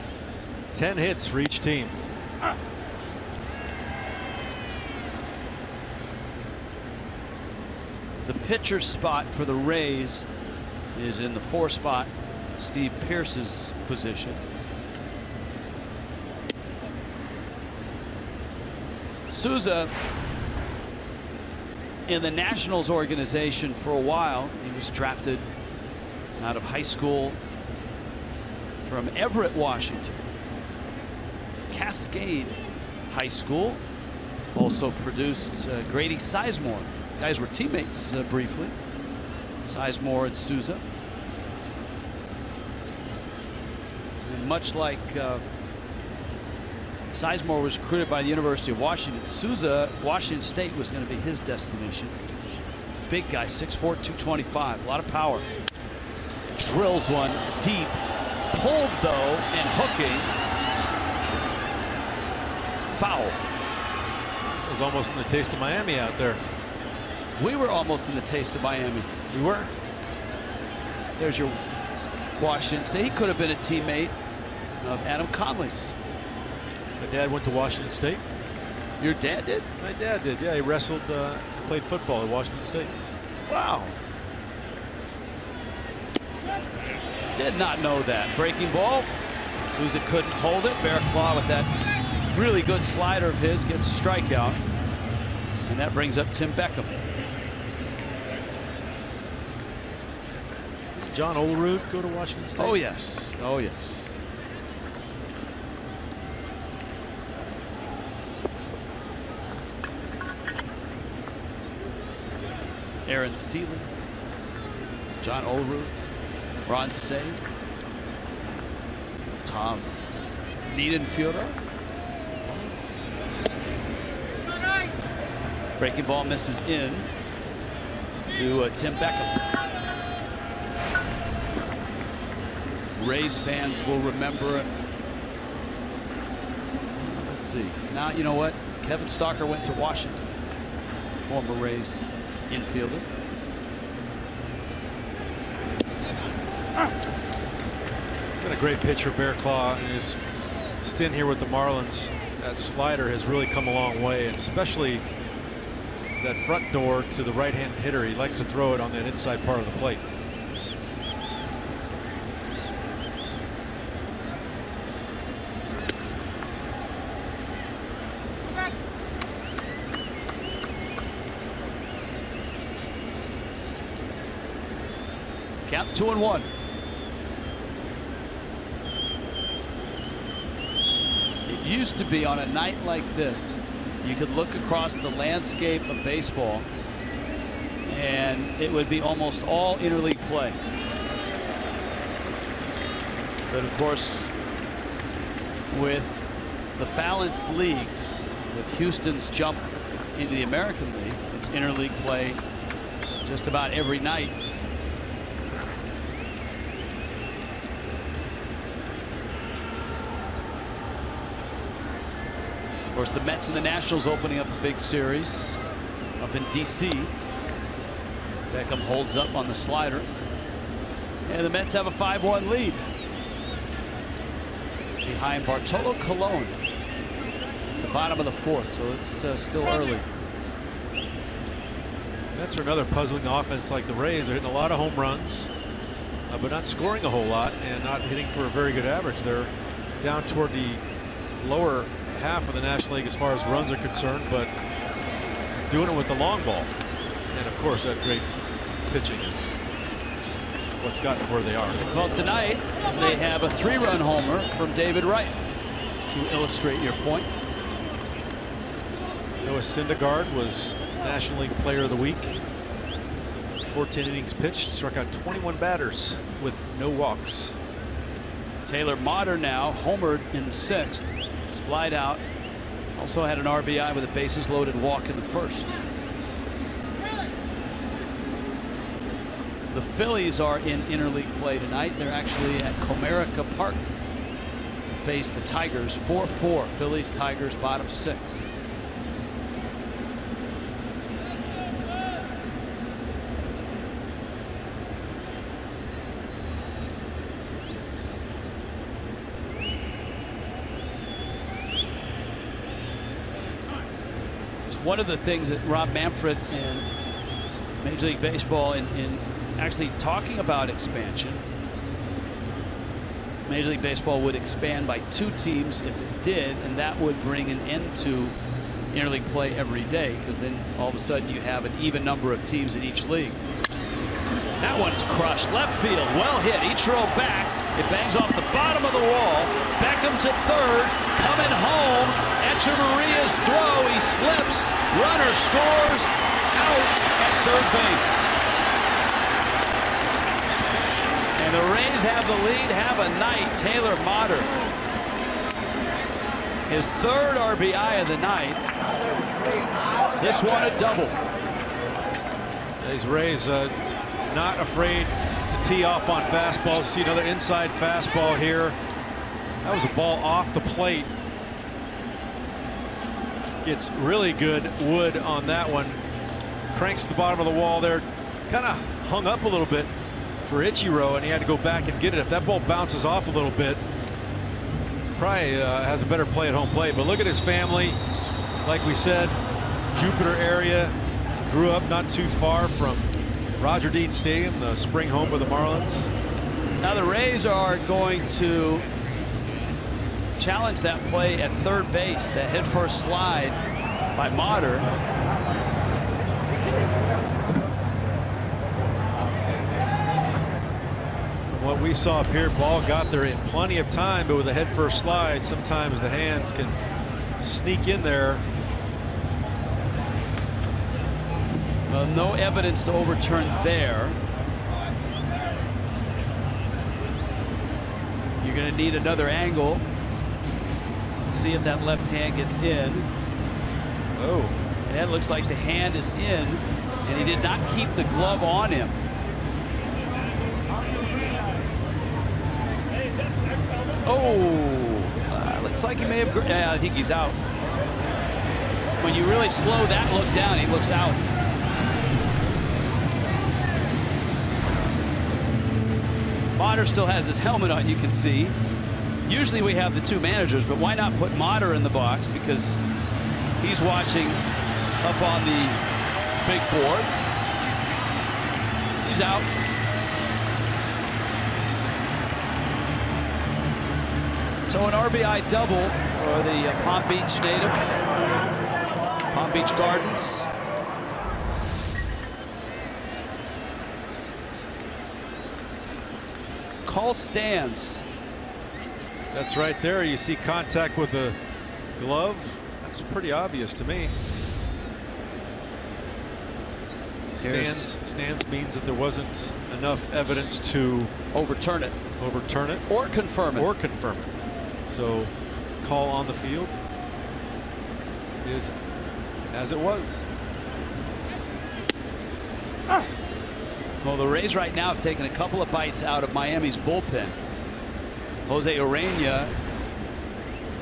10 hits for each team. The pitcher spot for the Rays is in the 4 spot, Steve Pearce's position. Souza in the Nationals organization for a while. He was drafted out of high school from Everett, Washington. Cascade High School. Also produced Grady Sizemore. Guys were teammates briefly. Sizemore and Souza. And much like Sizemore was recruited by the University of Washington, Souza, Washington State was going to be his destination. Big guy, 6'4", 225, a lot of power. Drills one deep, pulled though, and hooking. Foul. It was almost in the taste of Miami out there. We were almost in the taste of Miami. We were. There's your Washington State. He could have been a teammate of Adam Conley's. My dad went to Washington State. Your dad did? My dad did, yeah. He wrestled, played football at Washington State. Wow. Did not know that. Breaking ball. Souza couldn't hold it. Bearclaw with that really good slider of his gets a strikeout. And that brings up Tim Beckham. John Olerud go to Washington State? Oh, yes. Oh, yes. Aaron Seeley, John Olerud, Ron Say, Tom Niedenfuhrer. Breaking ball misses in to Tim Beckham. Rays fans will remember. Let's see. Now, you know what? Kevin Stalker went to Washington. Former Rays infielder. It's been a great pitch for Bearclaw in his stint here with the Marlins. That slider has really come a long way, and especially that front door to the right-hand hitter. He likes to throw it on that inside part of the plate. Count 2-1. It used to be on a night like this, you could look across the landscape of baseball and it would be almost all interleague play. But of course, with the balanced leagues, with Houston's jump into the American League, it's interleague play just about every night. Of course, the Mets and the Nationals opening up a big series up in D.C. Beckham holds up on the slider. And the Mets have a 5-1 lead behind Bartolo Colon. It's the bottom of the 4th, so it's still early. Mets are another puzzling offense like the Rays. They're hitting a lot of home runs. but not scoring a whole lot and not hitting for a very good average. They're down toward the lower half of the National League as far as runs are concerned, but doing it with the long ball. And of course, that great pitching is what's gotten them where they are. Well, tonight they have a 3-run homer from David Wright to illustrate your point. Noah Syndergaard was National League Player of the Week. 14 innings pitched, struck out 21 batters with no walks. Taylor Motter now homered in the 6th. He's flied out. Also had an RBI with a bases loaded walk in the 1st. The Phillies are in interleague play tonight. They're actually at Comerica Park to face the Tigers. 4-4. Phillies, Tigers, bottom 6. One of the things that Rob Manfred and Major League Baseball in actually talking about expansion. Major League Baseball would expand by 2 teams if it did, and that would bring an end to interleague play every day, because then all of a sudden you have an even number of teams in each league. That one's crushed left field, well hit. Ichiro back. It bangs off the bottom of the wall. Beckham's at third, coming home. Echeverria's throw, he slips. Runner scores, out at third base. And the Rays have the lead, have a night. Taylor Motter, his 3rd RBI of the night. This one a double. These Rays not afraid to tee off on fastballs. See another inside fastball here. That was a ball off the plate. Gets really good wood on that one. Cranks to the bottom of the wall there. Kind of hung up a little bit for Ichiro, and he had to go back and get it. If that ball bounces off a little bit, probably has a better play at home plate. But look at his family. Like we said, Jupiter area. Grew up not too far from Roger Dean Stadium, the spring home of the Marlins. Now the Rays are going to challenge that play at third base, that headfirst slide by Motter. From what we saw up here, ball got there in plenty of time, but with a headfirst slide, sometimes the hands can sneak in there. Well, no evidence to overturn there. You're going to need another angle. Let's see if that left hand gets in. Oh. And it looks like the hand is in, and he did not keep the glove on him. Oh, looks like he may have. Yeah, I think he's out. When you really slow that look down, he looks out. Motter still has his helmet on, you can see. Usually we have the 2 managers, but why not put Motter in the box, because he's watching up on the big board. He's out. So an RBI double for the Palm Beach native. Palm Beach Gardens. Call stands. That's right there. You see contact with the glove. That's pretty obvious to me. Stands means that there wasn't enough evidence to overturn it. Or confirm it. So call on the field is as it was. Well, the Rays right now have taken a couple of bites out of Miami's bullpen. Jose Urena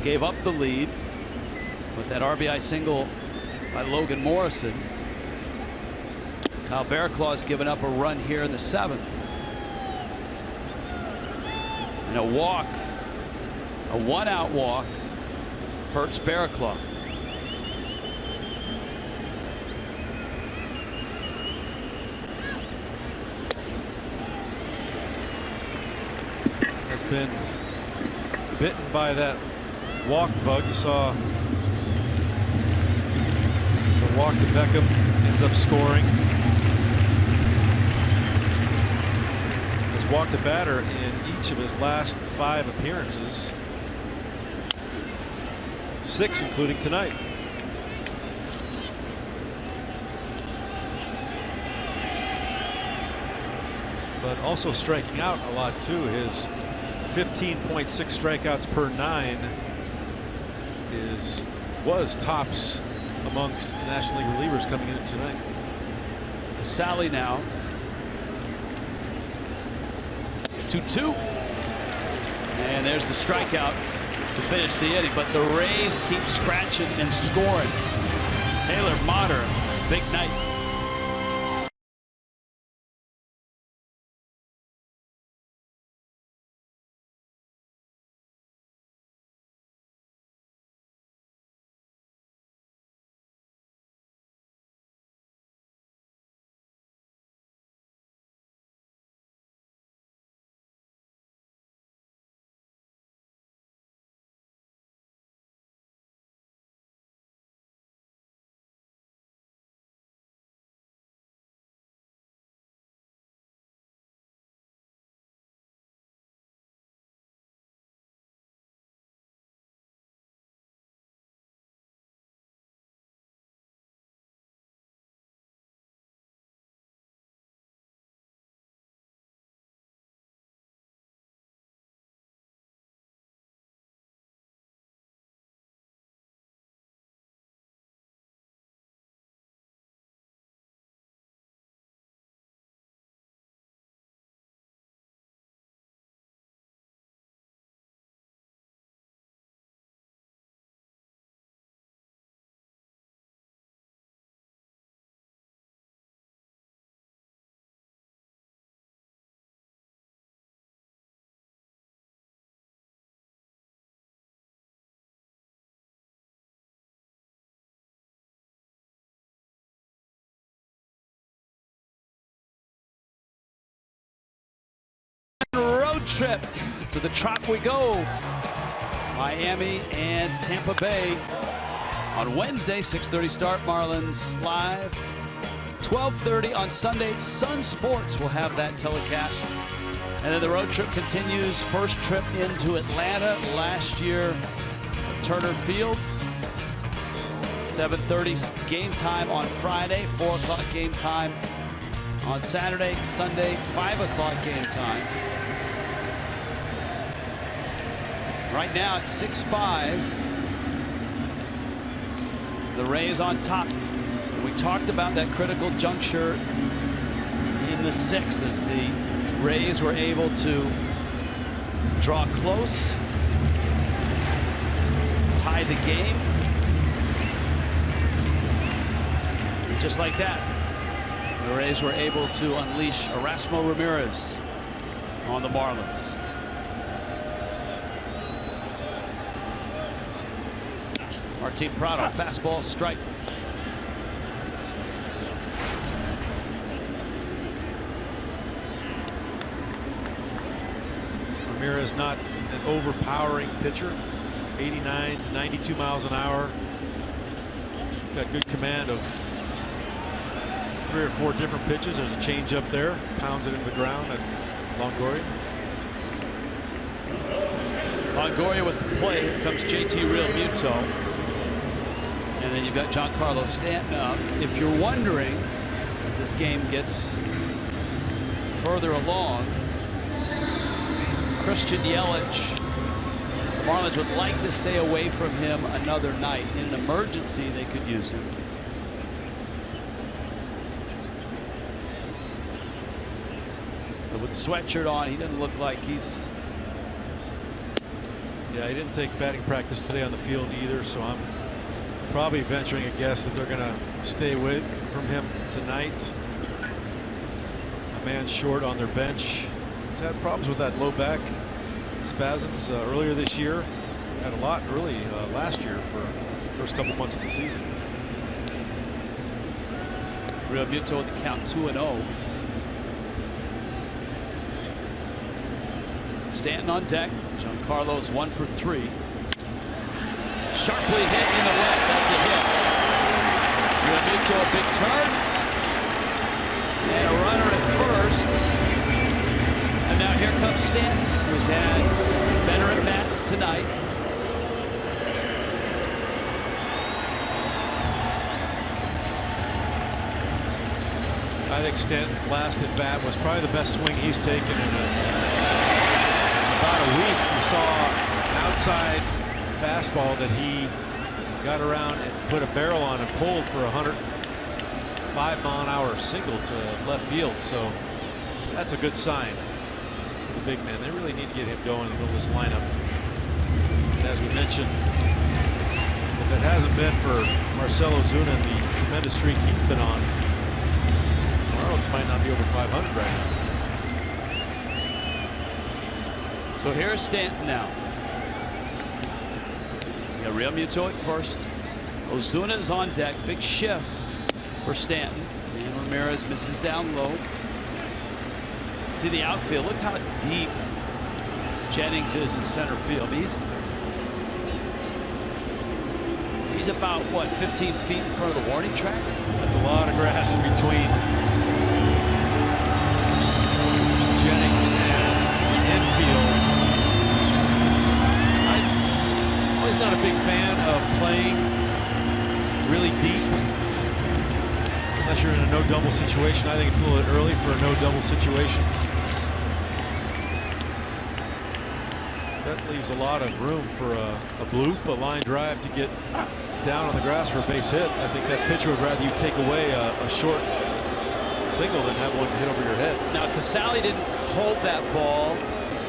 gave up the lead with that RBI single by Logan Morrison. Kyle Barraclough's given up a run here in the 7th. And a walk, a 1-out walk, hurts Barraclough. been bitten by that walk bug. You saw the walk to Beckham, ends up scoring. Has walked a batter in each of his last 5 appearances. 6 including tonight. But also striking out a lot too. His 15.6 strikeouts per 9 was tops amongst National League relievers coming in tonight. Sally now. 2-2. And there's the strikeout to finish the inning, but the Rays keep scratching and scoring. Taylor Motter, big night. Road trip to the Trop we go. Miami and Tampa Bay on Wednesday, 6:30 start. Marlins live. 12:30 on Sunday. Sun Sports will have that telecast. And then the road trip continues. First trip into Atlanta last year at Turner Fields. 7:30 game time on Friday. 4 o'clock game time on Saturday. Sunday, 5 o'clock game time. Right now it's 6-5. The Rays on top. We talked about that critical juncture in the 6th as the Rays were able to draw close, tie the game. Just like that, the Rays were able to unleash Erasmo Ramirez on the Marlins. Martin Prado, fastball, strike. Ramirez not an overpowering pitcher. 89 to 92 miles an hour. Got good command of 3 or 4 different pitches. There's a changeup there. Pounds it into the ground at Longoria. Longoria with the play. Here comes JT Realmuto. And then you've got Giancarlo Stanton up. If you're wondering, as this game gets further along, Christian Yelich, the Marlins would like to stay away from him another night. In an emergency, they could use him. But with the sweatshirt on, he doesn't look like he's... Yeah, he didn't take batting practice today on the field either, so I'm probably venturing a guess that they're going to stay away from him tonight. A man short on their bench. He's had problems with that low back spasms earlier this year. Had a lot early last year for the first couple months of the season. Realmuto with the count 2-0. Stanton on deck. Giancarlo's 1 for 3. Sharply hit in the left. That's a hit. Realmuto, a big turn. And a runner at first. And now here comes Stanton, who's had better at bats tonight. I think Stanton's last at bat was probably the best swing he's taken in about a week. We saw an outside fastball that he got around and put a barrel on and pulled for a 105-mile-an-hour single to left field. So that's a good sign for the big man. They really need to get him going in the middle of this lineup. And as we mentioned, if it hasn't been for Marcell Ozuna and the tremendous streak he's been on, Marlins might not be over 500 right now. So here's Stanton now. We got Realmuto at first. Ozuna is on deck. Big shift for Stanton. And Ramirez misses down low. See the outfield. Look how deep Jennings is in center field. He's about, what, 15 feet in front of the warning track? That's a lot of grass in between Jennings and the infield. I'm always not a big fan of playing really deep unless you're in a no double situation. I think it's a little bit early for a no double situation. That leaves a lot of room for a bloop, a line drive to get down on the grass for a base hit. I think that pitcher would rather you take away a short single than have one hit over your head. Now, Casale didn't hold that ball.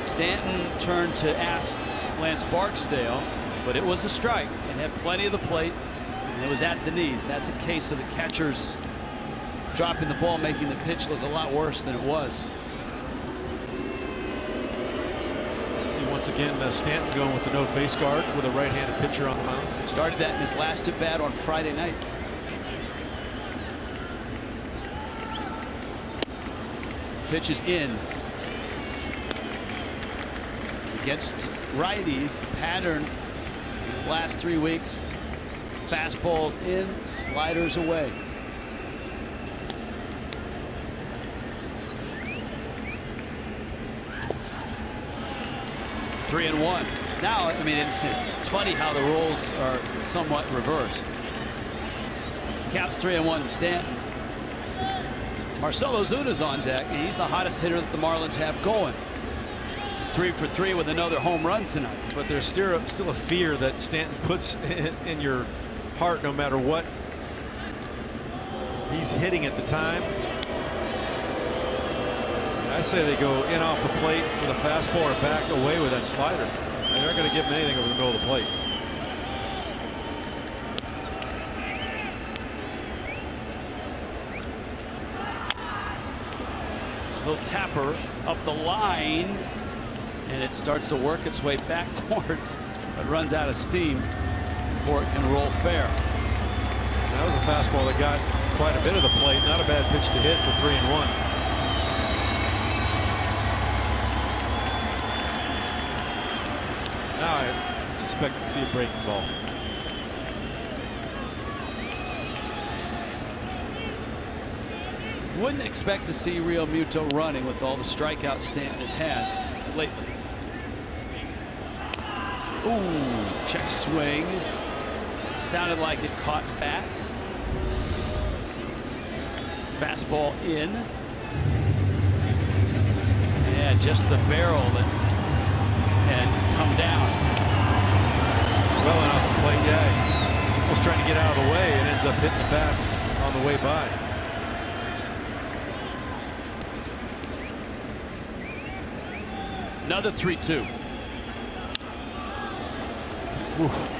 Stanton turned to ask Lance Barksdale, but it was a strike. It had plenty of the plate, and it was at the knees. That's a case of the catchers dropping the ball, making the pitch look a lot worse than it was. See, once again, Stanton going with the no face guard with a right-handed pitcher on the mound. Started that in his last at bat on Friday night. Pitch is in. Against righties, the pattern in the last 3 weeks, fastballs in, sliders away. Three and one. Now, I mean, it's funny how the roles are somewhat reversed. Caps 3-1 to Stanton. Marcell Ozuna's on deck, and he's the hottest hitter that the Marlins have going. He's 3 for 3 with another home run tonight. But there's still a fear that Stanton puts in your heart no matter what he's hitting at the time. I say they go in off the plate with a fastball or back away with that slider. They aren't going to give him anything over the middle of the plate. Little tapper up the line, and it starts to work its way back towards, but runs out of steam before it can roll fair. That was a fastball that got quite a bit of the plate. Not a bad pitch to hit for 3-1. Now I suspect to see a breaking ball. Wouldn't expect to see Realmuto running with all the strikeouts Stanton has had lately. Ooh, check swing. Sounded like it caught bat. Fastball in. Yeah, just the barrel that had come down. Well enough to play, yeah. Was trying to get out of the way and ends up hitting the bat on the way by. Another 3-2.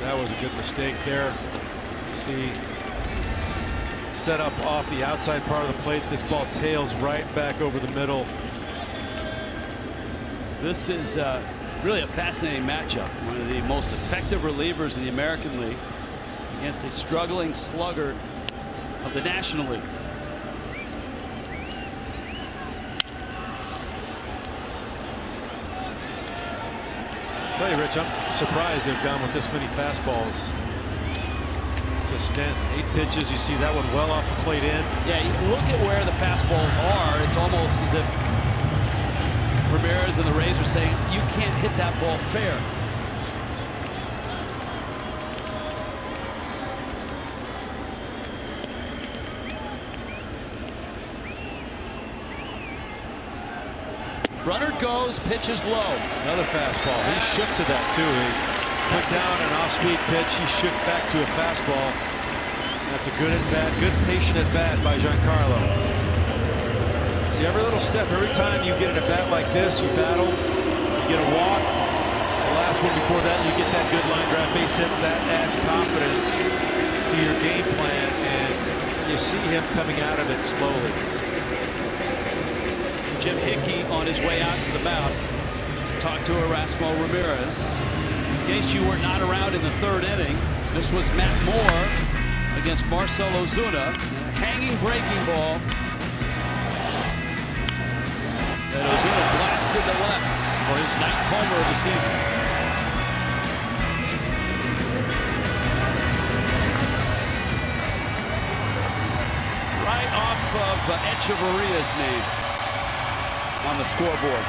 That was a good mistake there. See, set up off the outside part of the plate. This ball tails right back over the middle. This is really a fascinating matchup. One of the most effective relievers in the American League against a struggling slugger of the National League. tell you, Rich, I'm surprised they've gone with this many fastballs to Stanton. 8 pitches. You see that one well off the plate in. Yeah, you look at where the fastballs are. It's almost as if Ramirez and the Rays were saying, you can't hit that ball fair. Runner goes, pitches low. Another fastball. He shook to that too. He put down an off-speed pitch. He shook back to a fastball. That's a good at bat, good patient at bat by Giancarlo. See, every little step, every time you get an at bat like this, you battle, you get a walk. The last one before that, you get that good line drive base hit. That adds confidence to your game plan, and you see him coming out of it slowly. Jim Hickey on his way out to the mound to talk to Erasmo Ramirez. In case you were not around in the 3rd inning, this was Matt Moore against Marcell Ozuna. A hanging breaking ball that Ozuna blasted to left for his 9th homer of the season. Right off of Echeverria's name on the scoreboard.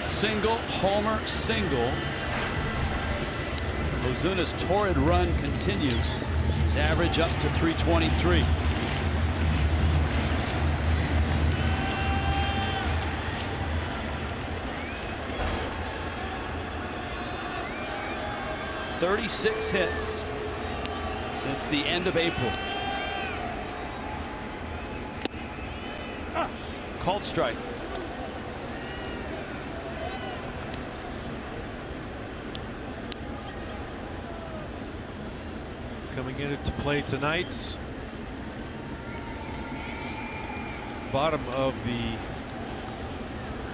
Single, homer, single. Ozuna's torrid run continues. His average up to 323. "36 hits since the end of April." Called strike. Coming into play tonight's bottom of the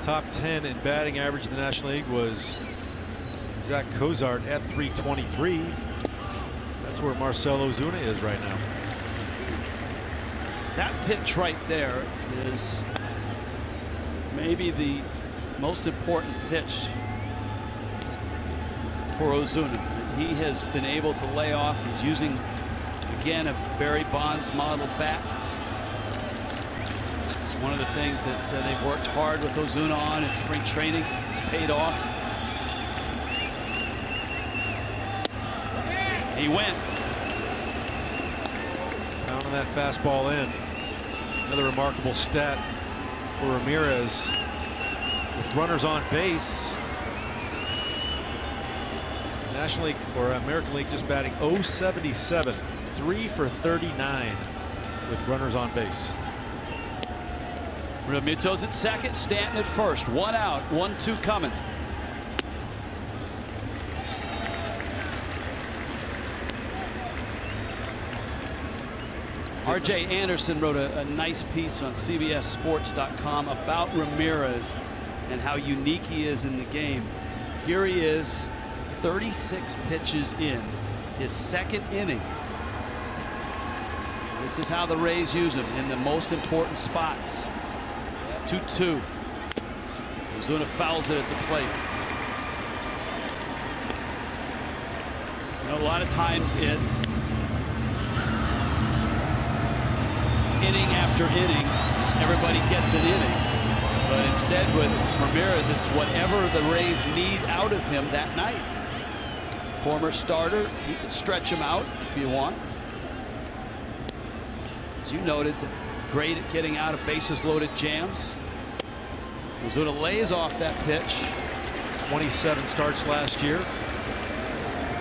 top 10 in batting average in the National League was Zach Cozart at 323. That's where Marcell Ozuna is right now. That pitch right there is maybe the most important pitch for Ozuna. He has been able to lay off. He's using, again, a Barry Bonds model bat. One of the things that they've worked hard with Ozuna on in spring training. It's paid off. He went. Pounding that fastball in. Another remarkable stat for Ramirez. With runners on base. National League or American League just batting .077, 3 for 39 with runners on base. Realmuto's at second, Stanton at first. 1 out, 1-2 coming. R.J. Anderson wrote a nice piece on CBSSports.com about Ramirez and how unique he is in the game. Here he is, 36 pitches in, his 2nd inning. This is how the Rays use him in the most important spots. 2-2. Ozuna fouls it at the plate. You know, a lot of times it's inning after inning, everybody gets an inning. But instead with Ramirez, it's whatever the Rays need out of him that night. Former starter, you can stretch him out if you want. As you noted, great at getting out of bases loaded jams. Ozuna lays off that pitch. 27 starts last year.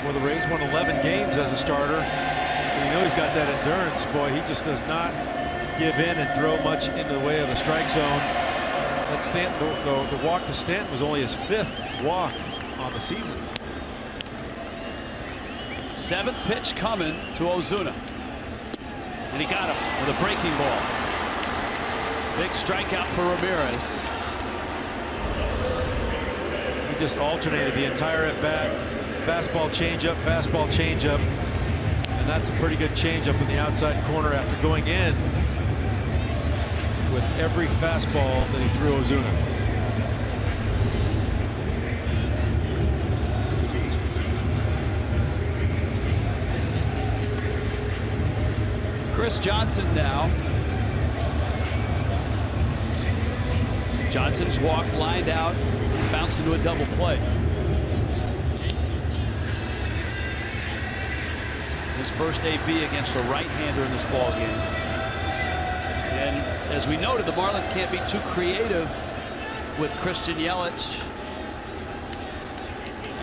Well, the Rays won 11 games as a starter. So you know he's got that endurance. Boy, he just does not give in and throw much into the way of the strike zone. That Stanton, the walk to Stanton was only his 5th walk on the season. 7th pitch coming to Ozuna. And he got him with a breaking ball. Big strikeout for Ramirez. He just alternated the entire at bat. Fastball changeup, fastball changeup. And that's a pretty good changeup in the outside corner after going in. with every fastball that he threw Ozuna. Chris Johnson now. Johnson's walked, lined out, bounced into a double play. His first AB against a right-hander in this ball game. And as we noted, the Marlins can't be too creative with Christian Yelich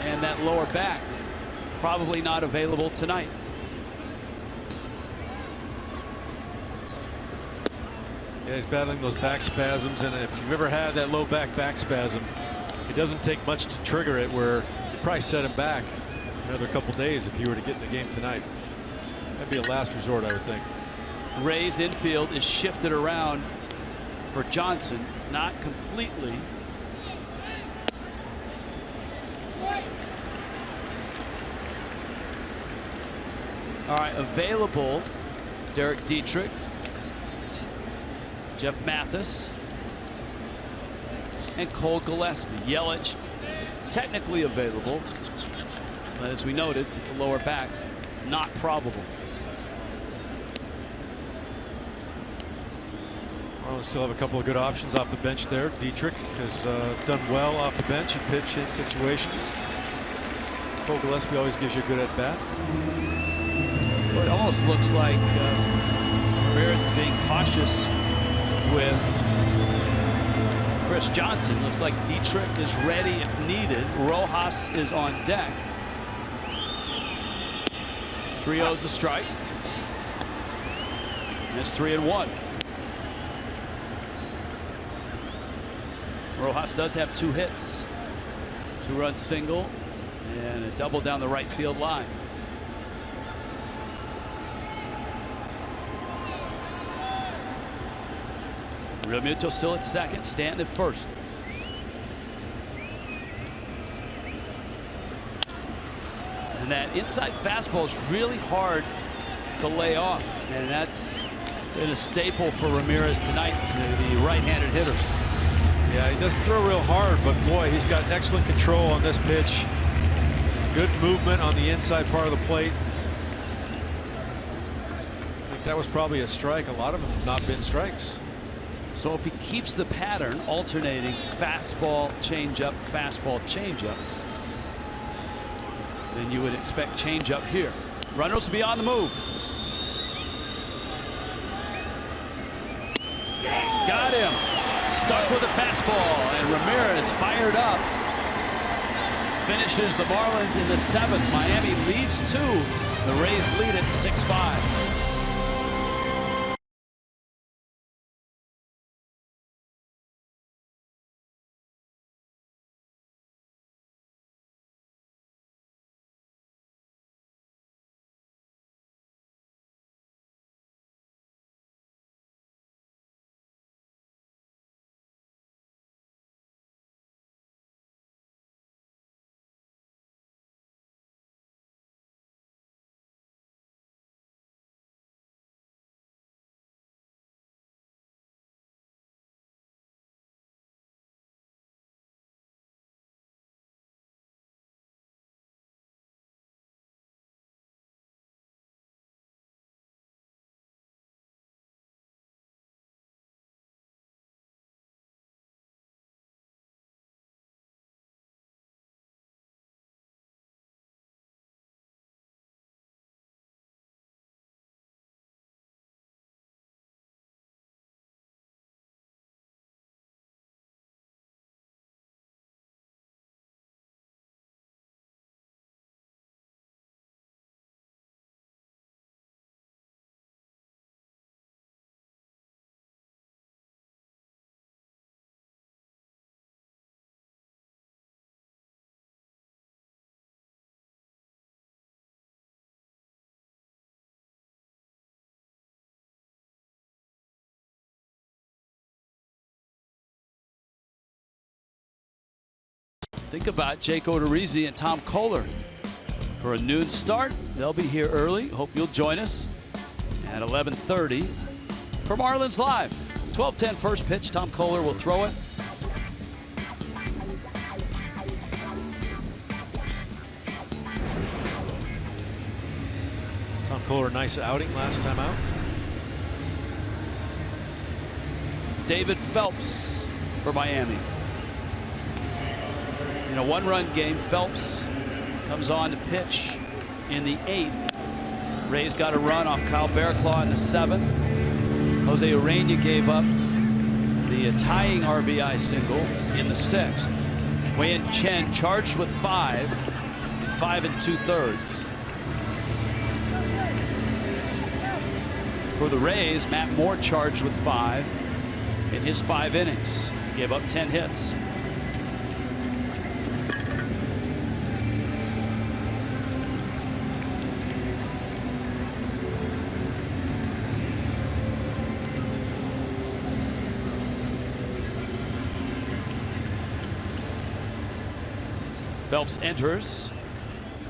and that lower back. Probably not available tonight. Yeah, he's battling those back spasms, and if you've ever had that low back spasm, it doesn't take much to trigger it, where you probably set him back another couple days if you were to get in the game tonight. That'd be a last resort, I would think. Ray's infield is shifted around for Johnson, not completely. All right, available Derek Dietrich, Jeff Mathis, and Cole Gillespie. Yelich technically available, but as we noted, the lower back not probable. Well, still have a couple of good options off the bench there. Dietrich has done well off the bench in pinch-hit situations. Cole Gillespie always gives you a good at-bat. Well, it almost looks like Ramirez is being cautious with Chris Johnson. Looks like Dietrich is ready if needed. Rojas is on deck. 3-0's a strike. And it's 3-1. Rojas does have 2 hits, 2-run single, and a double down the right field line. Realmuto still at second, Stanton at first. And that inside fastball is really hard to lay off, and that's been a staple for Ramirez tonight to the right-handed hitters. Yeah, he doesn't throw real hard, but boy, he's got excellent control on this pitch. Good movement on the inside part of the plate. I think that was probably a strike. A lot of them have not been strikes. So if he keeps the pattern alternating fastball, changeup, fastball, changeup, then you would expect changeup here. Runners will be on the move. Got him. Stuck with a fastball, and Ramirez fired up. Finishes the Marlins in the 7th. Miami leads 2. The Rays lead it 6-5. Think about Jake Odorizzi and Tom Kohler for a noon start. They'll be here early. Hope you'll join us at 11:30 for Marlins Live. 12-10 first pitch. Tom Kohler will throw it. Tom Kohler, nice outing last time out. David Phelps for Miami. In a one-run game, Phelps comes on to pitch in the 8th. Rays got a run off Kyle Barraclough in the 7th. Jose Urena gave up the tying RBI single in the 6th. Wei-Yin Chen charged with 5 2/3. For the Rays, Matt Moore charged with 5 in his 5 innings. He gave up 10 hits. Phelps enters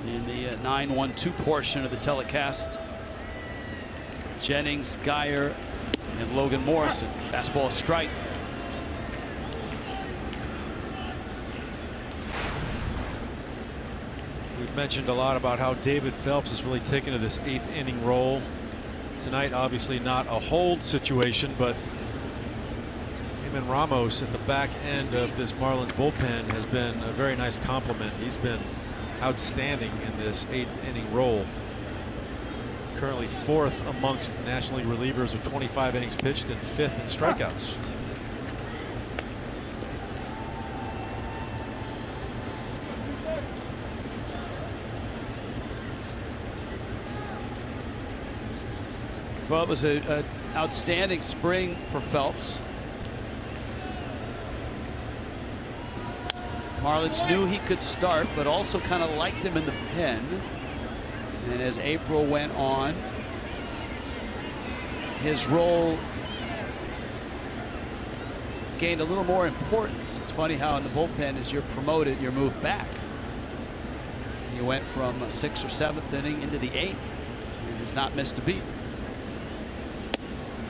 in the 9-1-2 portion of the telecast. Jennings, Geyer, and Logan Morrison. Fastball strike. We've mentioned a lot about how David Phelps has really taken to this 8th inning role. Tonight, obviously not a hold situation, but him and Ramos at the back end of this Marlins bullpen has been a very nice compliment. He's been outstanding in this 8th inning role. Currently 4th amongst National League relievers with 25 innings pitched and 5th in strikeouts. Well, it was an outstanding spring for Phelps. Marlins knew he could start, but also kind of liked him in the pen. And as April went on, his role gained a little more importance. It's funny how in the bullpen, as you're promoted, you're moved back. He went from a 6th or 7th inning into the 8th and has not missed a beat.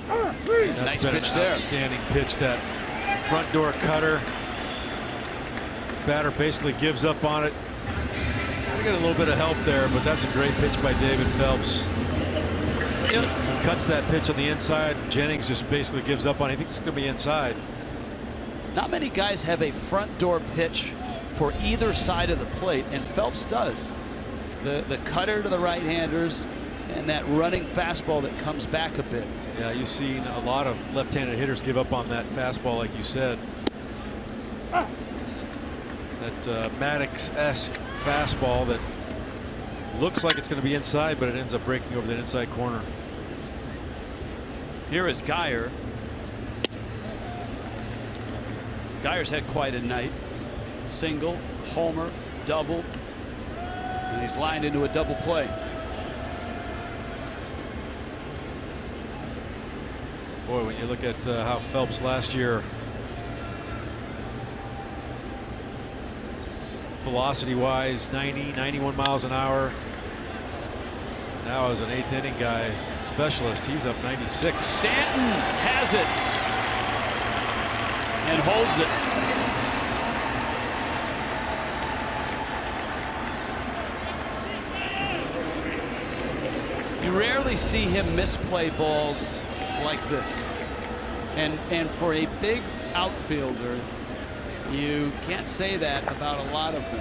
Nice pitch there. Outstanding pitch, that front door cutter. Batter basically gives up on it. We got a little bit of help there, but that's a great pitch by David Phelps. He cuts that pitch on the inside. Jennings just basically gives up on it. He thinks it's going to be inside. Not many guys have a front door pitch for either side of the plate, and Phelps does. The cutter to the right-handers and that running fastball that comes back a bit. Yeah, you've seen a lot of left-handed hitters give up on that fastball, like you said. That Maddox-esque fastball that looks like it's going to be inside, but it ends up breaking over that inside corner. Here is Geyer. Geyer's had quite a night. Single, homer, double, and he's lined into a double play. Boy, when you look at how Phelps last year, velocity-wise, 90, 91 miles an hour. Now as an 8th inning guy specialist, he's up 96. Stanton has it and holds it. You rarely see him misplay balls like this, and for a big outfielder, you can't say that about a lot of them.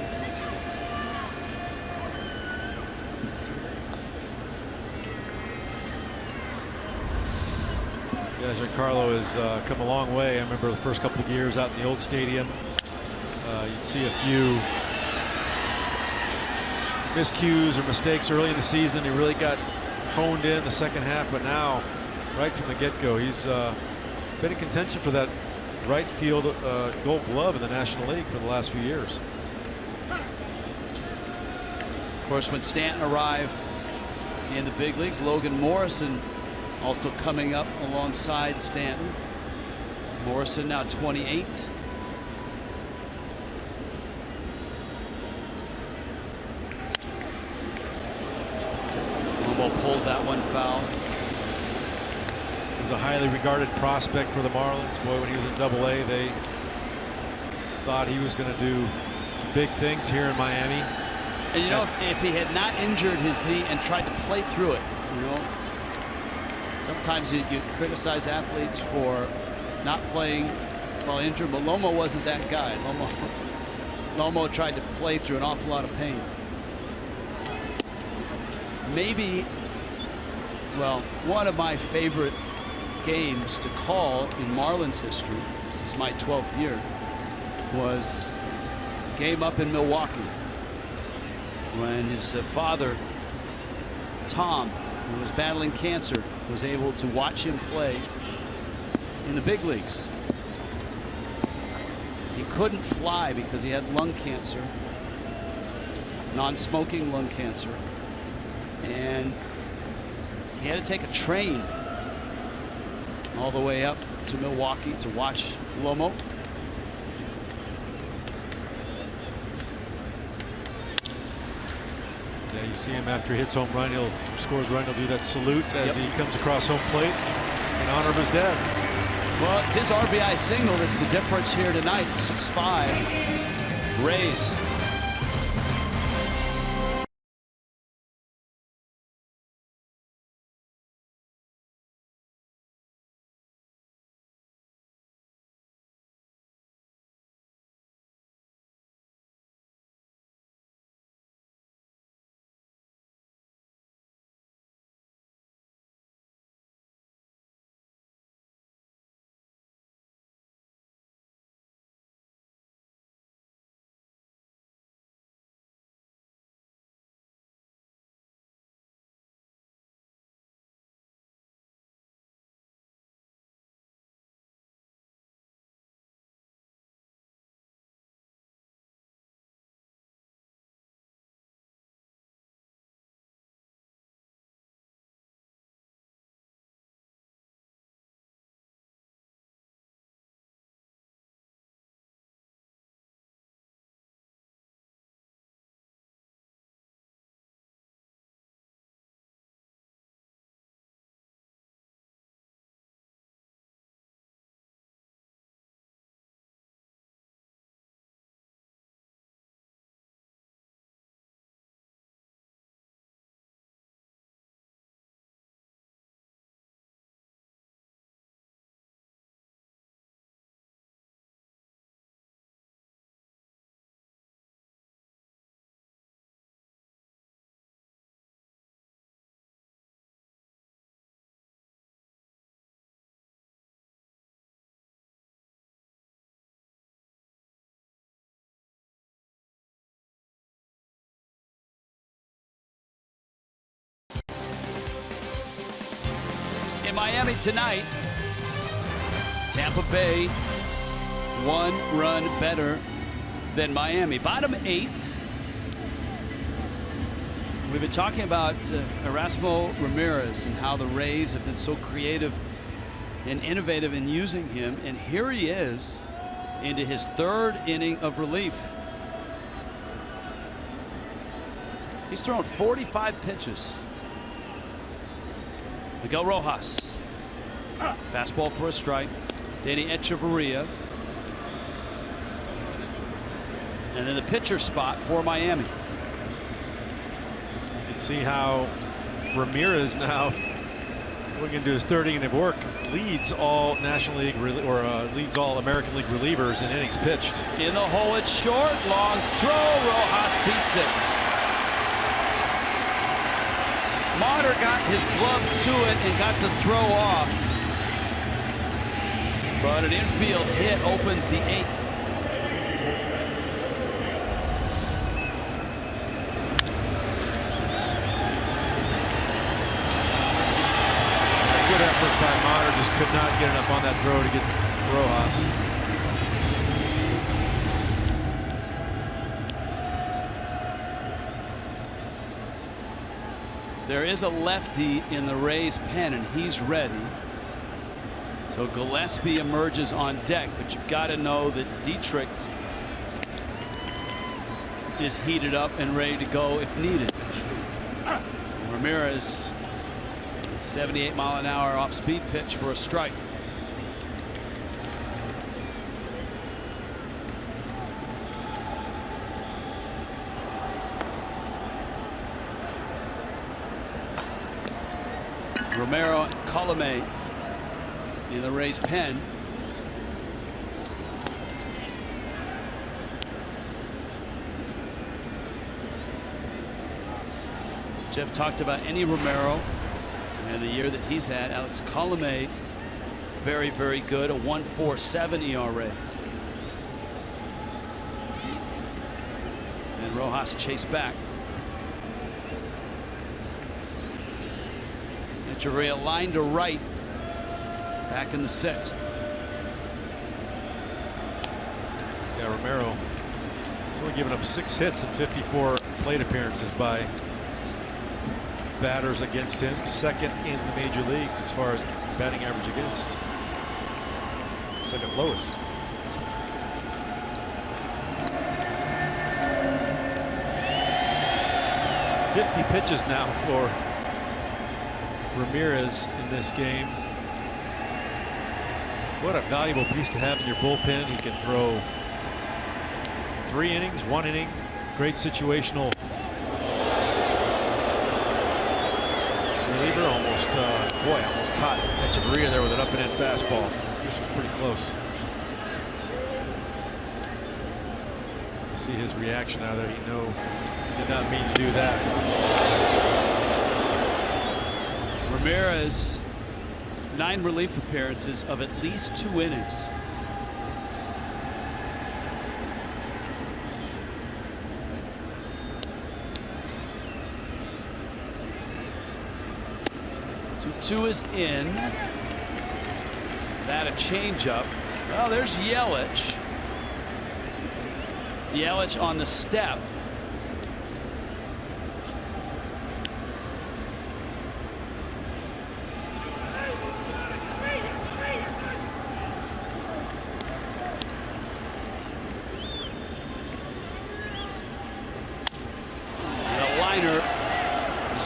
Yeah, Giancarlo has come a long way. I remember the first couple of years out in the old stadium, you'd see a few miscues or mistakes early in the season. He really got honed in the second half, but now, right from the get-go, he's been in contention for that right field Gold Glove in the National League for the last few years. Of course, when Stanton arrived in the big leagues, Logan Morrison also coming up alongside Stanton. Morrison now 28. Lobo pulls that one foul. was a highly regarded prospect for the Marlins. Boy, when he was in Double-A, they thought he was going to do big things here in Miami. And you know, if he had not injured his knee and tried to play through it, you know, sometimes you criticize athletes for not playing while injured, but Lomo wasn't that guy. Lomo tried to play through an awful lot of pain. Maybe, well, one of my favorite games to call in Marlins history, this is my 12th year, was a game up in Milwaukee when his father, Tom, who was battling cancer, was able to watch him play in the big leagues. He couldn't fly because he had lung cancer, non-smoking lung cancer, and he had to take a train all the way up to Milwaukee to watch Lomo. Yeah, you see him after he hits home run, scores run, he'll do that salute as he comes across home plate in honor of his dad. Well, it's his RBI single that's the difference here tonight. 6-5 Rays. In Miami tonight, Tampa Bay 1 run better than Miami. Bottom 8. We've been talking about Erasmo Ramirez and how the Rays have been so creative and innovative in using him, and here he is into his 3rd inning of relief. He's thrown 45 pitches. Miguel Rojas, fastball for a strike. Danny Echeverria, and then the pitcher spot for Miami. You can see how Ramirez now, going into his 3rd inning of work, leads all National League leads all American League relievers in innings pitched. In the hole, it's short, long throw. Rojas beats it. Motter got his glove to it and got the throw off. But an infield hit opens the 8th. Good effort by Motter, just could not get enough on that throw to get Rojas. There is a lefty in the Rays pen, and he's ready. So Gillespie emerges on deck, but you've got to know that Dietrich is heated up and ready to go if needed. Ramirez 78-mile-an-hour off-speed pitch for a strike. Romero and Colomé in the Rays pen. Jeff talked about Any Romero and the year that he's had. Alex Colomé, very, very good, a 1.47 ERA. And Rojas chased back. Echeverria line to right, back in the 6th. Yeah, Romero has only given up 6 hits in 54 plate appearances by batters against him, second in the major leagues as far as batting average against. Second lowest. .50 pitches now for Ramirez in this game. What a valuable piece to have in your bullpen. He can throw 3 innings, 1 inning. Great situational reliever. Almost, almost caught Echeverria there with an up and in fastball. This was pretty close. See his reaction out there. He did not mean to do that. Ramirez, 9 relief appearances of at least 2 innings. Two is in. That a changeup. Well, there's Yelich. Yelich on the step.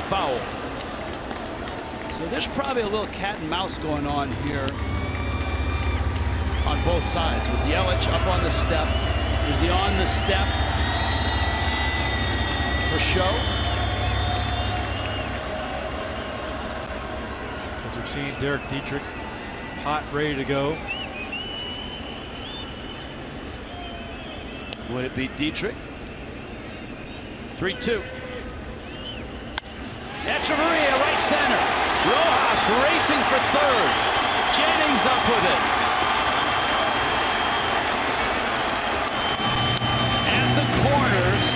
Foul. So there's probably a little cat and mouse going on here on both sides, with Yelich up on the step. Is he on the step for show? As we've seen Derek Dietrich hot, ready to go. Would it be Dietrich? 3-2. Echeverria, right center. Rojas racing for third. Jennings up with it. At the corners.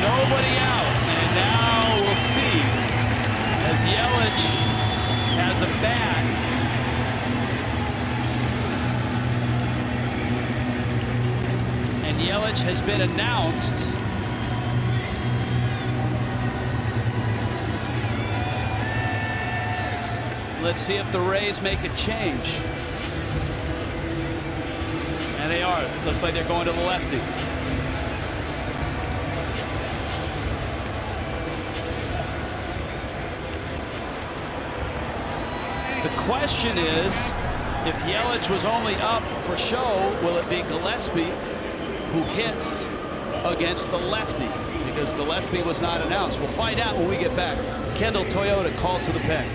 Nobody out. And now we'll see as Yelich has a bat. And Yelich has been announced. Let's see if the Rays make a change. And they are. Looks like they're going to the lefty. The question is, if Yelich was only up for show, will it be Gillespie who hits against the lefty? Because Gillespie was not announced. We'll find out when we get back. Kendall Toyota called to the pen.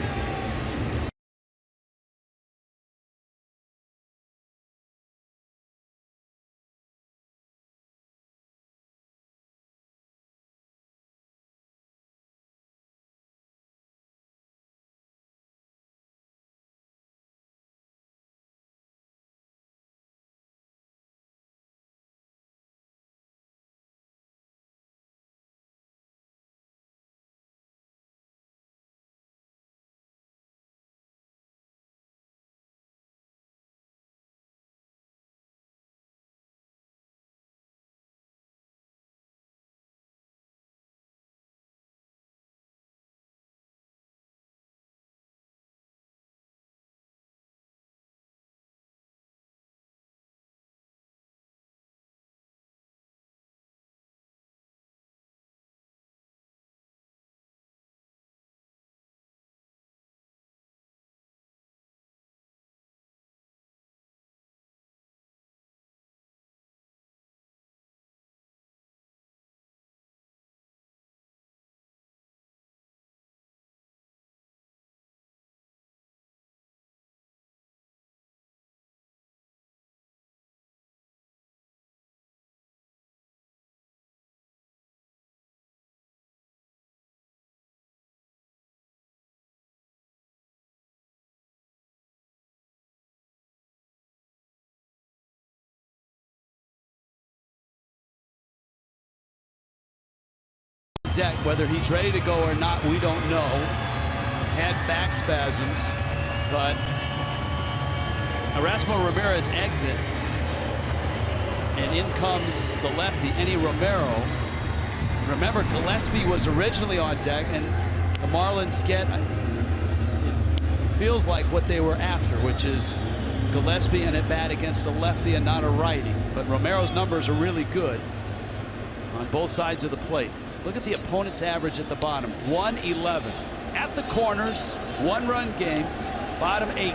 deck. Whether he's ready to go or not, we don't know. He's had back spasms, but Erasmo Ramirez exits, and in comes the lefty, Enny Romero. Remember, Gillespie was originally on deck, and the Marlins get, it feels like what they were after, which is Gillespie and at bat against a lefty and not a righty. But Romero's numbers are really good on both sides of the plate. Look at the opponent's average at the bottom, 111. At the corners, 1-run game, bottom 8.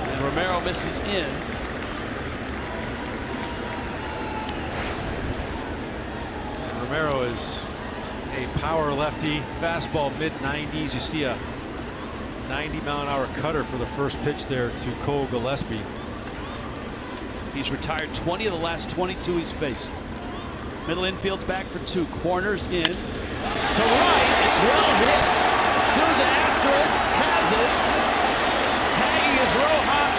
And Romero misses in. Romero is a power lefty, fastball mid-90s. You see a 90-mile-an-hour cutter for the first pitch there to Cole Gillespie. He's retired 20 of the last 22 he's faced. Middle infield's back for 2. Corners in. To right. It's well hit. Souza after it. Has it. Tagging is Rojas.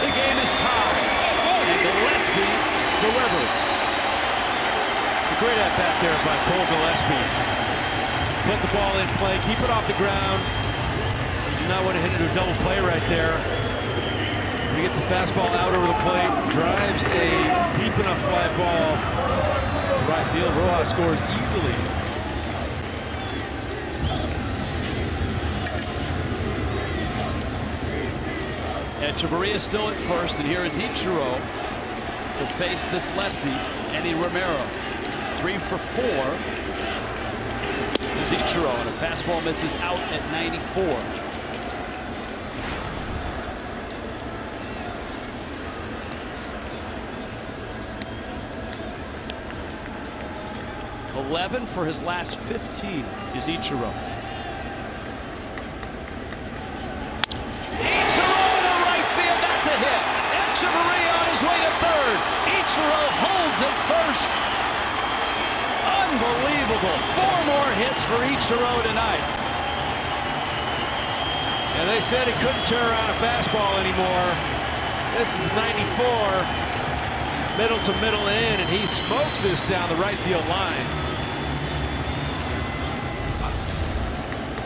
The game is tied. And Gillespie delivers. It's a great at-bat there by Cole Gillespie. Put the ball in play. Keep it off the ground. You do not want to hit it a double play right there. He gets a fastball out over the plate, drives a deep enough fly ball to right field. Rojas scores easily. Echeverria still at first, and here is Ichiro to face this lefty, Enny Romero. 3 for 4. There's Ichiro, and a fastball misses out at 94. .11 for his last 15 is Ichiro. Ichiro to right field, that's a hit. Echeverria on his way to third. Ichiro holds at first. Unbelievable. 4 more hits for Ichiro tonight. And they said he couldn't turn around a fastball anymore. This is 94. Middle to middle in, and he smokes this down the right field line.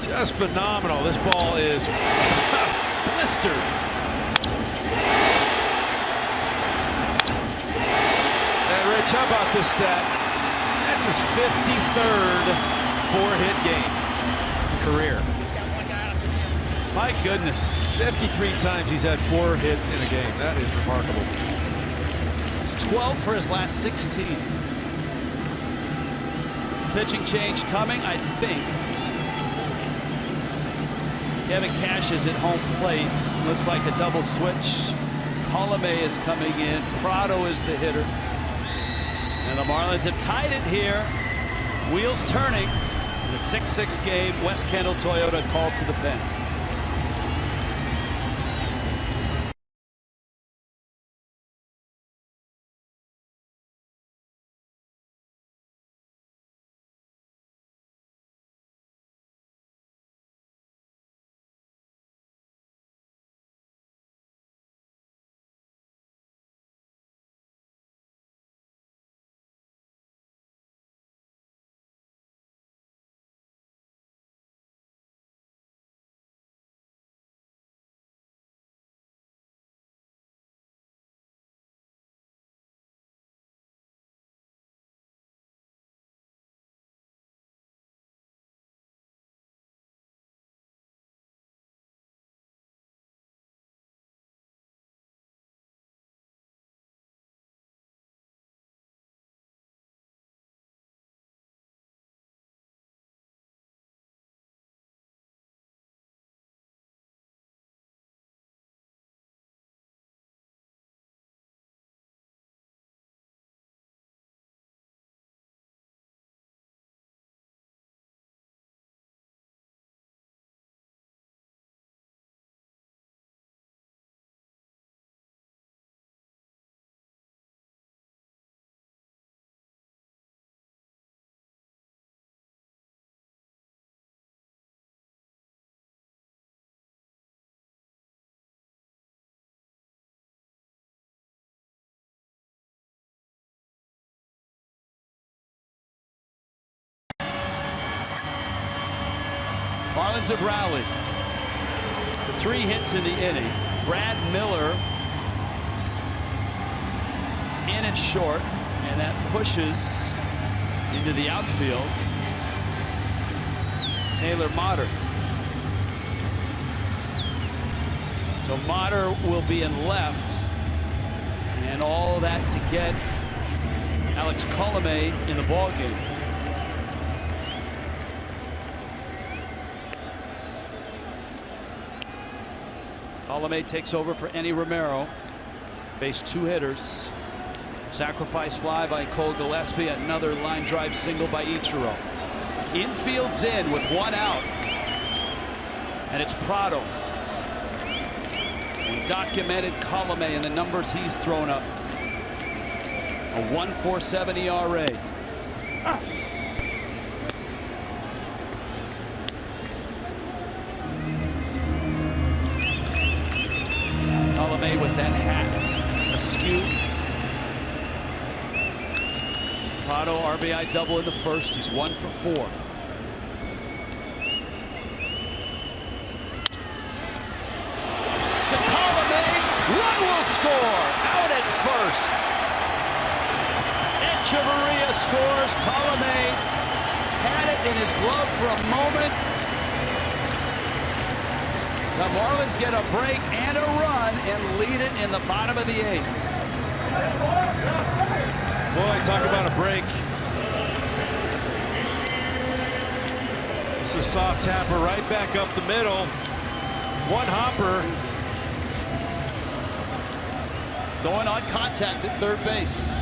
Just phenomenal. This ball is blistered. And Rich, how about this stat? That's his 53rd 4-hit game career. My goodness. 53 times he's had 4 hits in a game. That is remarkable. It's 12 for his last 16. Pitching change coming, I think. Kevin Cash is at home plate. Looks like a double switch. Colomé is coming in. Prado is the hitter. And the Marlins have tied it here. Wheels turning. In a 6-6 game, West Kendall Toyota called to the pen. Marlins have rallied. The 3 hits in the inning. Brad Miller in and short, and that pushes into the outfield Taylor Motter. So Motter will be in left, and all that to get Alex Colomé in the ballgame. Colomé takes over for Enny Romero. Faced 2 hitters. Sacrifice fly by Cole Gillespie. Another line drive single by Ichiro. Infield's in with 1 out. And it's Prado. We documented Colomé and the numbers he's thrown up. A 1.47 ERA. Colomé with that hat askew. Prado RBI double in the first. He's 1 for 4. To Colomé, run will score. Out at first. Echeverria scores. Colomé had it in his glove for a moment. The Marlins get a break and a run and lead it in the bottom of the 8th. Boy, talk about a break. This is soft tapper right back up the middle. 1 hopper. Going on contact at third base.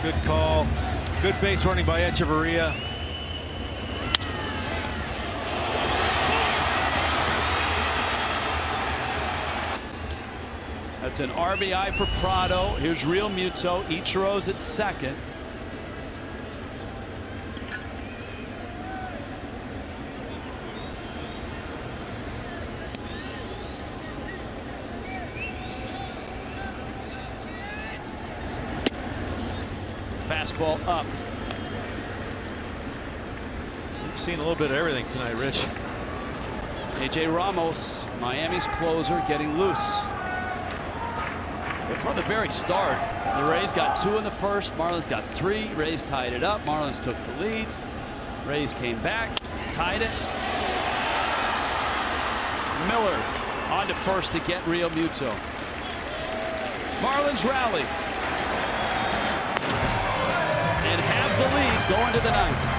Good call. Good base running by Echeverria. That's an RBI for Prado. Here's Real Muto. Ichiro's at second. Fastball up. We've seen a little bit of everything tonight, Rich. AJ Ramos, Miami's closer, getting loose. But from the very start, the Rays got 2 in the first. Marlins got 3. Rays tied it up. Marlins took the lead. Rays came back, tied it. Miller on to first to get Real Muto. Marlins rally and have the lead going to the 9th.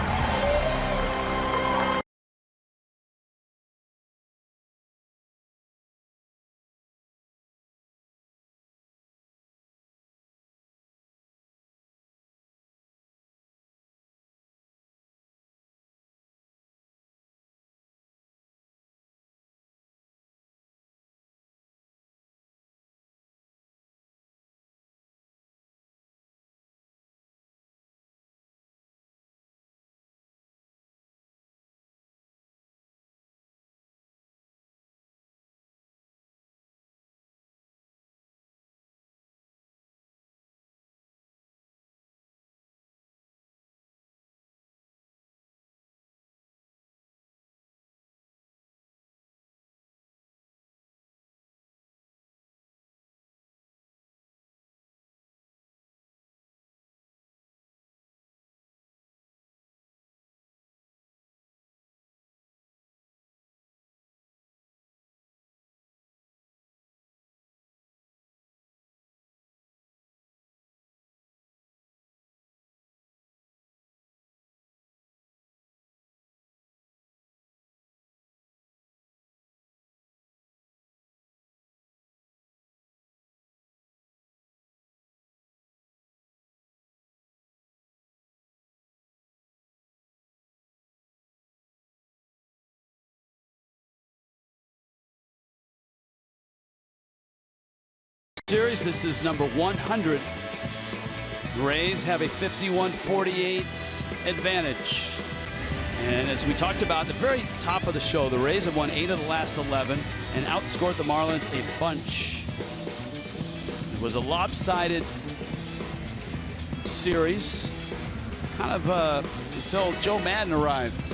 Series. This is number 100. Rays have a 51-48 advantage. And as we talked about at the very top of the show, the Rays have won 8 of the last 11 and outscored the Marlins a bunch. It was a lopsided series, kind of until Joe Madden arrived.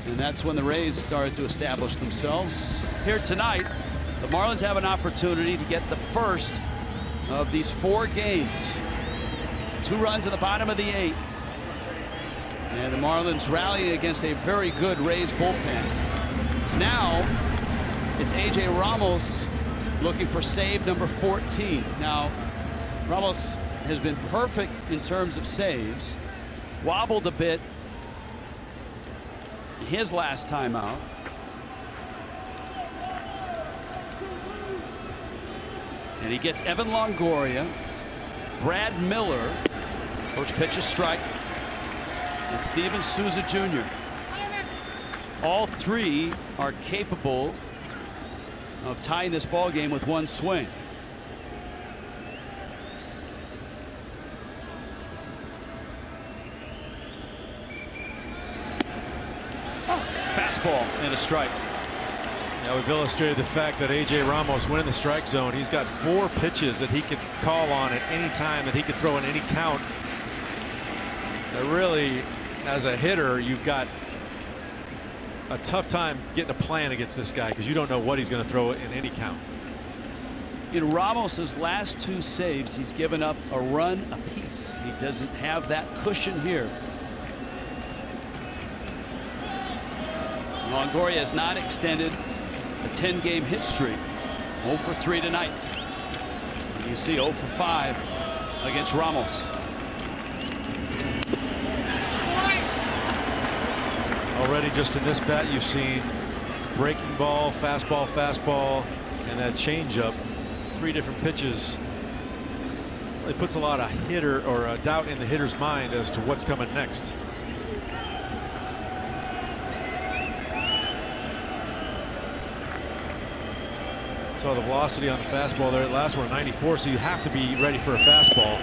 And that's when the Rays started to establish themselves. Here tonight, the Marlins have an opportunity to get the first of these 4 games. 2 runs in the bottom of the 8th. And the Marlins rallying against a very good Rays bullpen. Now, it's A.J. Ramos looking for save number 14. Now, Ramos has been perfect in terms of saves. Wobbled a bit his last time out. And he gets Evan Longoria, Brad Miller, first pitch is strike, and Steven Souza Jr. All 3 are capable of tying this ball game with 1 swing. Fastball and a strike. Now we've illustrated the fact that A.J. Ramos, when in the strike zone, he's got 4 pitches that he can call on at any time, that he can throw in any count. That really, as a hitter, you've got a tough time getting a plan against this guy because you don't know what he's going to throw in any count. In Ramos's last 2 saves, he's given up a run apiece. He doesn't have that cushion here. Longoria has not extended a 10-game hit streak. 0 for 3 tonight. And you see 0 for 5 against Ramos. Already just in this bat, you've seen breaking ball, fastball, and that changeup. 3 different pitches. It puts a lot of hitter or doubt in the hitter's mind as to what's coming next. So the velocity on the fastball there, last one 94, so you have to be ready for a fastball.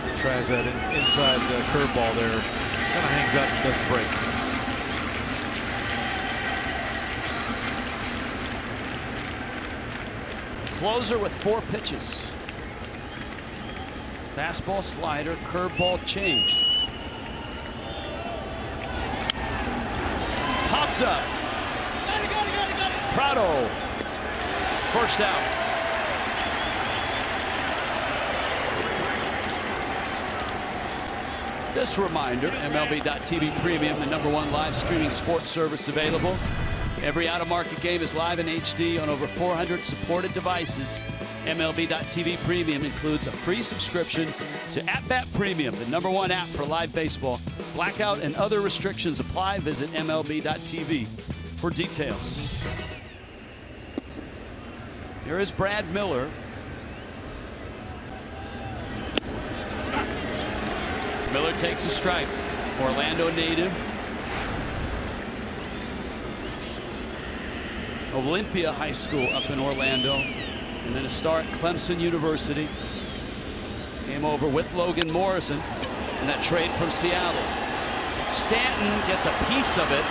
He tries that inside the curveball there, kind of hangs up and doesn't break. Closer with 4 pitches. Fastball, slider, curveball, change. Popped up. Prado, first out. This reminder, MLB.TV Premium, the #1 live streaming sports service available. Every out-of-market game is live in HD on over 400 supported devices. MLB.TV Premium includes a free subscription to At Bat Premium, the #1 app for live baseball. Blackout and other restrictions apply. Visit MLB.TV for details. Here is Brad Miller. Miller takes a strike. Orlando native. Olympia High School up in Orlando, and then a star at Clemson University. Came over with Logan Morrison in that trade from Seattle. Stanton gets a piece of it,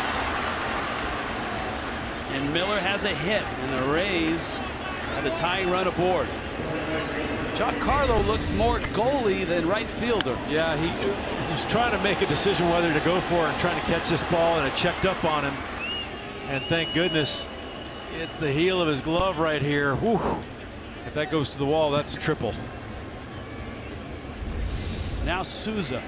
and Miller has a hit, and the Rays have the tying run aboard. Giancarlo looked more goalie than right fielder. Yeah, he's trying to make a decision whether to go for it and trying to catch this ball, and it checked up on him. And thank goodness it's the heel of his glove right here. Whew. If that goes to the wall, that's a triple. Now Souza.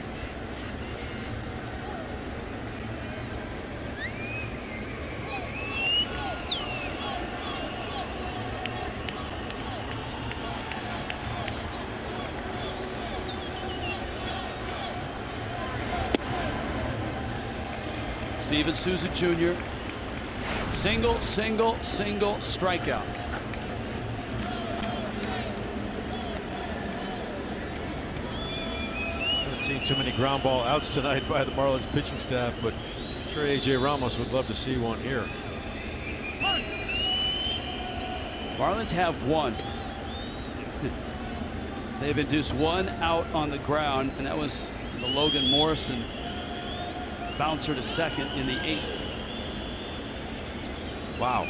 Steven Souza Jr. Single, single, single strikeout. Haven't seen too many ground ball outs tonight by the Marlins pitching staff, but I'm sure A.J. Ramos would love to see one here. Marlins have 1. They've induced 1 out on the ground, and that was the Logan Morrison bouncer to second in the 8th. Wow.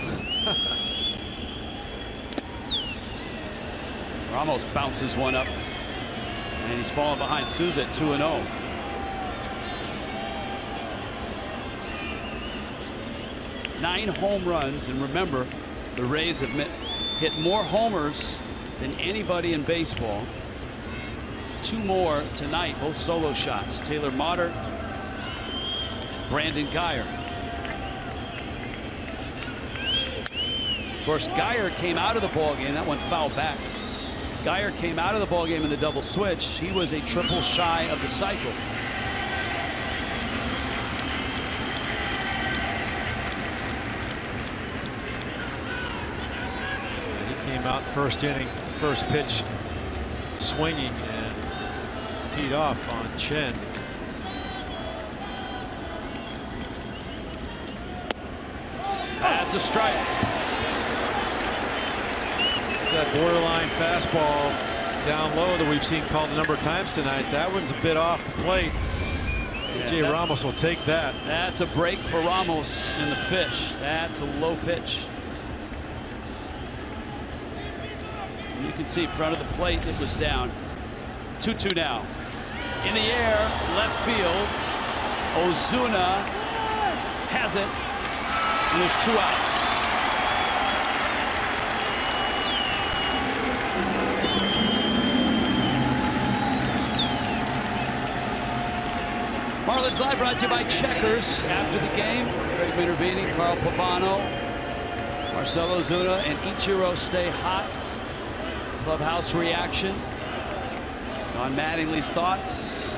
Ramos bounces one up, and he's falling behind Souza at 2-0. 9 home runs, and remember, the Rays have hit more homers than anybody in baseball. 2 more tonight, both solo shots. Taylor Motter, Brandon Guyer. Of course, Guyer came out of the ballgame. That one fouled back. Guyer came out of the ballgame in the double switch. He was a triple shy of the cycle. He came out first inning, first pitch, swinging and teed off on Chen. That's a strike. That borderline fastball down low that we've seen called a number of times tonight. That one's a bit off the plate. AJ Ramos will take that. That's a break for Ramos in the fish. That's a low pitch. You can see front of the plate, it was down. 2-2 now. In the air, left field. Ozuna has it, and there's 2 outs. Marlins Live brought to you by Checkers. After the game, Craig Minervini, Carl Pavano, Marcell Ozuna, and Ichiro stay hot. Clubhouse reaction. Don Mattingly's thoughts.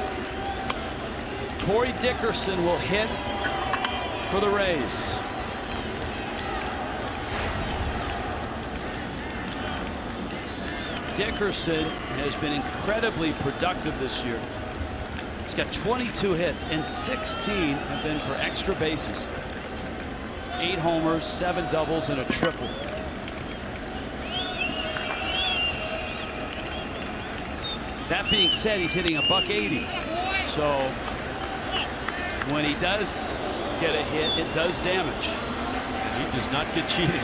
Corey Dickerson will hit for the Rays. Dickerson has been incredibly productive this year. He's got 22 hits, and 16 have been for extra bases. 8 homers, 7 doubles, and a triple. That being said, he's hitting $180. So when he does get a hit, it does damage. And he does not get cheated.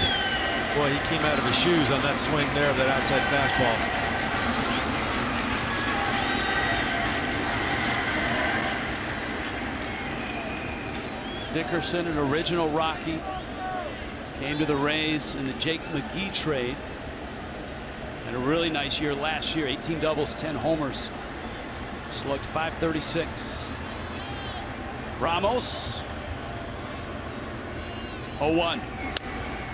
Boy, he came out of his shoes on that swing there of that outside fastball. Dickerson, an original Rocky, came to the Rays in the Jake McGee trade. And a really nice year last year. 18 doubles, 10 homers. Slugged .536. Ramos. 0-1.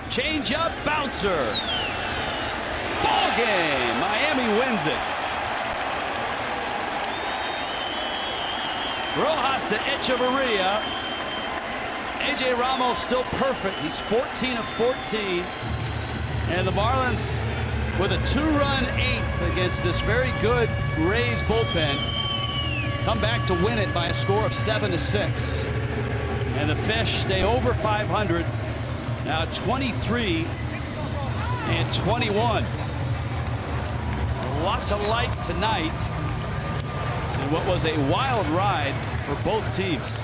Change up, bouncer. Ball game. Miami wins it. Rojas to Echeverria. AJ Ramos still perfect. He's 14 of 14. And the Marlins with a 2-run 8th against this very good Rays bullpen come back to win it by a score of 7-6. And the Fish stay over 500. Now 23 and 21. A lot to like tonight in what was a wild ride for both teams.